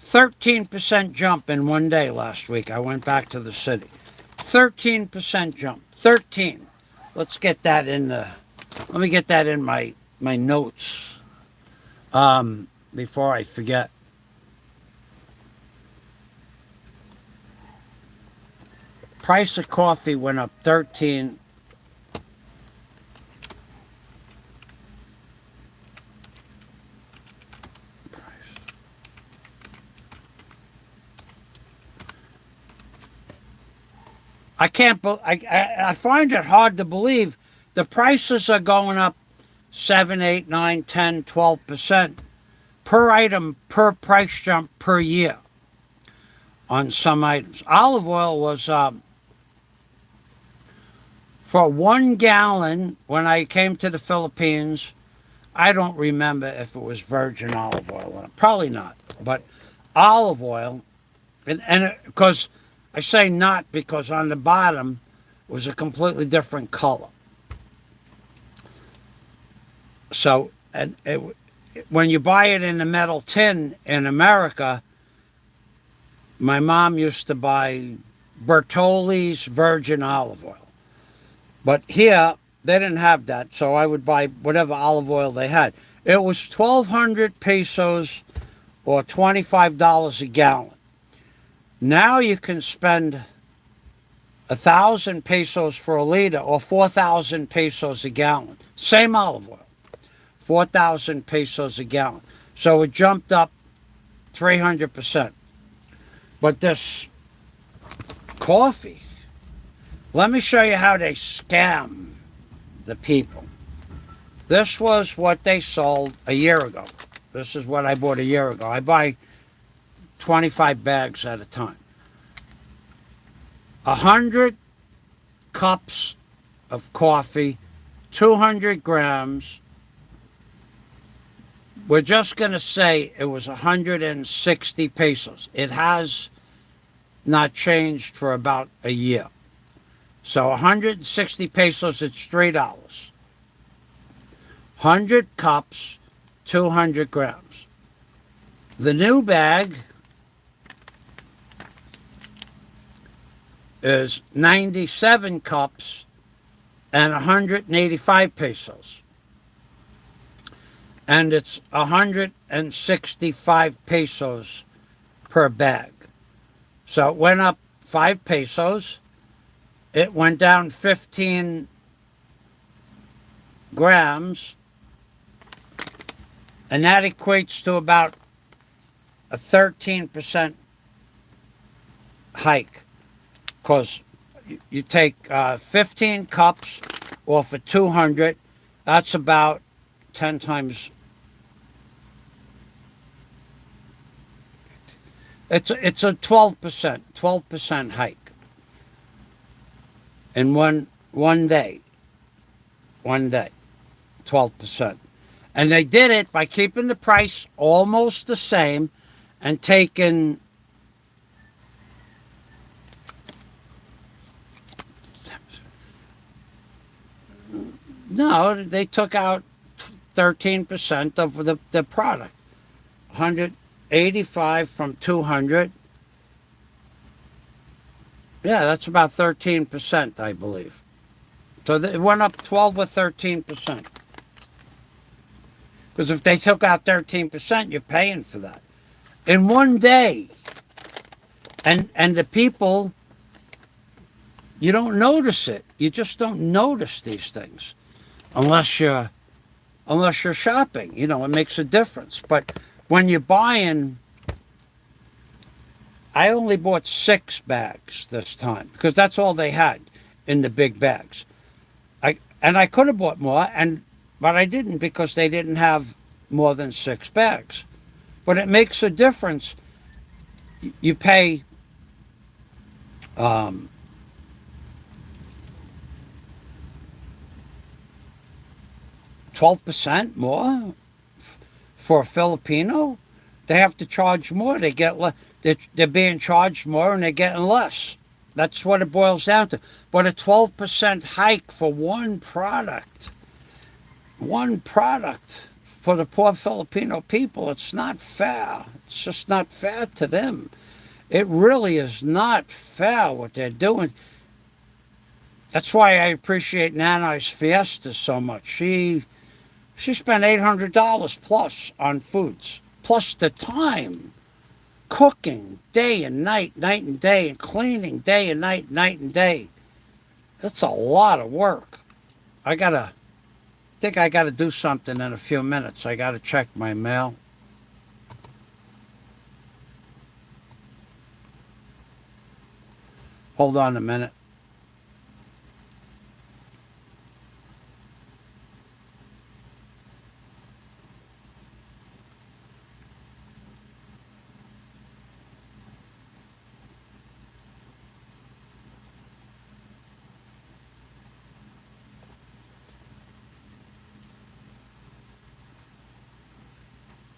Speaker 1: 13% jump in one day last week. I went back to the city. 13% jump. 13. Let's get that in let me get that in my notes before I forget. Price of coffee went up 13. I find it hard to believe the prices are going up 7, 8, 9, 10, 12% per item, per price jump per year on some items. Olive oil was for 1 gallon when I came to the Philippines. I don't remember if it was virgin olive oil. Probably not. But olive oil, and because I say not because on the bottom was a completely different color. So, when you buy it in a metal tin in America, my mom used to buy Bertolli's virgin olive oil. But here, they didn't have that, so I would buy whatever olive oil they had. It was 1,200 pesos or $25 a gallon. Now you can spend 1,000 pesos for a liter or 4,000 pesos a gallon. Same olive oil, 4,000 pesos a gallon. So it jumped up 300%. But this coffee, let me show you how they scam the people. This was what they sold a year ago. This is what I bought a year ago. I buy 25 bags at a time. 100 cups of coffee, 200 grams, we're just going to say it was 160 pesos. It has not changed for about a year. So 160 pesos, it's $3. 100 cups, 200 grams. The new bag is 97 cups and 185 pesos. And it's 165 pesos per bag. So it went up 5 pesos. It went down 15 grams. And that equates to about a 13% hike. Because you take 15 cups off of 200, that's about 10 times. It's a 12% hike in one day. 12%. And they did it by keeping the price almost the same and taking no, they took out 13% of the product. 185 from 200. Yeah, that's about 13%, I believe. So it went up 12 or 13%. Because if they took out 13%, you're paying for that. In one day. And the people, you don't notice it. You just don't notice these things. Unless you're shopping. You know, it makes a difference. But when you're buying, I only bought 6 bags this time. Because that's all they had in the big bags. I could have bought more, but I didn't because they didn't have more than 6 bags. But it makes a difference. You pay 12% more for a Filipino. They have to charge more. They get they're being charged more and they're getting less. That's what it boils down to. But a 12% hike for one product for the poor Filipino people, it's not fair. It's just not fair to them. It really is not fair what they're doing. That's why I appreciate Nanai's Fiesta so much. She spent $800 plus on foods, plus the time. Cooking day and night and day, and cleaning day and night and day. That's a lot of work. I think I gotta do something in a few minutes. I gotta check my mail. Hold on a minute.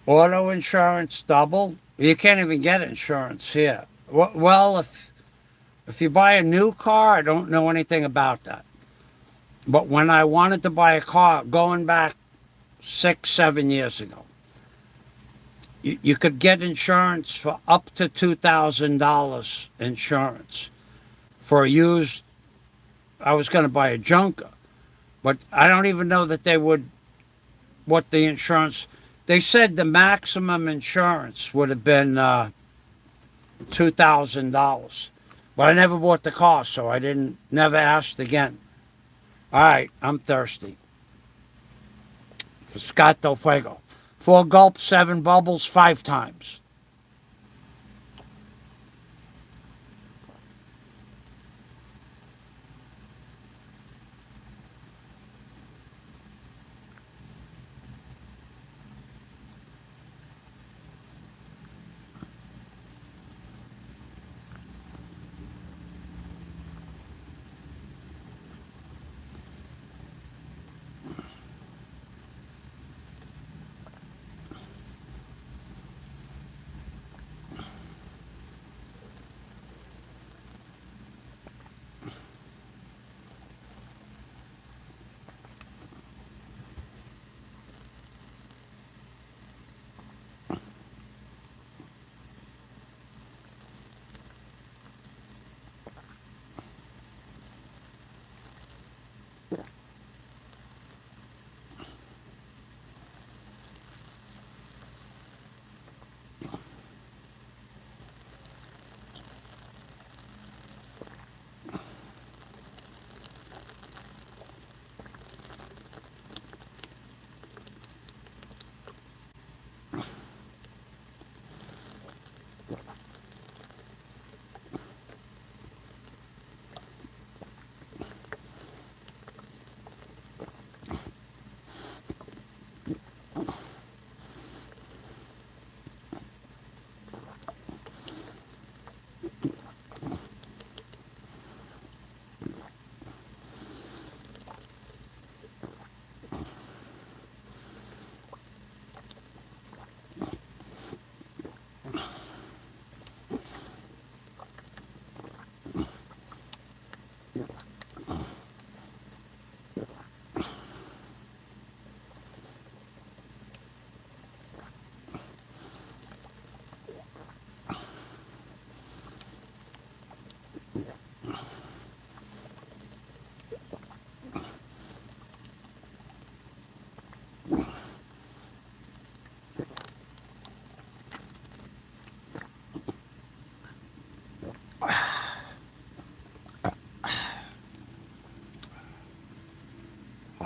Speaker 1: Auto insurance double. You can't even get insurance here. Well, if you buy a new car, I don't know anything about that. But when I wanted to buy a car, going back 6-7 years ago, you could get insurance for up to $2,000 insurance for a used. I was going to buy a junker, but I don't even know that they would. What the insurance? They said the maximum insurance would have been $2,000, but I never bought the car, so I never asked again. All right, I'm thirsty. For Scott Del Fuego. 4 gulps, 7 bubbles, 5 times.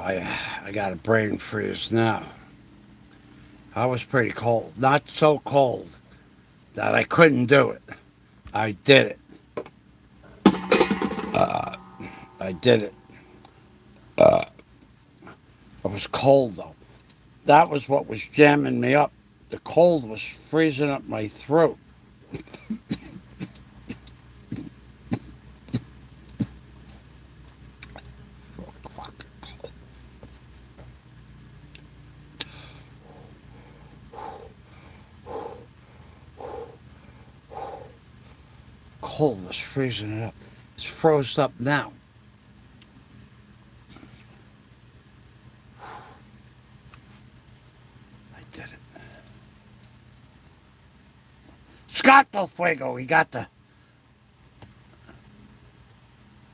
Speaker 1: I got a brain freeze now. I was pretty cold. Not so cold that I couldn't do it. I did it. I did it. I was cold though. That was what was jamming me up. The cold was freezing up my throat. Cold was freezing it up. It's froze up now. I did it. Scott Del Fuego, he got the.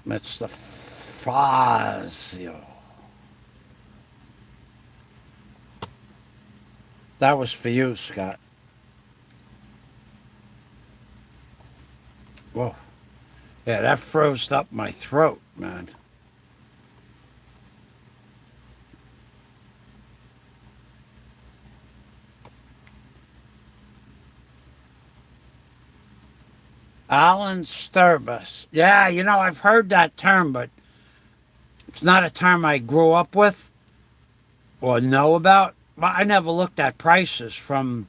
Speaker 1: It's the Fazio. That was for you, Scott. Whoa. Yeah, that froze up my throat, man. Alan Sturbus. Yeah, you know, I've heard that term, but it's not a term I grew up with or know about. I never looked at prices from.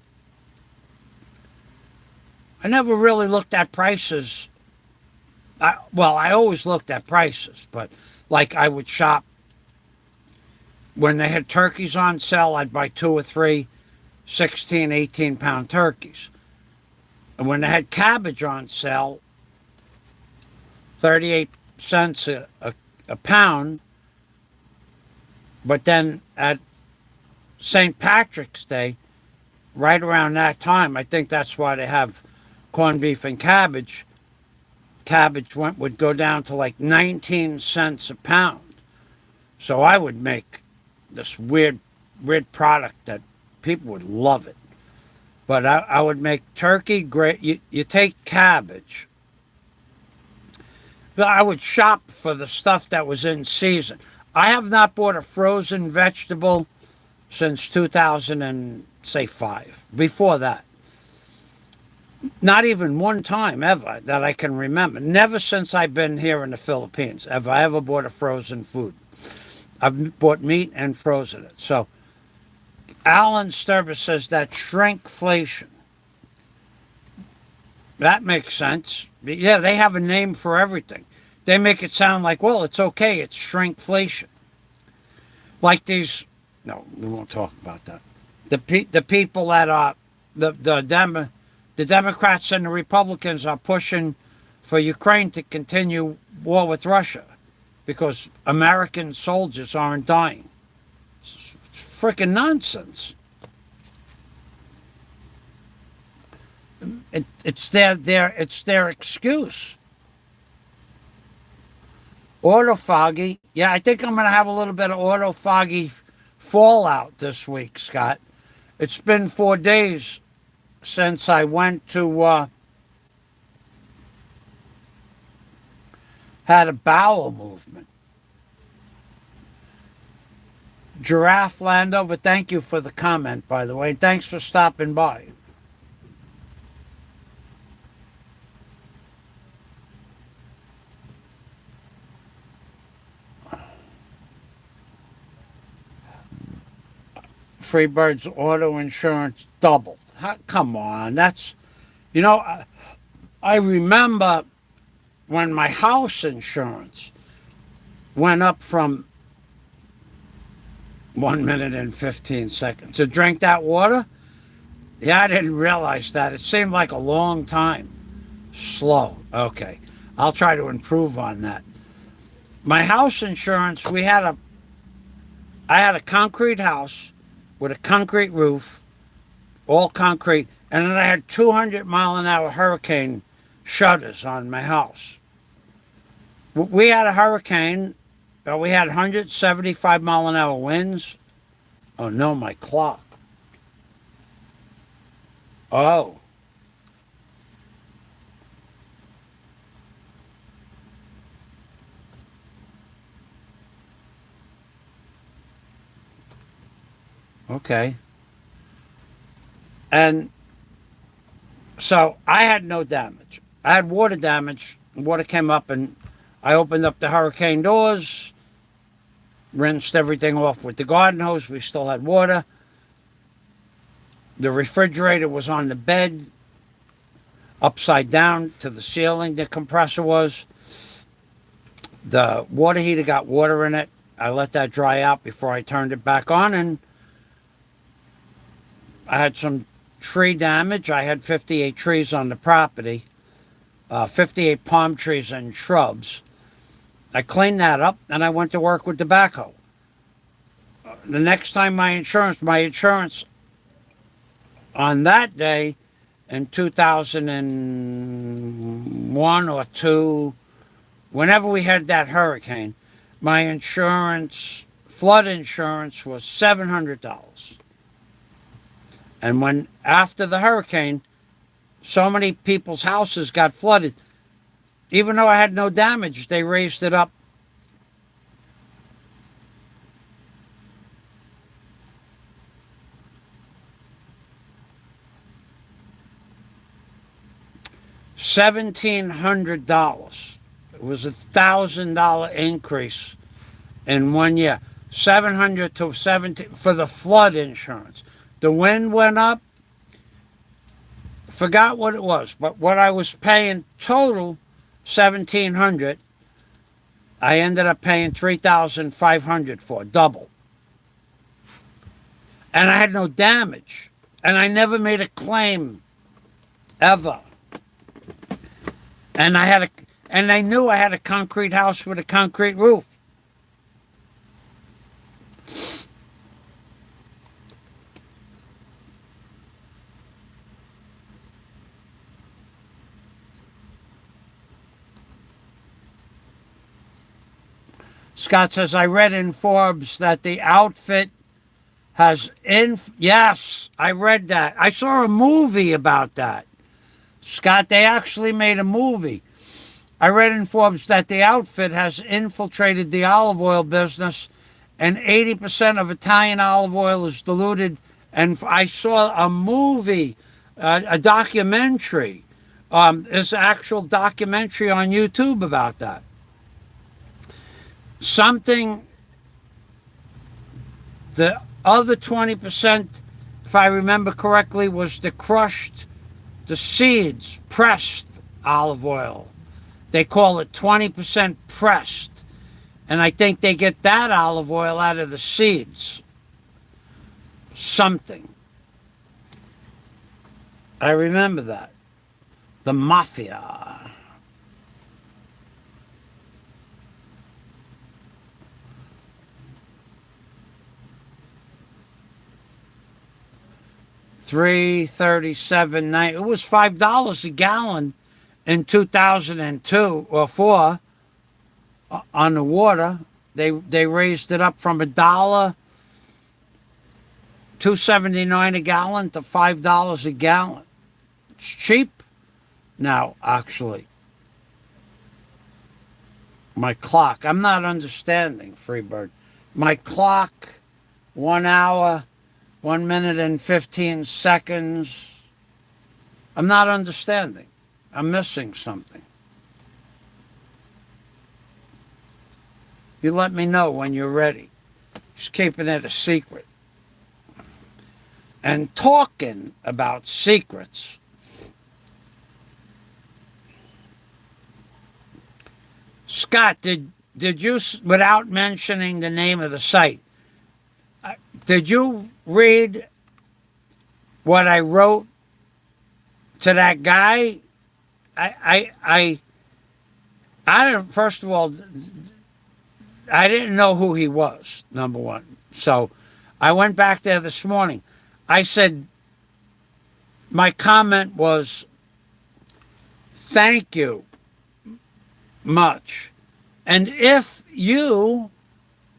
Speaker 1: I never really looked at prices. I always looked at prices, but like I would shop when they had turkeys on sale, I'd buy 2 or 3 16, 18-pound turkeys. And when they had cabbage on sale, 38 cents a pound. But then at St. Patrick's Day, right around that time, I think that's why they have corned beef and cabbage. Cabbage would go down to like 19 cents a pound. So I would make this weird product that people would love it. But I would make turkey great. You take cabbage. I would shop for the stuff that was in season. I have not bought a frozen vegetable since 2005. Before that, not even one time ever that I can remember. Never since I've been here in the Philippines have I ever bought a frozen food. I've bought meat and frozen it. So Alan Sturbus says that shrinkflation. That makes sense. Yeah, they have a name for everything. They make it sound like, well, it's okay. It's shrinkflation. Like these. No, we won't talk about that. The people that are the Democrats and the Republicans are pushing for Ukraine to continue war with Russia because American soldiers aren't dying. It's freaking nonsense. It's their excuse. Autophagy. Yeah, I think I'm going to have a little bit of autophagy fallout this week, Scott. It's been 4 days since I went to had a bowel movement. Giraffe Landover, thank you for the comment, by the way. Thanks for stopping by. Freebird's auto insurance doubled. Come on, that's, you know, I remember when my house insurance went up from 1 minute and 15 seconds. To drink that water? Yeah, I didn't realize that. It seemed like a long time. Slow. Okay. I'll try to improve on that. My house insurance, I had a concrete house with a concrete roof, all concrete, and then I had 200-mile-an-hour hurricane shutters on my house. We had a hurricane. We had 175-mile-an-hour winds. Oh, no, my clock. Oh. Okay. And so I had no damage. I had water damage. Water came up and I opened up the hurricane doors, rinsed everything off with the garden hose. We still had water. The refrigerator was on the bed, upside down to the ceiling, the compressor was. The water heater got water in it. I let that dry out before I turned it back on, and I had some tree damage. I had 58 trees on the property, 58 palm trees and shrubs. I cleaned that up, and I went to work with the backhoe. The next time my insurance on that day in 2001 or 2, whenever we had that hurricane, my insurance, flood insurance, was $700. And when, after the hurricane, so many people's houses got flooded, even though I had no damage, they raised it up. $1,700. It was $1,000 increase in 1 year. 700 to 17 for the flood insurance. The wind went up. Forgot what it was, but what I was paying total, $1,700. I ended up paying $3,500 for, double. And I had no damage, and I never made a claim, ever. And I knew I had a concrete house with a concrete roof. Scott says, I read in Forbes that the outfit has yes, I read that. I saw a movie about that. Scott, they actually made a movie. I read in Forbes that the outfit has infiltrated the olive oil business, and 80% of Italian olive oil is diluted. And I saw a movie, a documentary. There's an actual documentary on YouTube about that. Something, the other 20%, if I remember correctly, was the seeds, pressed olive oil. They call it 20% pressed. And I think they get that olive oil out of the seeds. Something. I remember that. The mafia. $3.37. It was $5 a gallon in 2002 or 4 on the water. They raised it up from $2.79 a gallon to $5 a gallon. It's cheap now, actually. My clock. I'm not understanding, Freebird. My clock, 1 hour, 1 minute and 15 seconds. I'm not understanding. I'm missing something. You let me know when you're ready. He's keeping it a secret. And talking about secrets, Scott, did you, without mentioning the name of the site, did you read what I wrote to that guy? I don't, first of all, I didn't know who he was, number one. So I went back there this morning. I said, my comment was, thank you much. And if you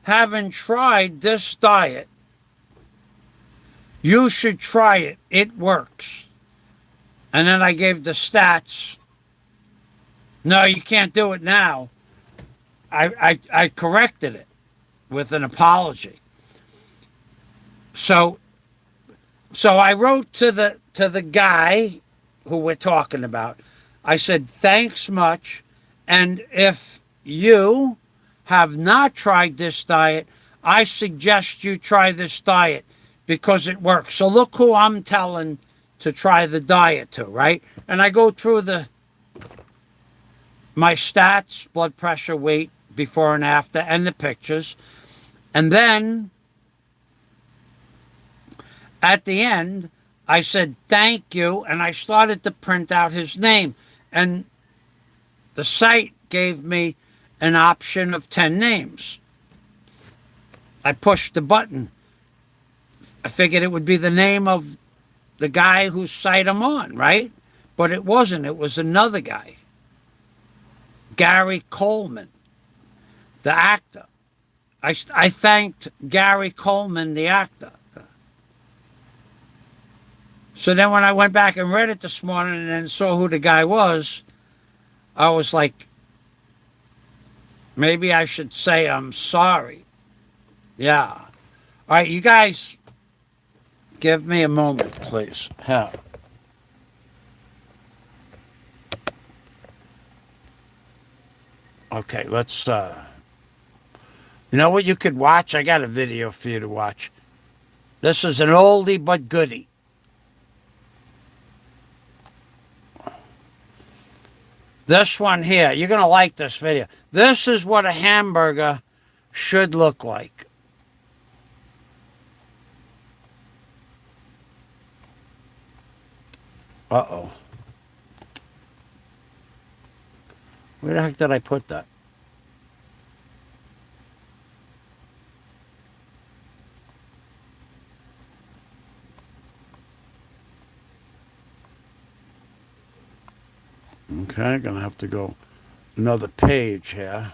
Speaker 1: haven't tried this diet, you should try it. It works. And then I gave the stats. No, you can't do it now. I corrected it with an apology. So So I wrote to the guy who we're talking about. I said, thanks much. And if you have not tried this diet, I suggest you try this diet because it works. So look who I'm telling to try the diet to, right? And I go through my stats, blood pressure, weight, before and after, and the pictures. And then at the end, I said, thank you. And I started to print out his name. And the site gave me an option of 10 names. I pushed the button. I figured it would be the name of the guy whose site I'm on, right? But it wasn't. It was another guy. Gary Coleman, the actor. I thanked Gary Coleman, the actor. So then when I went back and read it this morning and then saw who the guy was, I was like, maybe I should say I'm sorry. Yeah. All right, you guys, give me a moment, please. Here. Okay, let's, you know what you could watch? I got a video for you to watch. This is an oldie but goodie. This one here, you're going to like this video. This is what a hamburger should look like. Uh-oh. Where the heck did I put that? Okay, gonna have to go another page here.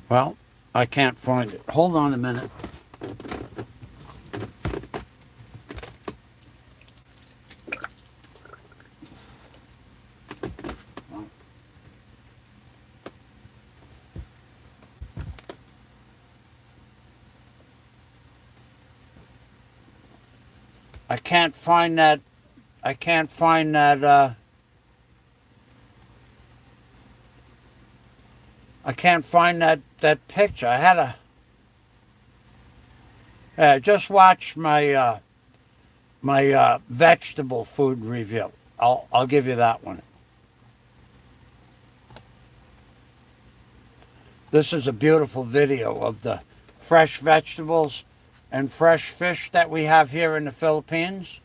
Speaker 1: Well, I can't find it. Hold on a minute. I can't find that. I can't find that. I can't find that picture. I had just watch my my vegetable food review. I'll give you that one. This is a beautiful video of the fresh vegetables and fresh fish that we have here in the Philippines.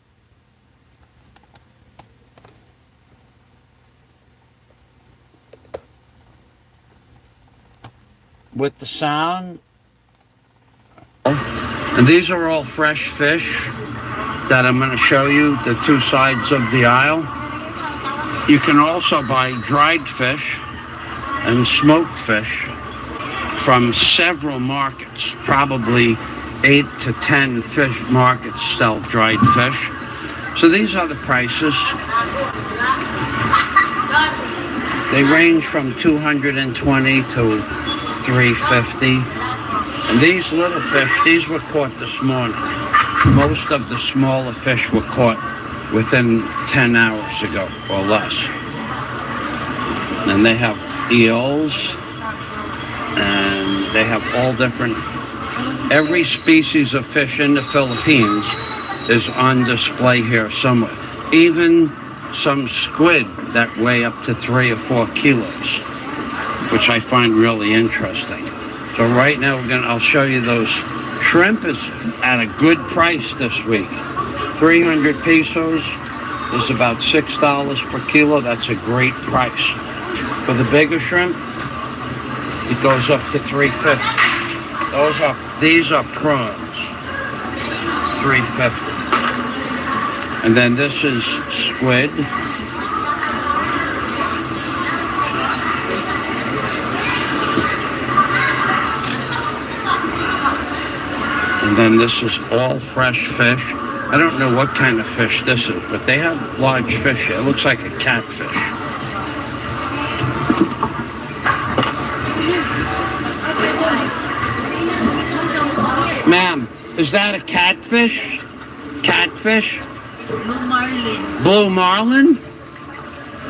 Speaker 1: With the sound. And these are all fresh fish that I'm going to show you, the two sides of the aisle. You can also buy dried fish and smoked fish from several markets, probably 8 to 10 fish markets sell dried fish. So these are the prices. They range from $220 to $350. And these little fish, these were caught this morning. Most of the smaller fish were caught within 10 hours ago or less. And they have eels, and they have all different, every species of fish in the Philippines is on display here somewhere. Even some squid that weigh up to 3 or 4 kilos, which I find really interesting. So right now I'll show you those. Shrimp is at a good price this week. 300 pesos is about $6 per kilo. That's a great price. For the bigger shrimp, it goes up to $350. These are prawns, $350. And then this is squid. And then this is all fresh fish. I don't know what kind of fish this is, but they have large fish here. It looks like a catfish. Ma'am, is that a catfish? Catfish?
Speaker 3: Blue marlin.
Speaker 1: Blue marlin?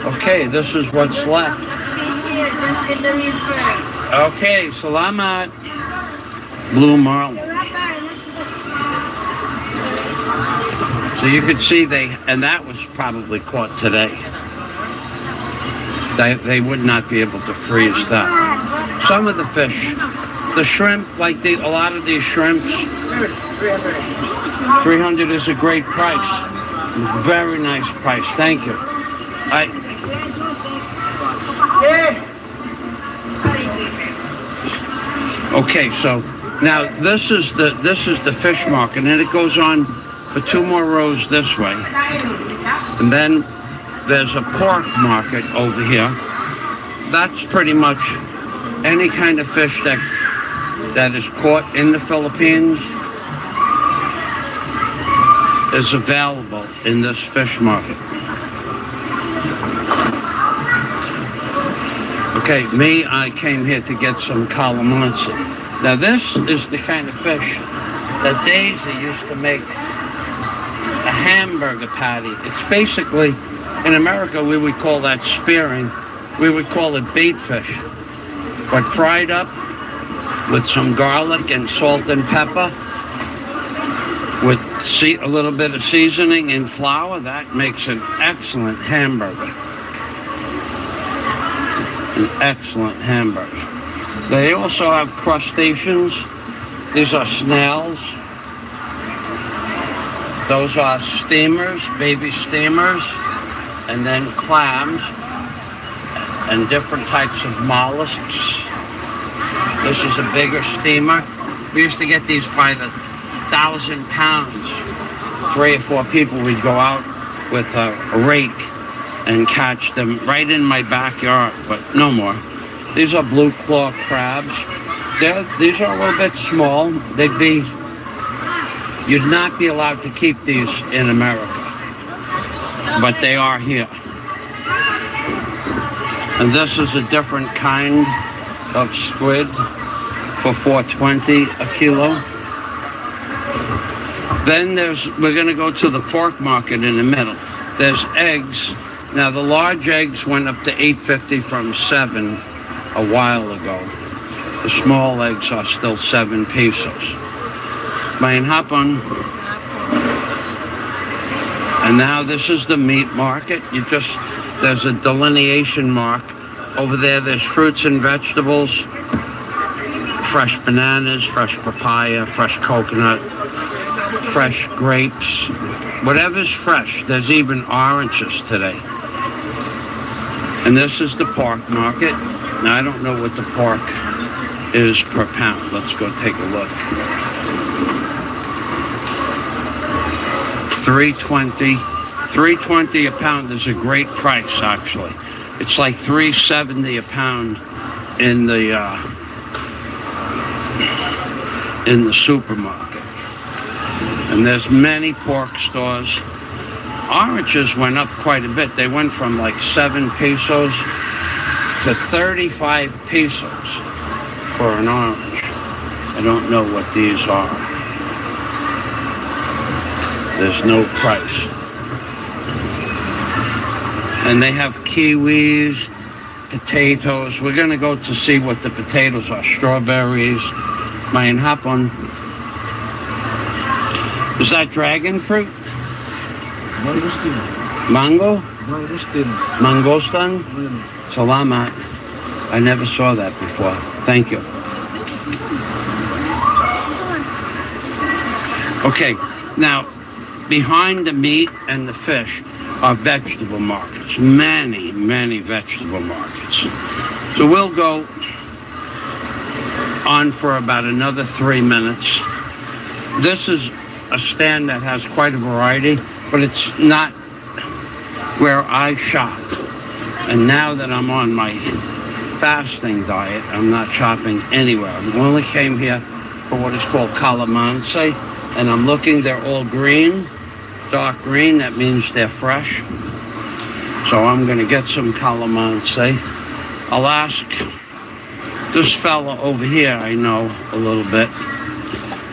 Speaker 1: Okay, this is what's left.
Speaker 3: Fish here, just in the river.
Speaker 1: Okay, salamat. Blue marlin. So you could see and that was probably caught today. They would not be able to freeze that. Some of the fish, the shrimp, like a lot of these shrimps, 300 is a great price. Very nice price. Thank you. Okay, so now this is the fish market, and it goes on for 2 more rows this way, and then there's a pork market over here. That's pretty much any kind of fish that is caught in the Philippines is available in this fish market. Okay, I came here to get some calamansi. Now this is the kind of fish that Daisy used to make a hamburger patty. It's basically, in America we would call that spearing. We would call it bait fish. But fried up with some garlic and salt and pepper, with a little bit of seasoning and flour, that makes an excellent hamburger. An excellent hamburger. They also have crustaceans. These are snails. Those are steamers, baby steamers, and then clams, and different types of mollusks. This is a bigger steamer. We used to get these by the 1,000 pounds. 3 or 4 people, we'd go out with a rake and catch them right in my backyard, but no more. These are blue claw crabs. These are a little bit small. You'd not be allowed to keep these in America, but they are here. And this is a different kind of squid for $4.20 a kilo. Then we're going to go to the pork market in the middle. There's eggs. Now the large eggs went up to $8.50 from $7 a while ago. The small eggs are still 7 pesos. May hapon. And now this is the meat market. There's a delineation mark. Over there's fruits and vegetables, fresh bananas, fresh papaya, fresh coconut, fresh grapes, whatever's fresh. There's even oranges today. And this is the pork market. Now I don't know what the pork is per pound. Let's go take a look. $3.20 a pound is a great price, actually. It's like $3.70 a pound in the supermarket. And there's many pork stores. Oranges went up quite a bit. They went from like 7 pesos to 35 pesos for an orange. I don't know what these are. There's no price. And they have kiwis, potatoes. We're going to go to see what the potatoes are. Strawberries. Mayan hapon. Is that dragon fruit? Mango? Mangostan? Salamat. I never saw that before. Thank you. Okay, now behind the meat and the fish are vegetable markets. Many, many vegetable markets. So we'll go on for about another 3 minutes. This is a stand that has quite a variety, but it's not where I shop. And now that I'm on my fasting diet, I'm not shopping anywhere. I only came here for what is called calamansi, and I'm looking, they're all green. dark green, that means they're fresh. So I'm gonna get some calamansi. I'll ask this fella over here, I know a little bit.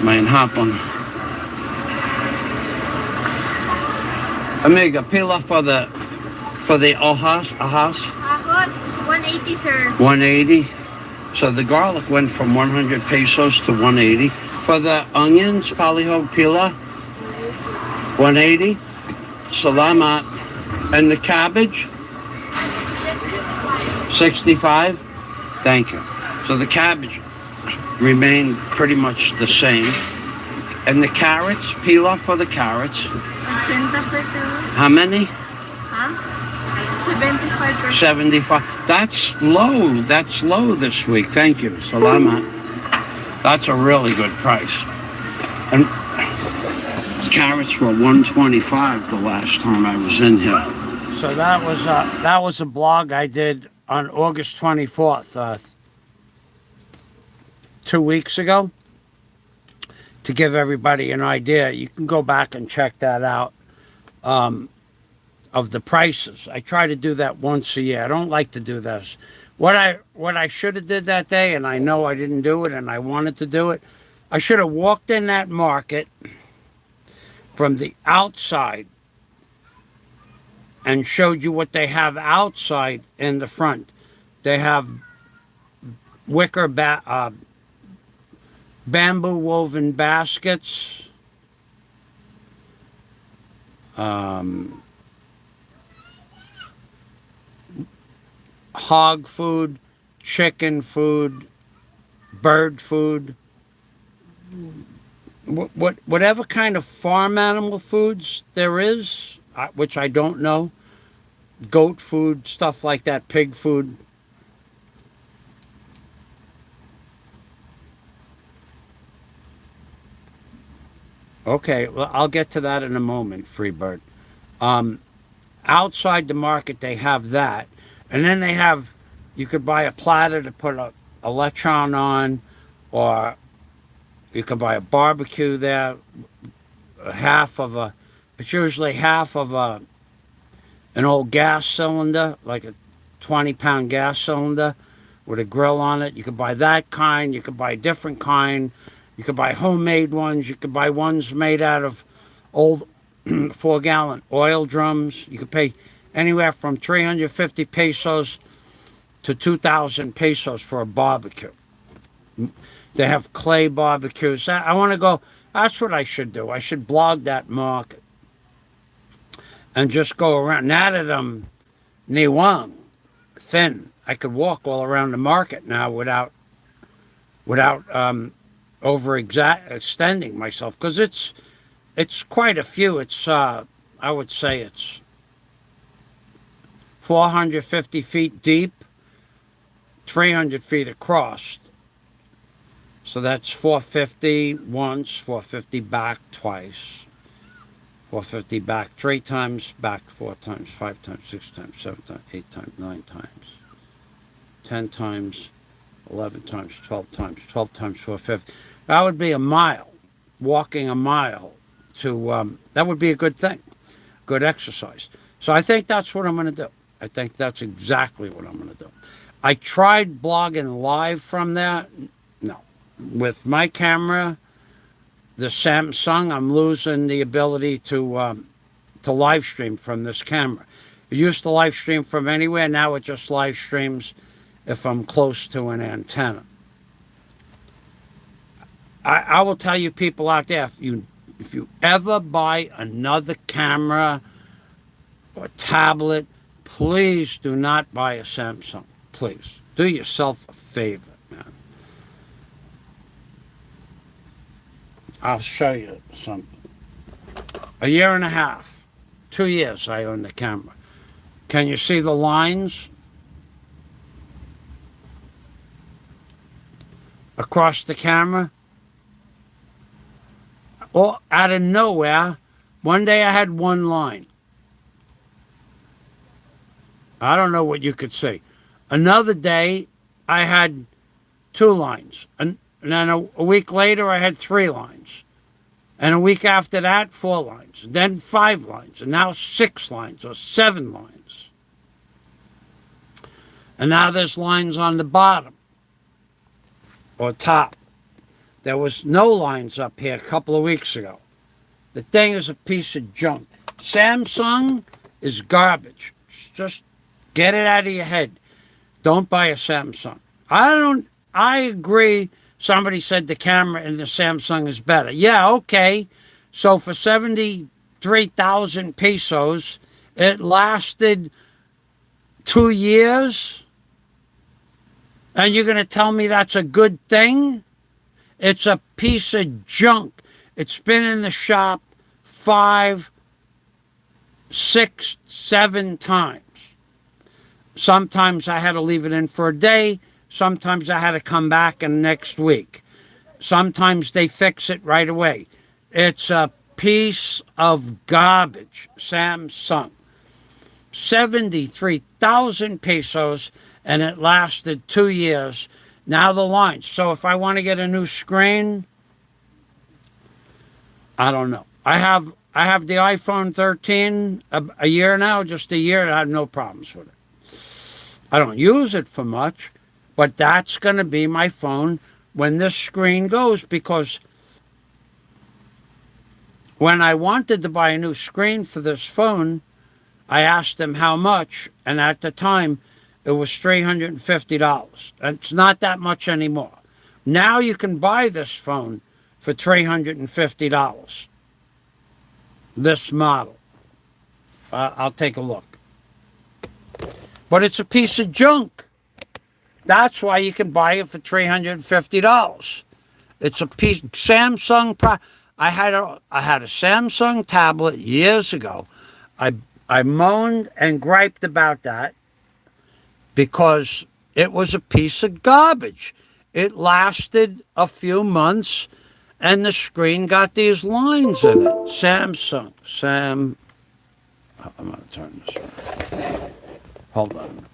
Speaker 1: Might hop on. Amiga, pila for the ahas?
Speaker 4: Ahos, 180, sir.
Speaker 1: 180. So the garlic went from 100 pesos to 180. For the onions, palihog pila, 180. Salamat. And the cabbage? 65. Thank you. So the cabbage remained pretty much the same. And the carrots, pila for the carrots.
Speaker 4: 80 per kilo.
Speaker 1: How many?
Speaker 4: Huh? 75 per
Speaker 1: 75. That's low. That's low this week. Thank you. Salamat. That's a really good price. And carrots were 125 the last time I was in here. So that was a blog I did on August 24th, 2 weeks ago, to give everybody an idea. You can go back and check that out, of the prices. I try to do that once a year. I don't like to do this. What I should have did that day, and I know I didn't do it, and I wanted to do it, I should have walked in that market from the outside and showed you what they have outside in the front. They have wicker bamboo woven baskets, hog food, chicken food, bird food, whatever kind of farm animal foods there is, which I don't know, goat food, stuff like that, pig food. Okay, well, I'll get to that in a moment, Freebird. Outside the market, they have that. And then they have, you could buy a platter to put a lechon on, or you could buy a barbecue there, it's usually half of an old gas cylinder, like a 20-pound gas cylinder with a grill on it. You could buy that kind, you could buy a different kind, you could buy homemade ones, you could buy ones made out of old 4-gallon oil drums. You could pay anywhere from 350 pesos to 2,000 pesos for a barbecue. They have clay barbecues. I want to go, that's what I should do. I should blog that market and just go around. Now that I'm niwang, thin, I could walk all around the market now without overextending myself, because it's quite a few. It's I would say it's 450 feet deep, 300 feet across. So that's 450 once, 450 back twice, 450 back 3 times, back 4 times, 5 times, 6 times, 7 times, 8 times, 9 times, 10 times, 11 times, 12 times, 12 times 450. That would be a mile, walking a mile to, that would be a good thing, good exercise. So I think that's what I'm going to do. I think that's exactly what I'm going to do. I tried blogging live from there. No. With my camera, the Samsung, I'm losing the ability to live stream from this camera. It used to live stream from anywhere. Now it just live streams if I'm close to an antenna. I will tell you people out there, if you ever buy another camera or tablet, please do not buy a Samsung. Please. Do yourself a favor, man. I'll show you something. A year and a half, 2 years I own the camera. Can you see the lines across the camera? Well, out of nowhere, one day I had one line. I don't know what you could see. Another day, I had 2 lines. And then a week later, I had 3 lines. And a week after that, 4 lines. Then 5 lines. And now 6 lines or 7 lines. And now there's lines on the bottom or top. There was no lines up here a couple of weeks ago. The thing is a piece of junk. Samsung is garbage. Just get it out of your head. Don't buy a Samsung. I agree. Somebody said the camera in the Samsung is better. Yeah, okay. So for 73,000 pesos, it lasted 2 years? And you're going to tell me that's a good thing? It's a piece of junk. It's been in the shop 5, 6, 7 times. Sometimes I had to leave it in for a day. Sometimes I had to come back in next week. Sometimes they fix it right away. It's a piece of garbage. Samsung. 73,000 pesos, and it lasted 2 years. Now the lines. So if I want to get a new screen, I don't know. I have the iPhone 13 a year now, just a year, and I have no problems with it. I don't use it for much, but that's going to be my phone when this screen goes, because when I wanted to buy a new screen for this phone, I asked them how much, and at the time, it was $350. It's not that much anymore. Now you can buy this phone for $350. This model. I'll take a look. But it's a piece of junk. That's why you can buy it for $350. It's a piece. Samsung. I had a Samsung tablet years ago. I moaned and griped about that because it was a piece of garbage. It lasted a few months, and the screen got these lines in it. Samsung. I'm going to turn this around. Hold on.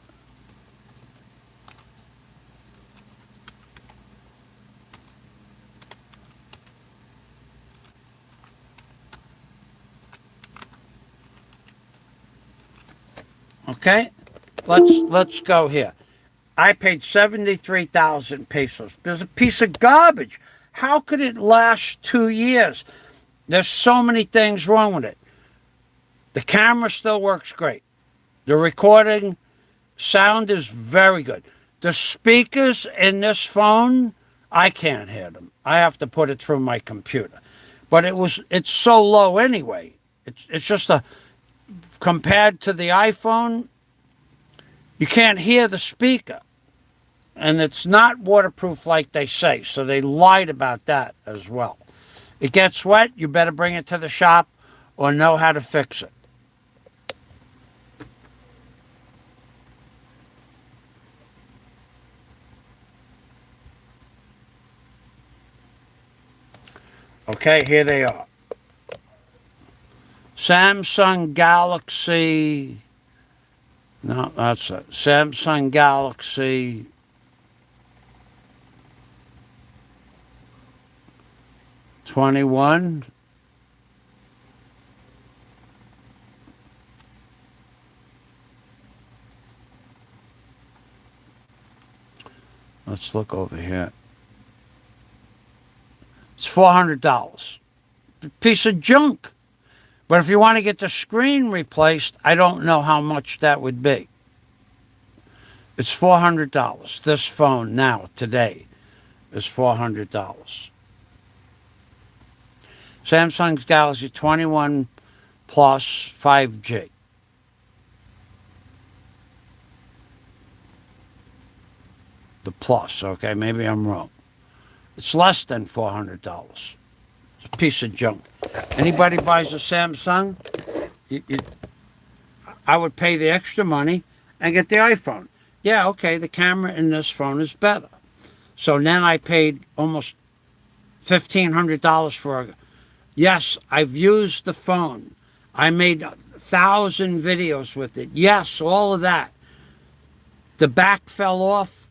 Speaker 1: Okay, let's go here. I paid 73,000 pesos. There's a piece of garbage. How could it last 2 years? There's so many things wrong with it. The camera still works great. The recording sound is very good. The speakers in this phone, I can't hear them. I have to put it through my computer. But it's so low anyway. It's just compared to the iPhone, you can't hear the speaker. And it's not waterproof like they say, so they lied about that as well. It gets wet, you better bring it to the shop or know how to fix it. Okay, here they are. Samsung Galaxy. No, that's it. Samsung Galaxy 21. Let's look over here. It's $400. Piece of junk. But if you want to get the screen replaced, I don't know how much that would be. It's $400. This phone now, today, is $400. Samsung's Galaxy 21 Plus 5G. The Plus, okay, maybe I'm wrong. It's less than $400. It's a piece of junk. Anybody buys a Samsung, I would pay the extra money and get the iPhone. Yeah, okay, the camera in this phone is better. So then I paid almost $1,500 for a... Yes, I've used the phone. I made 1,000 videos with it. Yes, all of that. The back fell off.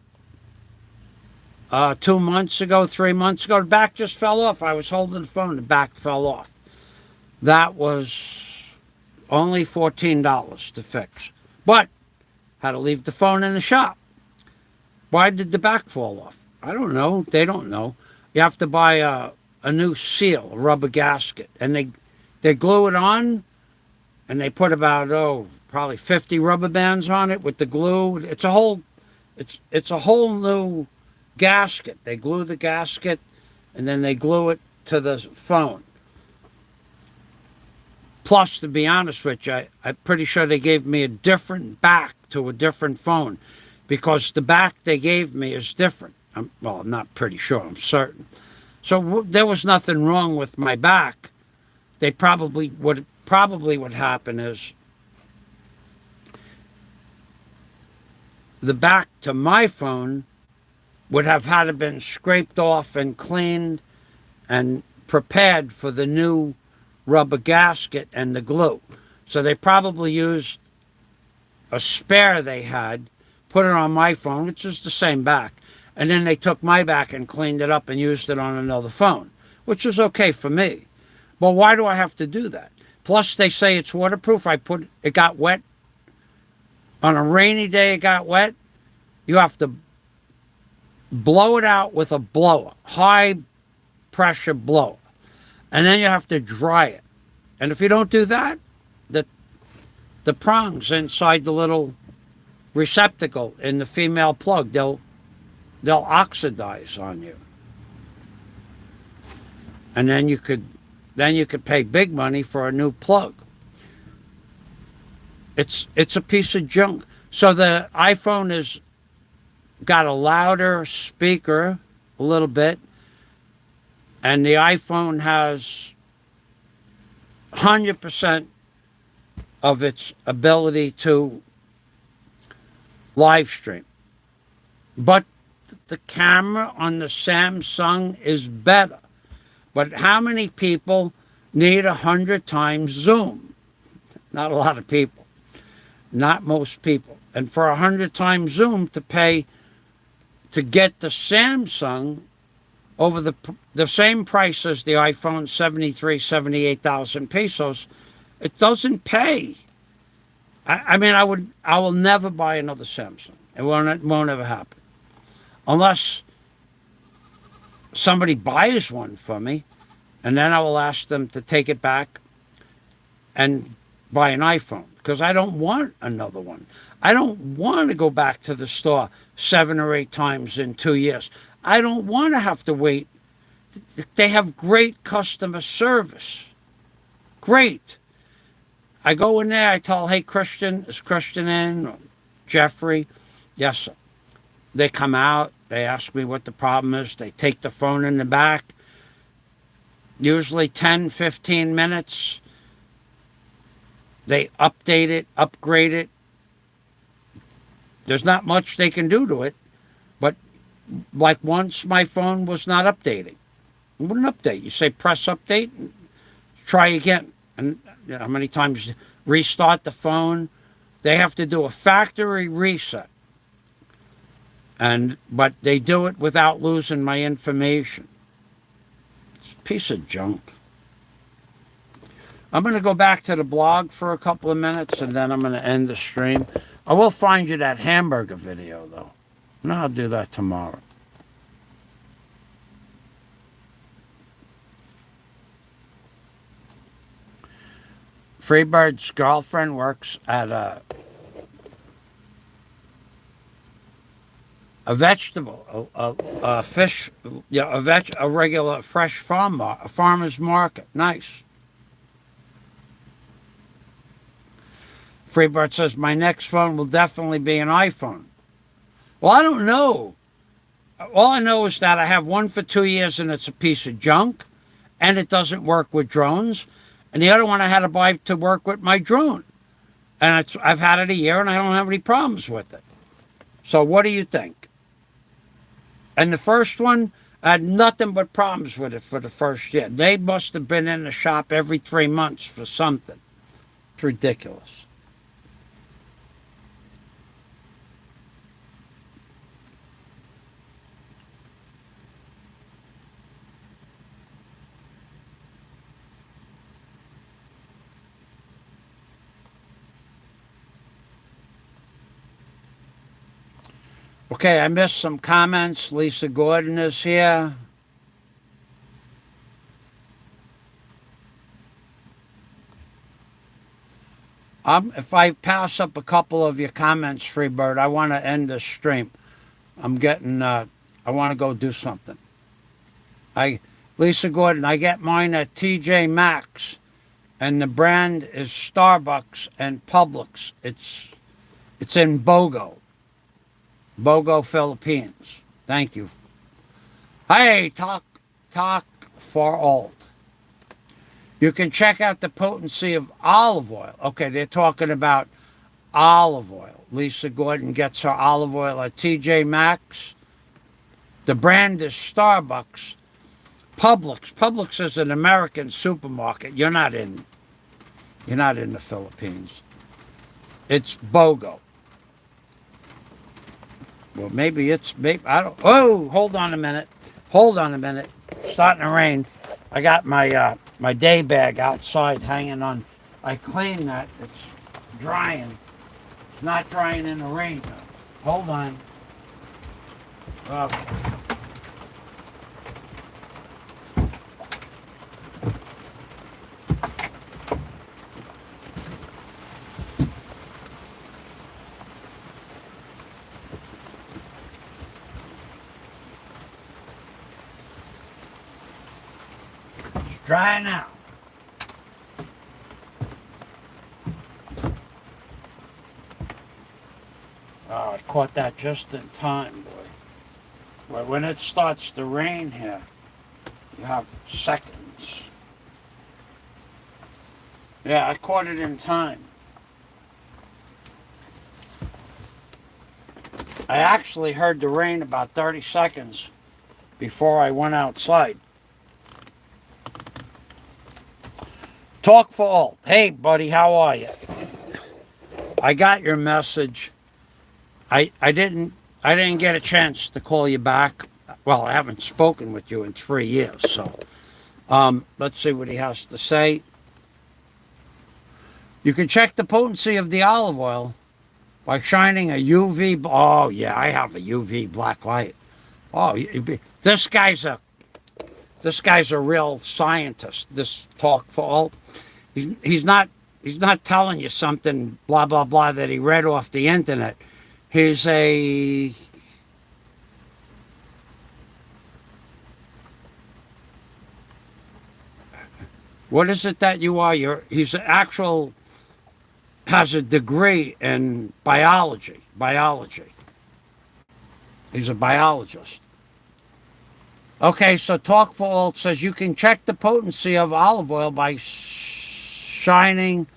Speaker 1: 2 months ago, 3 months ago. The back just fell off. I was holding the phone, the back fell off. That was only $14 to fix. But had to leave the phone in the shop. Why did the back fall off? I don't know. They don't know. You have to buy a new seal, a rubber gasket, and they glue it on, and they put about probably 50 rubber bands on it with the glue. It's a whole new gasket. They glue the gasket, and then they glue it to the phone. Plus, to be honest with you, I'm pretty sure they gave me a different back to a different phone, because the back they gave me is different. I'm not pretty sure. I'm certain. So there was nothing wrong with my back. They probably would happen is the back to my phone would have had to been scraped off and cleaned and prepared for the new rubber gasket and the glue. So they probably used a spare they had, put it on my phone, which is the same back, and then they took my back and cleaned it up and used it on another phone, which is okay for me. But why do I have to do that? Plus, they say it's waterproof. It got wet. On a rainy day, it got wet. You have to blow it out with a blower, high pressure blower. And then you have to dry it. And if you don't do that, the prongs inside the little receptacle in the female plug, they'll oxidize on you. And then you could pay big money for a new plug. It's a piece of junk. So the iPhone has got a louder speaker a little bit, and the iPhone has 100% of its ability to live stream. But the camera on the Samsung is better. But how many people need 100 times zoom? Not a lot of people. Not most people. And for 100 times zoom to get the Samsung over the same price as the iPhone, 78,000 pesos, it doesn't pay. I will never buy another Samsung. It won't ever happen. Unless somebody buys one for me, and then I will ask them to take it back and buy an iPhone, because I don't want another one. I don't want to go back to the store 7 or 8 times in 2 years. I don't want to have to wait. They have great customer service. Great. I go in there, I tell, hey, Christian, is Christian in? Or Jeffrey? Yes, sir. They come out, they ask me what the problem is. They take the phone in the back. Usually 10, 15 minutes. They update it, upgrade it. There's not much they can do to it. But like once my phone was not updating. It wouldn't update. You say press update, try again. And how many times restart the phone? They have to do a factory reset. But they do it without losing my information. It's a piece of junk. I'm going to go back to the blog for a couple of minutes, and then I'm going to end the stream. I will find you that hamburger video, though. And I'll do that tomorrow. Freebird's girlfriend works at a vegetable, a fish, a regular fresh farmer's market. Nice. Freebird says, my next phone will definitely be an iPhone. Well, I don't know. All I know is that I have one for 2 years and it's a piece of junk, and it doesn't work with drones. And the other one I had to buy to work with my drone. And I've had it a year and I don't have any problems with it. So what do you think? And the first one, I had nothing but problems with it for the first year. They must have been in the shop every 3 months for something. It's ridiculous. Okay, I missed some comments. Lisa Gordon is here. If I pass up a couple of your comments, Freebird, I want to end the stream. I'm getting, I want to go do something. Lisa Gordon, I get mine at TJ Maxx, and the brand is Starbucks and Publix. It's in Bogo, Philippines. Thank you. Hey, talk for old. You can check out the potency of olive oil. Okay, they're talking about olive oil. Lisa Gordon gets her olive oil at TJ Maxx. The brand is Starbucks. Publix is an American supermarket. You're not in the Philippines. It's Bogo. Well, maybe I don't. Oh, hold on a minute. It's starting to rain. I got my day bag outside hanging on. I cleaned that. It's drying. It's not drying in the rain though. Hold on. Okay. Dry now. Oh, I caught that just in time, boy. Well, when it starts to rain here, you have seconds. Yeah, I caught it in time. I actually heard the rain about 30 seconds before I went outside. Talk for all. Hey, buddy, how are you? I got your message. I didn't get a chance to call you back. Well, I haven't spoken with you in 3 years, so let's see what he has to say. You can check the potency of the olive oil by shining a UV. Oh yeah, I have a UV black light. Oh, this guy's a real scientist. This talk for all. He's not telling you something blah blah blah that he read off the internet. He's a what is it that you are? He's an actual has a degree in biology. He's a biologist. Okay, so Talk for All says you can check the potency of olive oil by shining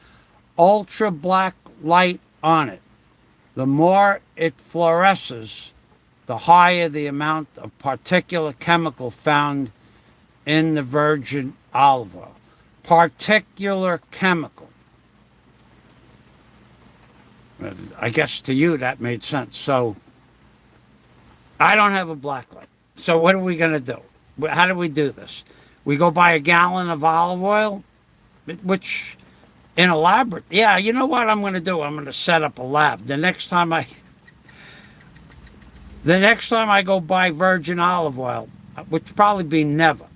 Speaker 1: ultra black light on it. The more it fluoresces, the higher the amount of particular chemical found in the virgin olive oil. Particular chemical. I guess to you that made sense. So I don't have a black light. So what are we going to do? How do we do this? We go buy a gallon of olive oil, which in a lab. Yeah, you know what I'm going to do? I'm going to set up a lab. The next time I go buy virgin olive oil, which will probably be never,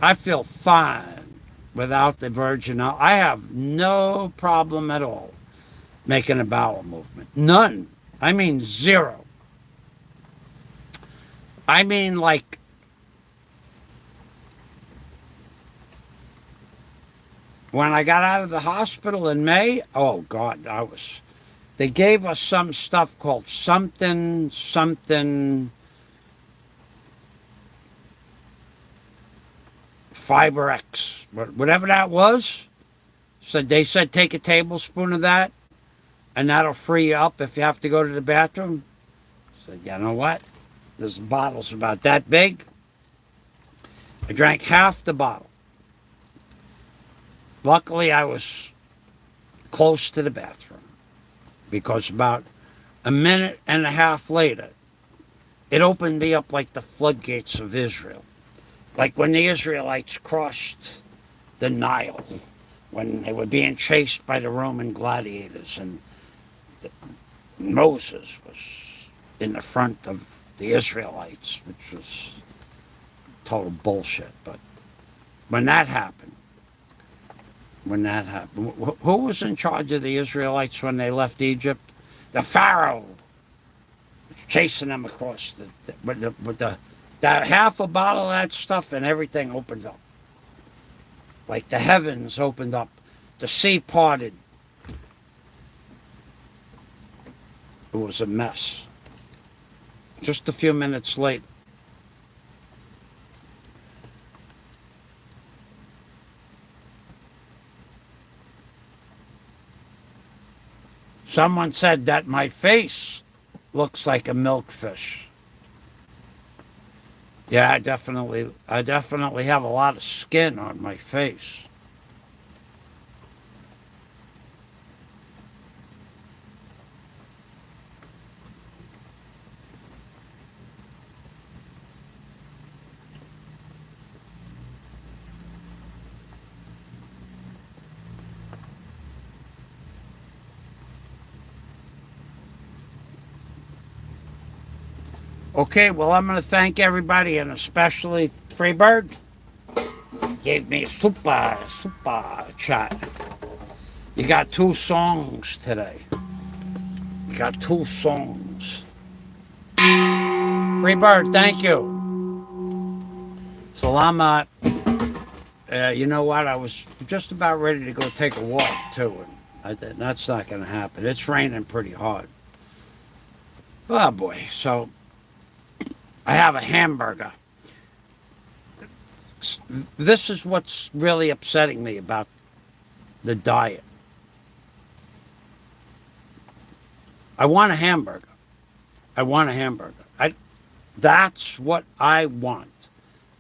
Speaker 1: I feel fine without the virgin olive. I have no problem at all making a bowel movement. None. I mean zero. I mean like when I got out of the hospital in May, oh God, they gave us some stuff called something Fiber X, whatever that was. So they said take a tablespoon of that and that'll free you up if you have to go to the bathroom. I said, you know what? This bottle's about that big. I drank half the bottle. Luckily, I was close to the bathroom because about a minute and a half later, it opened me up like the floodgates of Israel. Like when the Israelites crossed the Nile, when they were being chased by the Roman gladiators, and Moses was in the front of the Israelites, which was total bullshit. But when that happened, who was in charge of the Israelites when they left Egypt? The Pharaoh was chasing them across with that half a bottle of that stuff, and everything opened up. Like the heavens opened up, the sea parted. It was a mess. Just a few minutes later. Someone said that my face looks like a milkfish. Yeah, I definitely have a lot of skin on my face. Okay, well, I'm going to thank everybody, and especially Freebird. Gave me a super chat. You got 2 songs today. You got 2 songs. Freebird, thank you. Salamat. You know what? I was just about ready to go take a walk, too. And that's not going to happen. It's raining pretty hard. Oh, boy. So I have a hamburger. This is what's really upsetting me about the diet. I want a hamburger. That's what I want.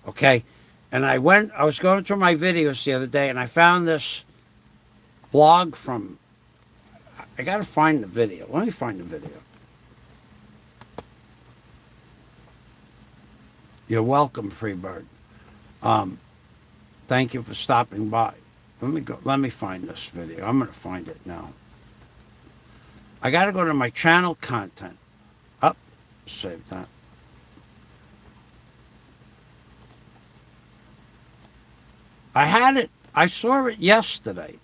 Speaker 1: Okay? And I was going through my videos the other day, and I found this blog from, I got to find the video. Let me find the video. You're welcome, Freebird. Thank you for stopping by. Let me find this video. I'm going to find it now. I got to go to my channel content. Save that. I saw it yesterday.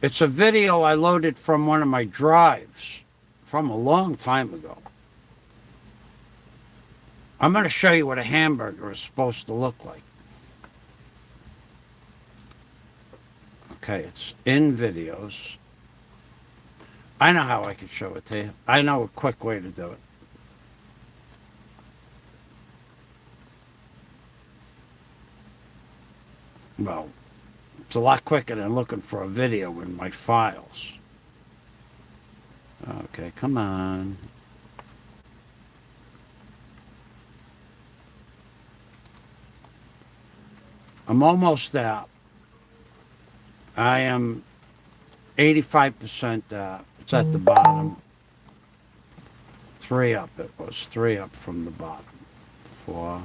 Speaker 1: It's a video I loaded from one of my drives from a long time ago. I'm going to show you what a hamburger is supposed to look like. Okay, it's in videos. I know how I could show it to you. I know a quick way to do it. Well, it's a lot quicker than looking for a video in my files. Okay, come on. I'm almost there. I am 85% there. It's at the bottom. 3 up. It was 3 up from the bottom. 4.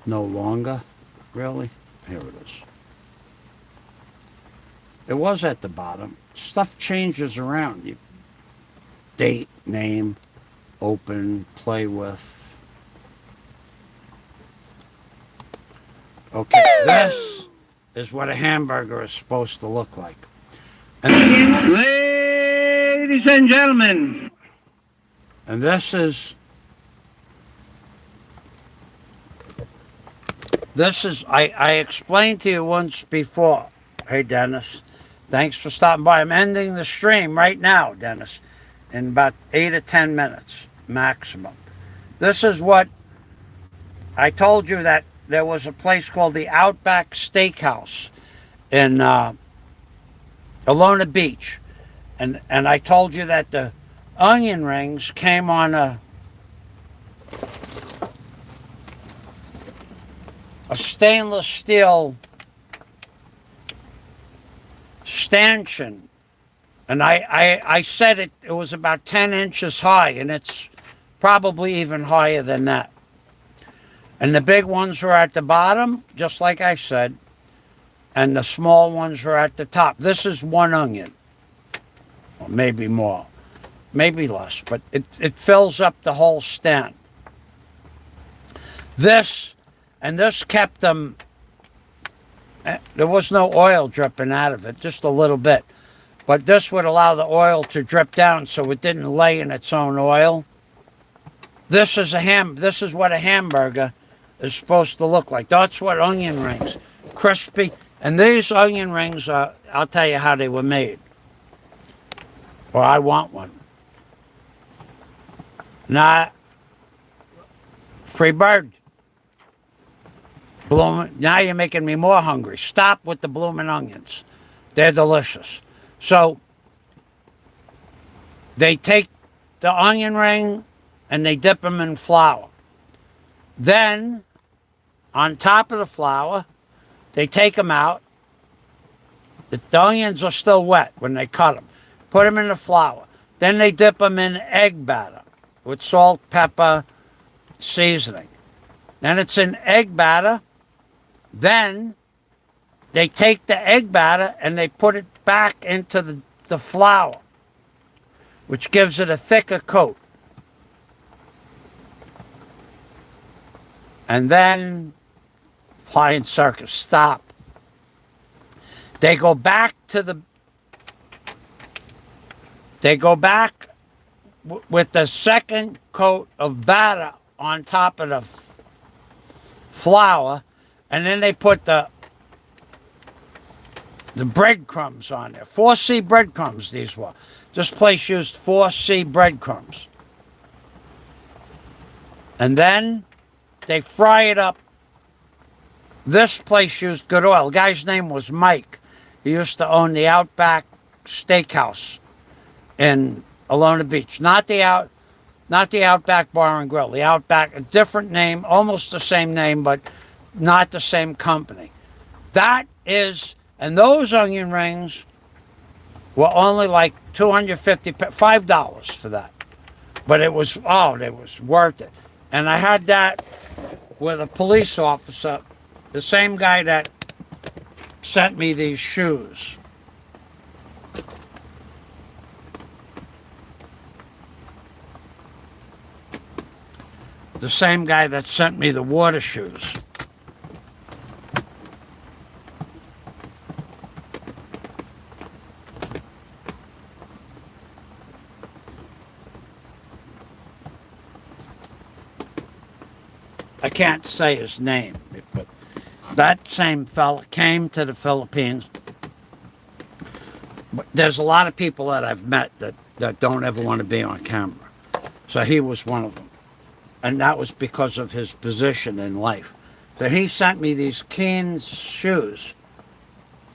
Speaker 1: No longer? Really? Here it is. It was at the bottom. Stuff changes around. You date, name, open, play with. Okay, this is what a hamburger is supposed to look like. And ladies and gentlemen, and this is I explained to you once before. Hey, Dennis, thanks for stopping by. I'm ending the stream right now, Dennis, in about 8 or 10 minutes maximum. This is what I told you, that there was a place called the Outback Steakhouse in Alona Beach. And I told you that the onion rings came on a stainless steel stanchion. And I said it was about 10 inches high, and it's probably even higher than that. And the big ones were at the bottom, just like I said. and the small ones are at the top. This is 1 onion, or maybe more, maybe less, but it fills up the whole stand. This kept them, there was no oil dripping out of it, just a little bit. But this would allow the oil to drip down so it didn't lay in its own oil. This is what a hamburger is supposed to look like. That's what onion rings, crispy. And these onion rings are, I'll tell you how they were made. Or I want one. Now, free bird. Now you're making me more hungry. Stop with the blooming onions. They're delicious. So they take the onion ring and they dip them in flour. Then, on top of the flour, they take them out. The onions are still wet when they cut them. Put them in the flour. Then they dip them in egg batter with salt, pepper, seasoning. Then it's in egg batter. Then they take the egg batter and they put it back into the flour, which gives it a thicker coat. And then, flying circus, stop. They go back with the second coat of batter on top of the flour, and then they put the breadcrumbs on there. 4C breadcrumbs, these were. This place used 4C breadcrumbs. And then they fry it up. This place used good oil. The guy's name was Mike. He used to own the Outback Steakhouse in Alona Beach. Not the Outback Bar and Grill. The Outback, a different name, almost the same name, but not the same company. That is, and those onion rings were only like $5 for that. But it was worth it. And I had that with a police officer, the same guy that sent me these shoes. The same guy that sent me the water shoes. I can't say his name, but that same fella came to the Philippines. But there's a lot of people that I've met that don't ever want to be on camera. So he was one of them. And that was because of his position in life. So he sent me these Keen shoes,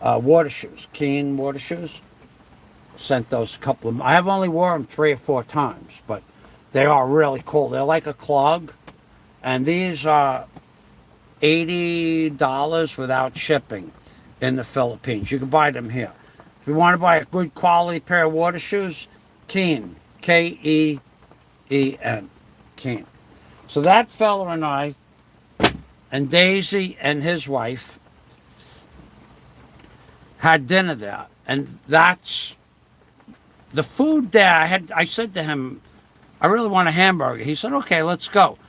Speaker 1: water shoes, Keen water shoes. Sent those a couple of, I have only worn them 3 or 4 times, but they are really cool. They're like a clog. And these are $80 without shipping in the Philippines. You can buy them here. If you want to buy a good quality pair of water shoes, Keen, K-E-E-N, Keen. So that fella and I, and Daisy and his wife, had dinner there. And that's, the food there, I said to him, I really want a hamburger. He said, okay, let's go.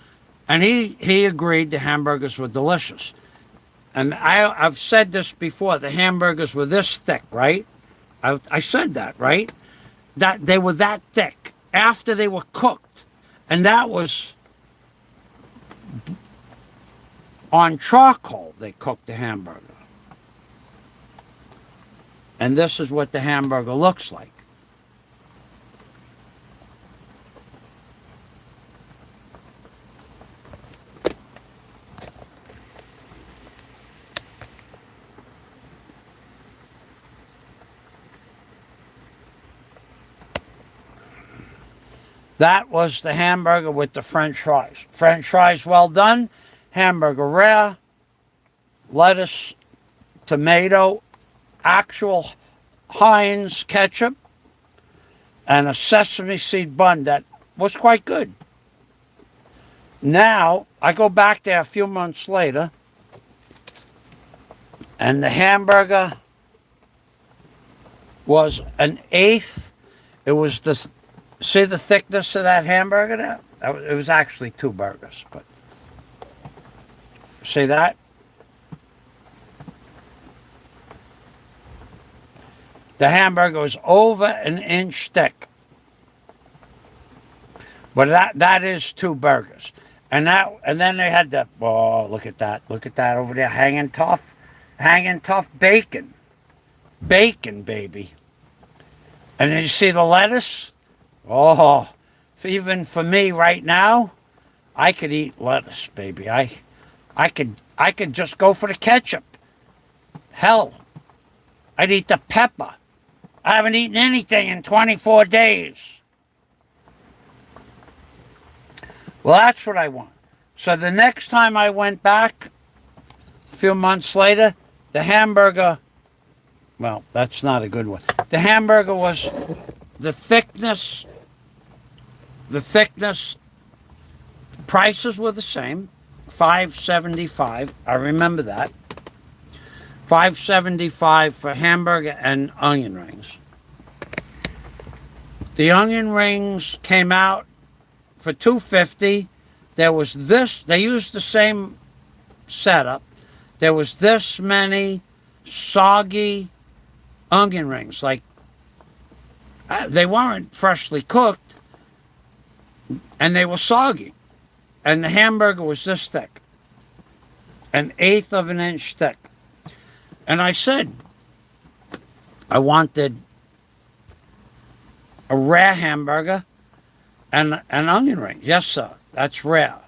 Speaker 1: And he agreed the hamburgers were delicious. And I've said this before, the hamburgers were this thick, right? I said that, right? That they were that thick after they were cooked. And that was on charcoal they cooked the hamburger. And this is what the hamburger looks like. That was the hamburger with the French fries. French fries well done, hamburger rare, lettuce, tomato, actual Heinz ketchup, and a sesame seed bun that was quite good. Now, I go back there a few months later, And the hamburger was an eighth. It was the, see the thickness of that hamburger there? It was actually 2 burgers, but see that? The hamburger was over an inch thick. But that is 2 burgers. And then they had the, oh, look at that over there, hanging tough bacon. Bacon, baby. And then you see the lettuce? Oh, even for me right now, I could eat lettuce, baby. I could just go for the ketchup. Hell, I'd eat the pepper. I haven't eaten anything in 24 days. Well, that's what I want. So the next time I went back, a few months later, the hamburger, well, that's not a good one. The hamburger was the thickness, prices were the same, $5.75. I remember that. $5.75 for hamburger and onion rings. The onion rings came out for $2.50. There was this, they used the same setup. There was this many soggy onion rings. Like, they weren't freshly cooked, and they were soggy. And the hamburger was this thick, an eighth of an inch thick. And I said, I wanted a rare hamburger and an onion ring. Yes, sir, that's rare.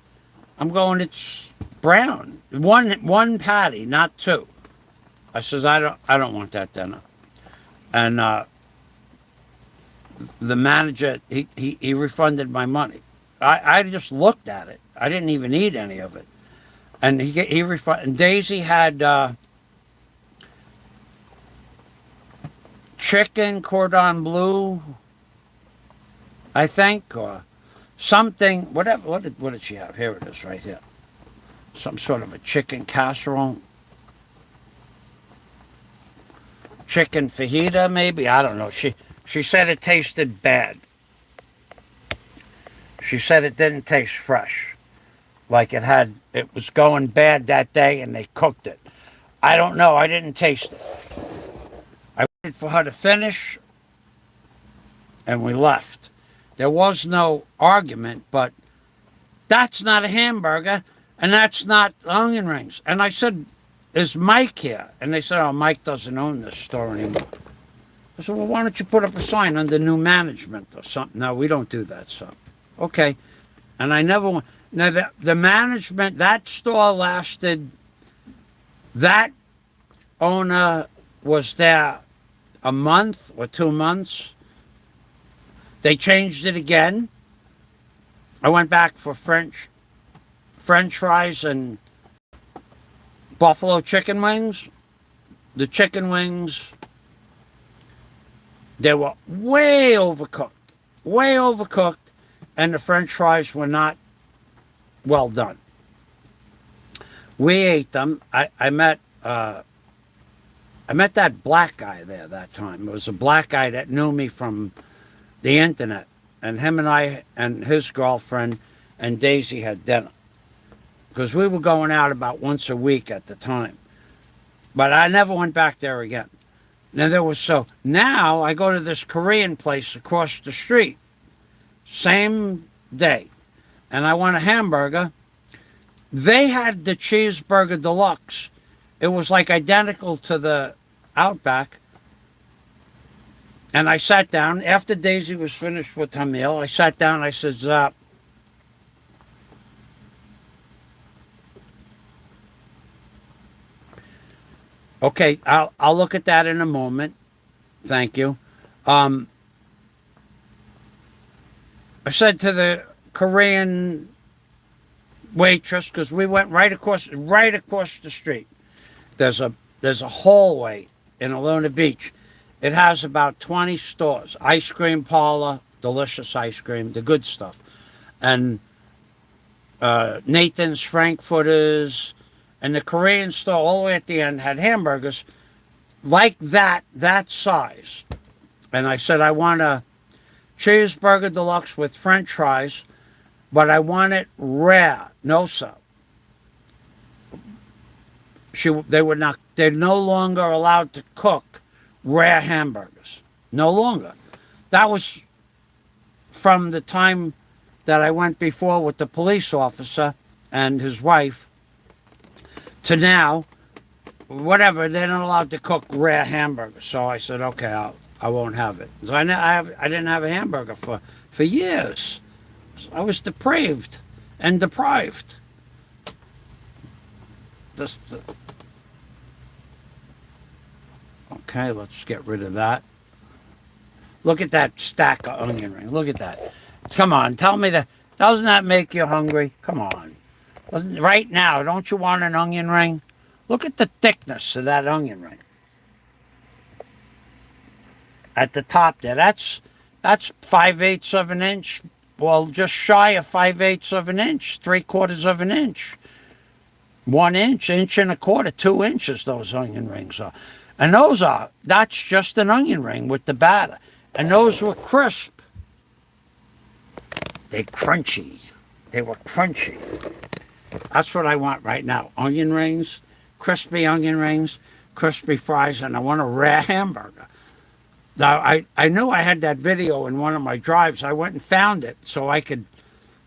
Speaker 1: I'm going, it's brown. One patty, not 2. I says, I don't want that dinner. And the manager, he refunded my money. I just looked at it. I didn't even eat any of it. And he refunded. And Daisy had chicken cordon bleu, I think, or something, whatever. What did she have? Here it is, right here. Some sort of a chicken casserole. Chicken fajita, maybe? I don't know. She said it tasted bad. She said it didn't taste fresh. Like it was going bad that day and they cooked it. I don't know. I didn't taste it. I waited for her to finish and we left. There was no argument, but that's not a hamburger and that's not onion rings. And I said, is Mike here? And they said, oh, Mike doesn't own this store anymore. I said, well, why don't you put up a sign under new management or something? No, we don't do that, so. Okay. And I never went. Now, the management, that store lasted, that owner was there a month or 2 months. They changed it again. I went back for French fries and buffalo chicken wings. The chicken wings, they were way overcooked, and the French fries were not well done. We ate them. I met that black guy there that time. It was a black guy that knew me from the internet, and him and I and his girlfriend and Daisy had dinner because we were going out about once a week at the time. But I never went back there again. Now I go to this Korean place across the street, same day, and I want a hamburger. They had the cheeseburger deluxe. It was like identical to the Outback. And I sat down, after Daisy was finished with her meal, I sat down, I says, okay, I'll look at that in a moment. Thank you. I said to the Korean waitress, because we went right across the street. There's a hallway in Alona Beach. It has about 20 stores. Ice cream parlor, delicious ice cream, the good stuff. And Nathan's Frankfurters And the Korean store all the way at the end had hamburgers like that size. And I said, I want a cheeseburger deluxe with French fries, but I want it rare, no salt. They're no longer allowed to cook rare hamburgers. No longer. That was from the time that I went before with the police officer and his wife to now, whatever, they're not allowed to cook rare hamburgers. So I said, okay, I won't have it. So I didn't have a hamburger for years. So I was depraved and deprived. Okay, let's get rid of that. Look at that stack of onion rings. Look at that. Come on, tell me that. Doesn't that make you hungry? Come on. Right now, don't you want an onion ring? Look at the thickness of that onion ring. At the top there, that's 5/8 of an inch. Well, just shy of 5/8 of an inch, 3/4 of an inch. 1 inch, inch and a quarter, 2 inches, those onion rings are. And that's just an onion ring with the batter. And those were crisp. They're crunchy. They were crunchy. That's what I want right now. Onion rings, crispy onion rings, crispy fries, and I want a rare hamburger. Now, I knew I had that video in one of my drives. I went and found it so I could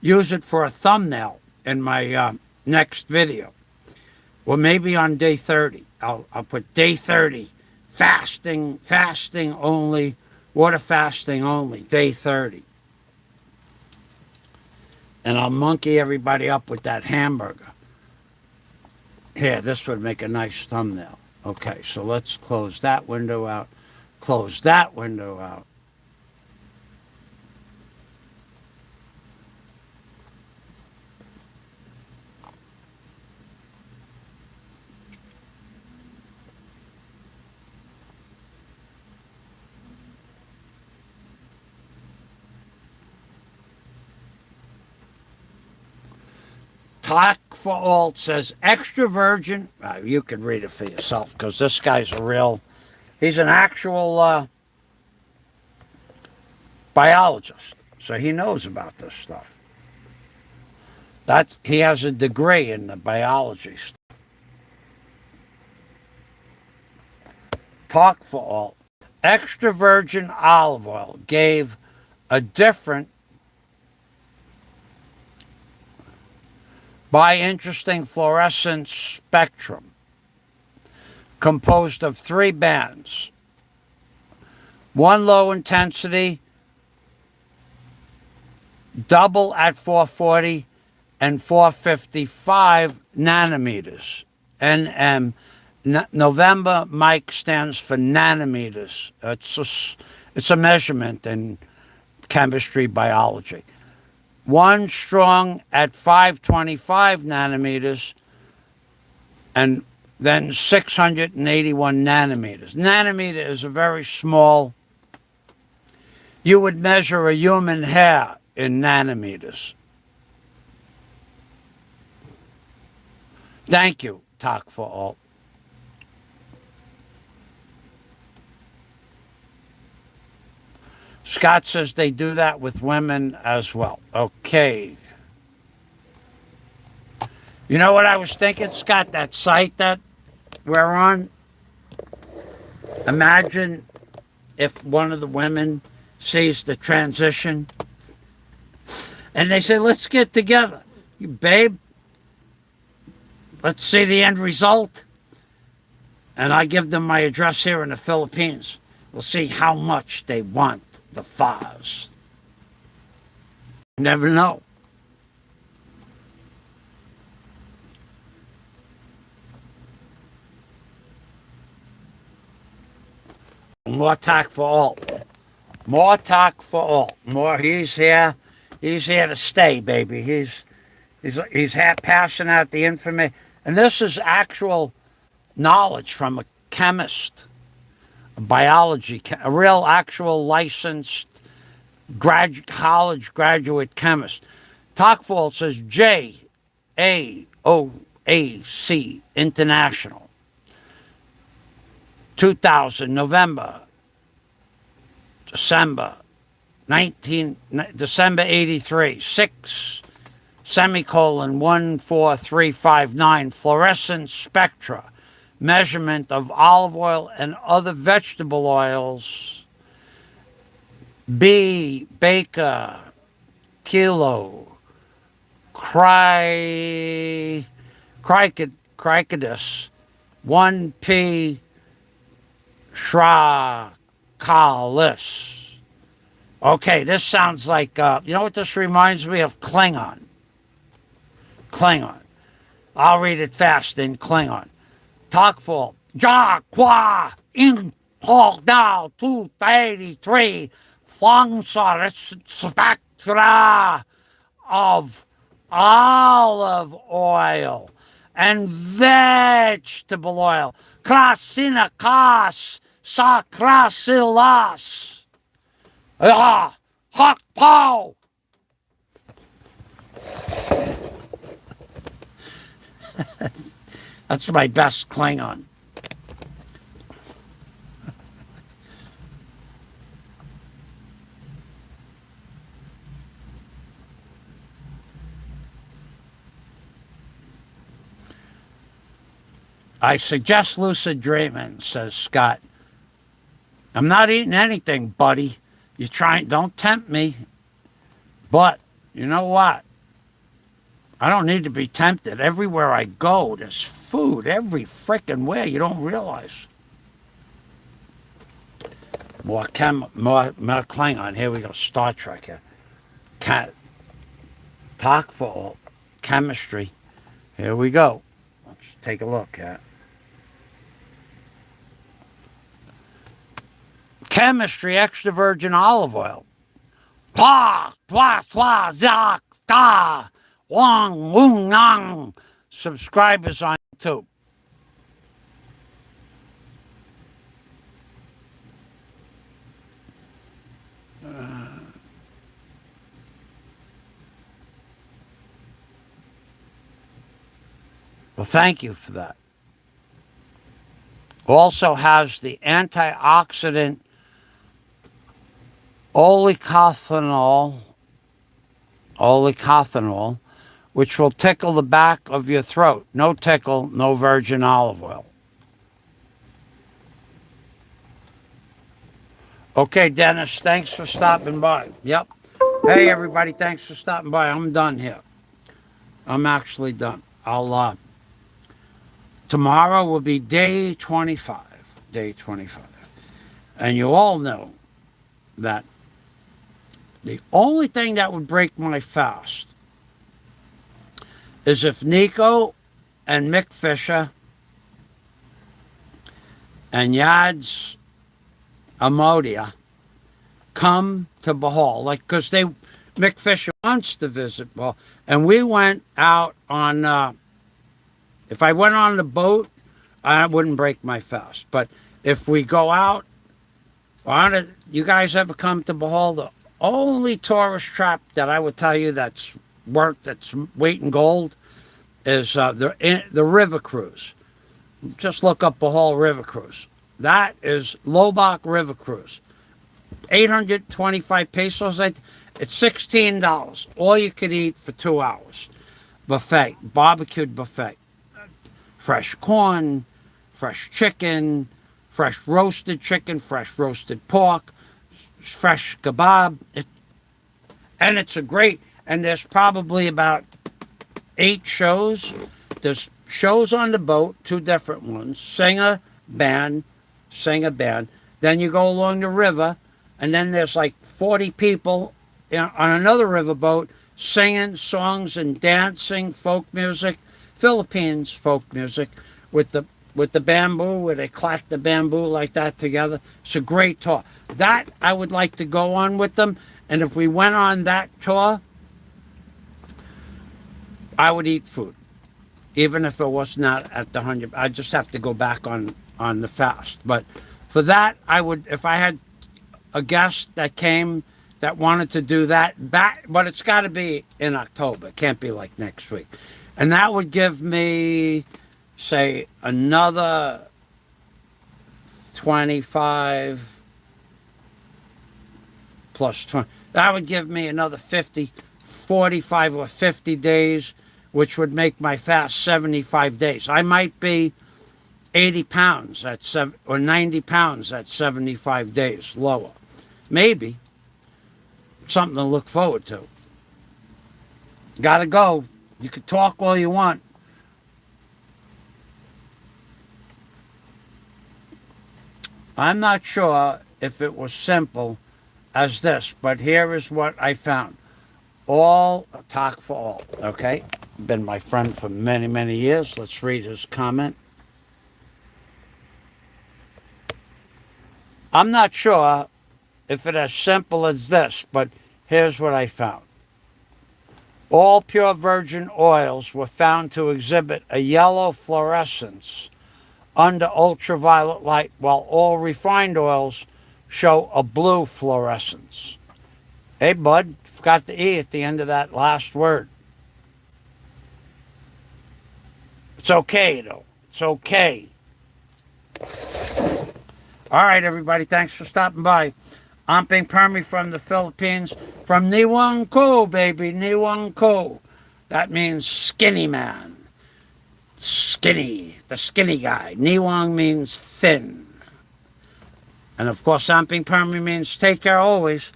Speaker 1: use it for a thumbnail in my next video. Well, maybe on day 30. I'll put day 30, fasting only, water fasting only, day 30. And I'll monkey everybody up with that hamburger. Here, this would make a nice thumbnail. Okay, so let's close that window out. Close that window out. Talk for Alt says extra virgin. You could read it for yourself because this guy's he's an actual biologist. So he knows about this stuff. He has a degree in the biology stuff. Talk for Alt. Extra virgin olive oil gave a different by interesting fluorescent spectrum composed of 3 bands. 1 low intensity, double at 440 and 455 nanometers. NM. November Mike stands for nanometers. It's a measurement in chemistry, biology. 1 strong at 525 nanometers, and then 681 nanometers. Nanometer is a very small, you would measure a human hair in nanometers. Thank you, Talk for Alt. Scott says they do that with women as well. Okay. You know what I was thinking, Scott? That site that we're on? Imagine if one of the women sees the transition and they say, let's get together. You babe, let's see the end result. And I give them my address here in the Philippines. We'll see how much they want the fires. Never know. More Talk for Alt. More Talk for Alt. More. He's here. He's here to stay, baby. He's passing out the information. And this is actual knowledge from a chemist. Biology, a real actual licensed college graduate chemist. Talk for Alt says JAOH YAC International. 2000, November, December 83, 6, semicolon 14359, fluorescent spectra, measurement of olive oil and other vegetable oils. B, Baker, Kilo, Cricadus, 1P, Shracalis. Okay, this sounds like, you know what this reminds me of? Klingon. Klingon. I'll read it fast in Klingon. Talkful. Ja qua in talk now 283 Flangsaurus spectra of olive oil and vegetable oil. Krasinacas sacrasilas. Hawk pow. That's my best Klingon. I suggest lucid dreaming, says Scott. I'm not eating anything, buddy. You don't tempt me. But you know what? I don't need to be tempted. Everywhere I go, there's food every frickin' way. You don't realize. More Klingon. Here we go. Star Trek here. Talk for chemistry. Here we go. Let's take a look at chemistry, extra virgin olive oil. Pa, twa, twa, zak, ta, wong, woong, nang. Subscribers on YouTube. Well, thank you for that. Also has the antioxidant olecithanol, which will tickle the back of your throat. No tickle, no virgin olive oil. Okay, Dennis, thanks for stopping by. Yep. Hey, everybody, thanks for stopping by. I'm done here. I'm actually done. Tomorrow will be day 25. Day 25. And you all know that the only thing that would break my fast is if Nico and Mick Fisher and YADZ Amodia come to Bahal, because Mick Fisher wants to visit Bahal, and we went out on. If I went on the boat, I wouldn't break my fast. But if we go out on it, you guys ever come to Bahal? The only tourist trap that I would tell you that's weight in gold is the river cruise. Just look up Bahal River Cruise. That is Lobach River Cruise. 825 pesos. It's $16. All you could eat for 2 hours. Buffet, barbecued buffet. Fresh corn, fresh chicken, fresh roasted chicken, fresh roasted pork, fresh kebab. And it's and there's probably about 8 shows. There's shows on the boat, 2 different ones, singer, band. Then you go along the river, and then there's like 40 people on another riverboat singing songs and dancing, folk music. Philippines folk music with the bamboo, where they clack the bamboo like that together. It's a great tour. That I would like to go on with them. And if we went on that tour, I would eat food, even if it was not at the 100. I just have to go back on the fast. But for that, I would, if I had a guest that came that wanted to do that, but it's got to be in October. It can't be like next week. And that would give me, say, another 25 plus 20. That would give me another 50, 45 or 50 days, which would make my fast 75 days. I might be 80 pounds at or 90 pounds at 75 days lower. Maybe. Something to look forward to. Gotta go. You can talk all you want. I'm not sure if it was simple as this, but here is what I found. All, talk for all, okay? Been my friend for many, many years. Let's read his comment. I'm not sure if it's as simple as this, but here's what I found. All pure virgin oils were found to exhibit a yellow fluorescence under ultraviolet light, while all refined oils show a blue fluorescence. Hey, bud, forgot the E at the end of that last word. It's okay, though. It's okay. All right, everybody, thanks for stopping by. I'm Ping Permy from the Philippines, from Niwang Ko, baby, Niwang Ko. That means skinny man. Skinny, the skinny guy. Niwang means thin. And of course, I'm Ping Permy means take care always.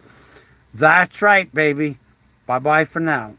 Speaker 1: That's right, baby. Bye-bye for now.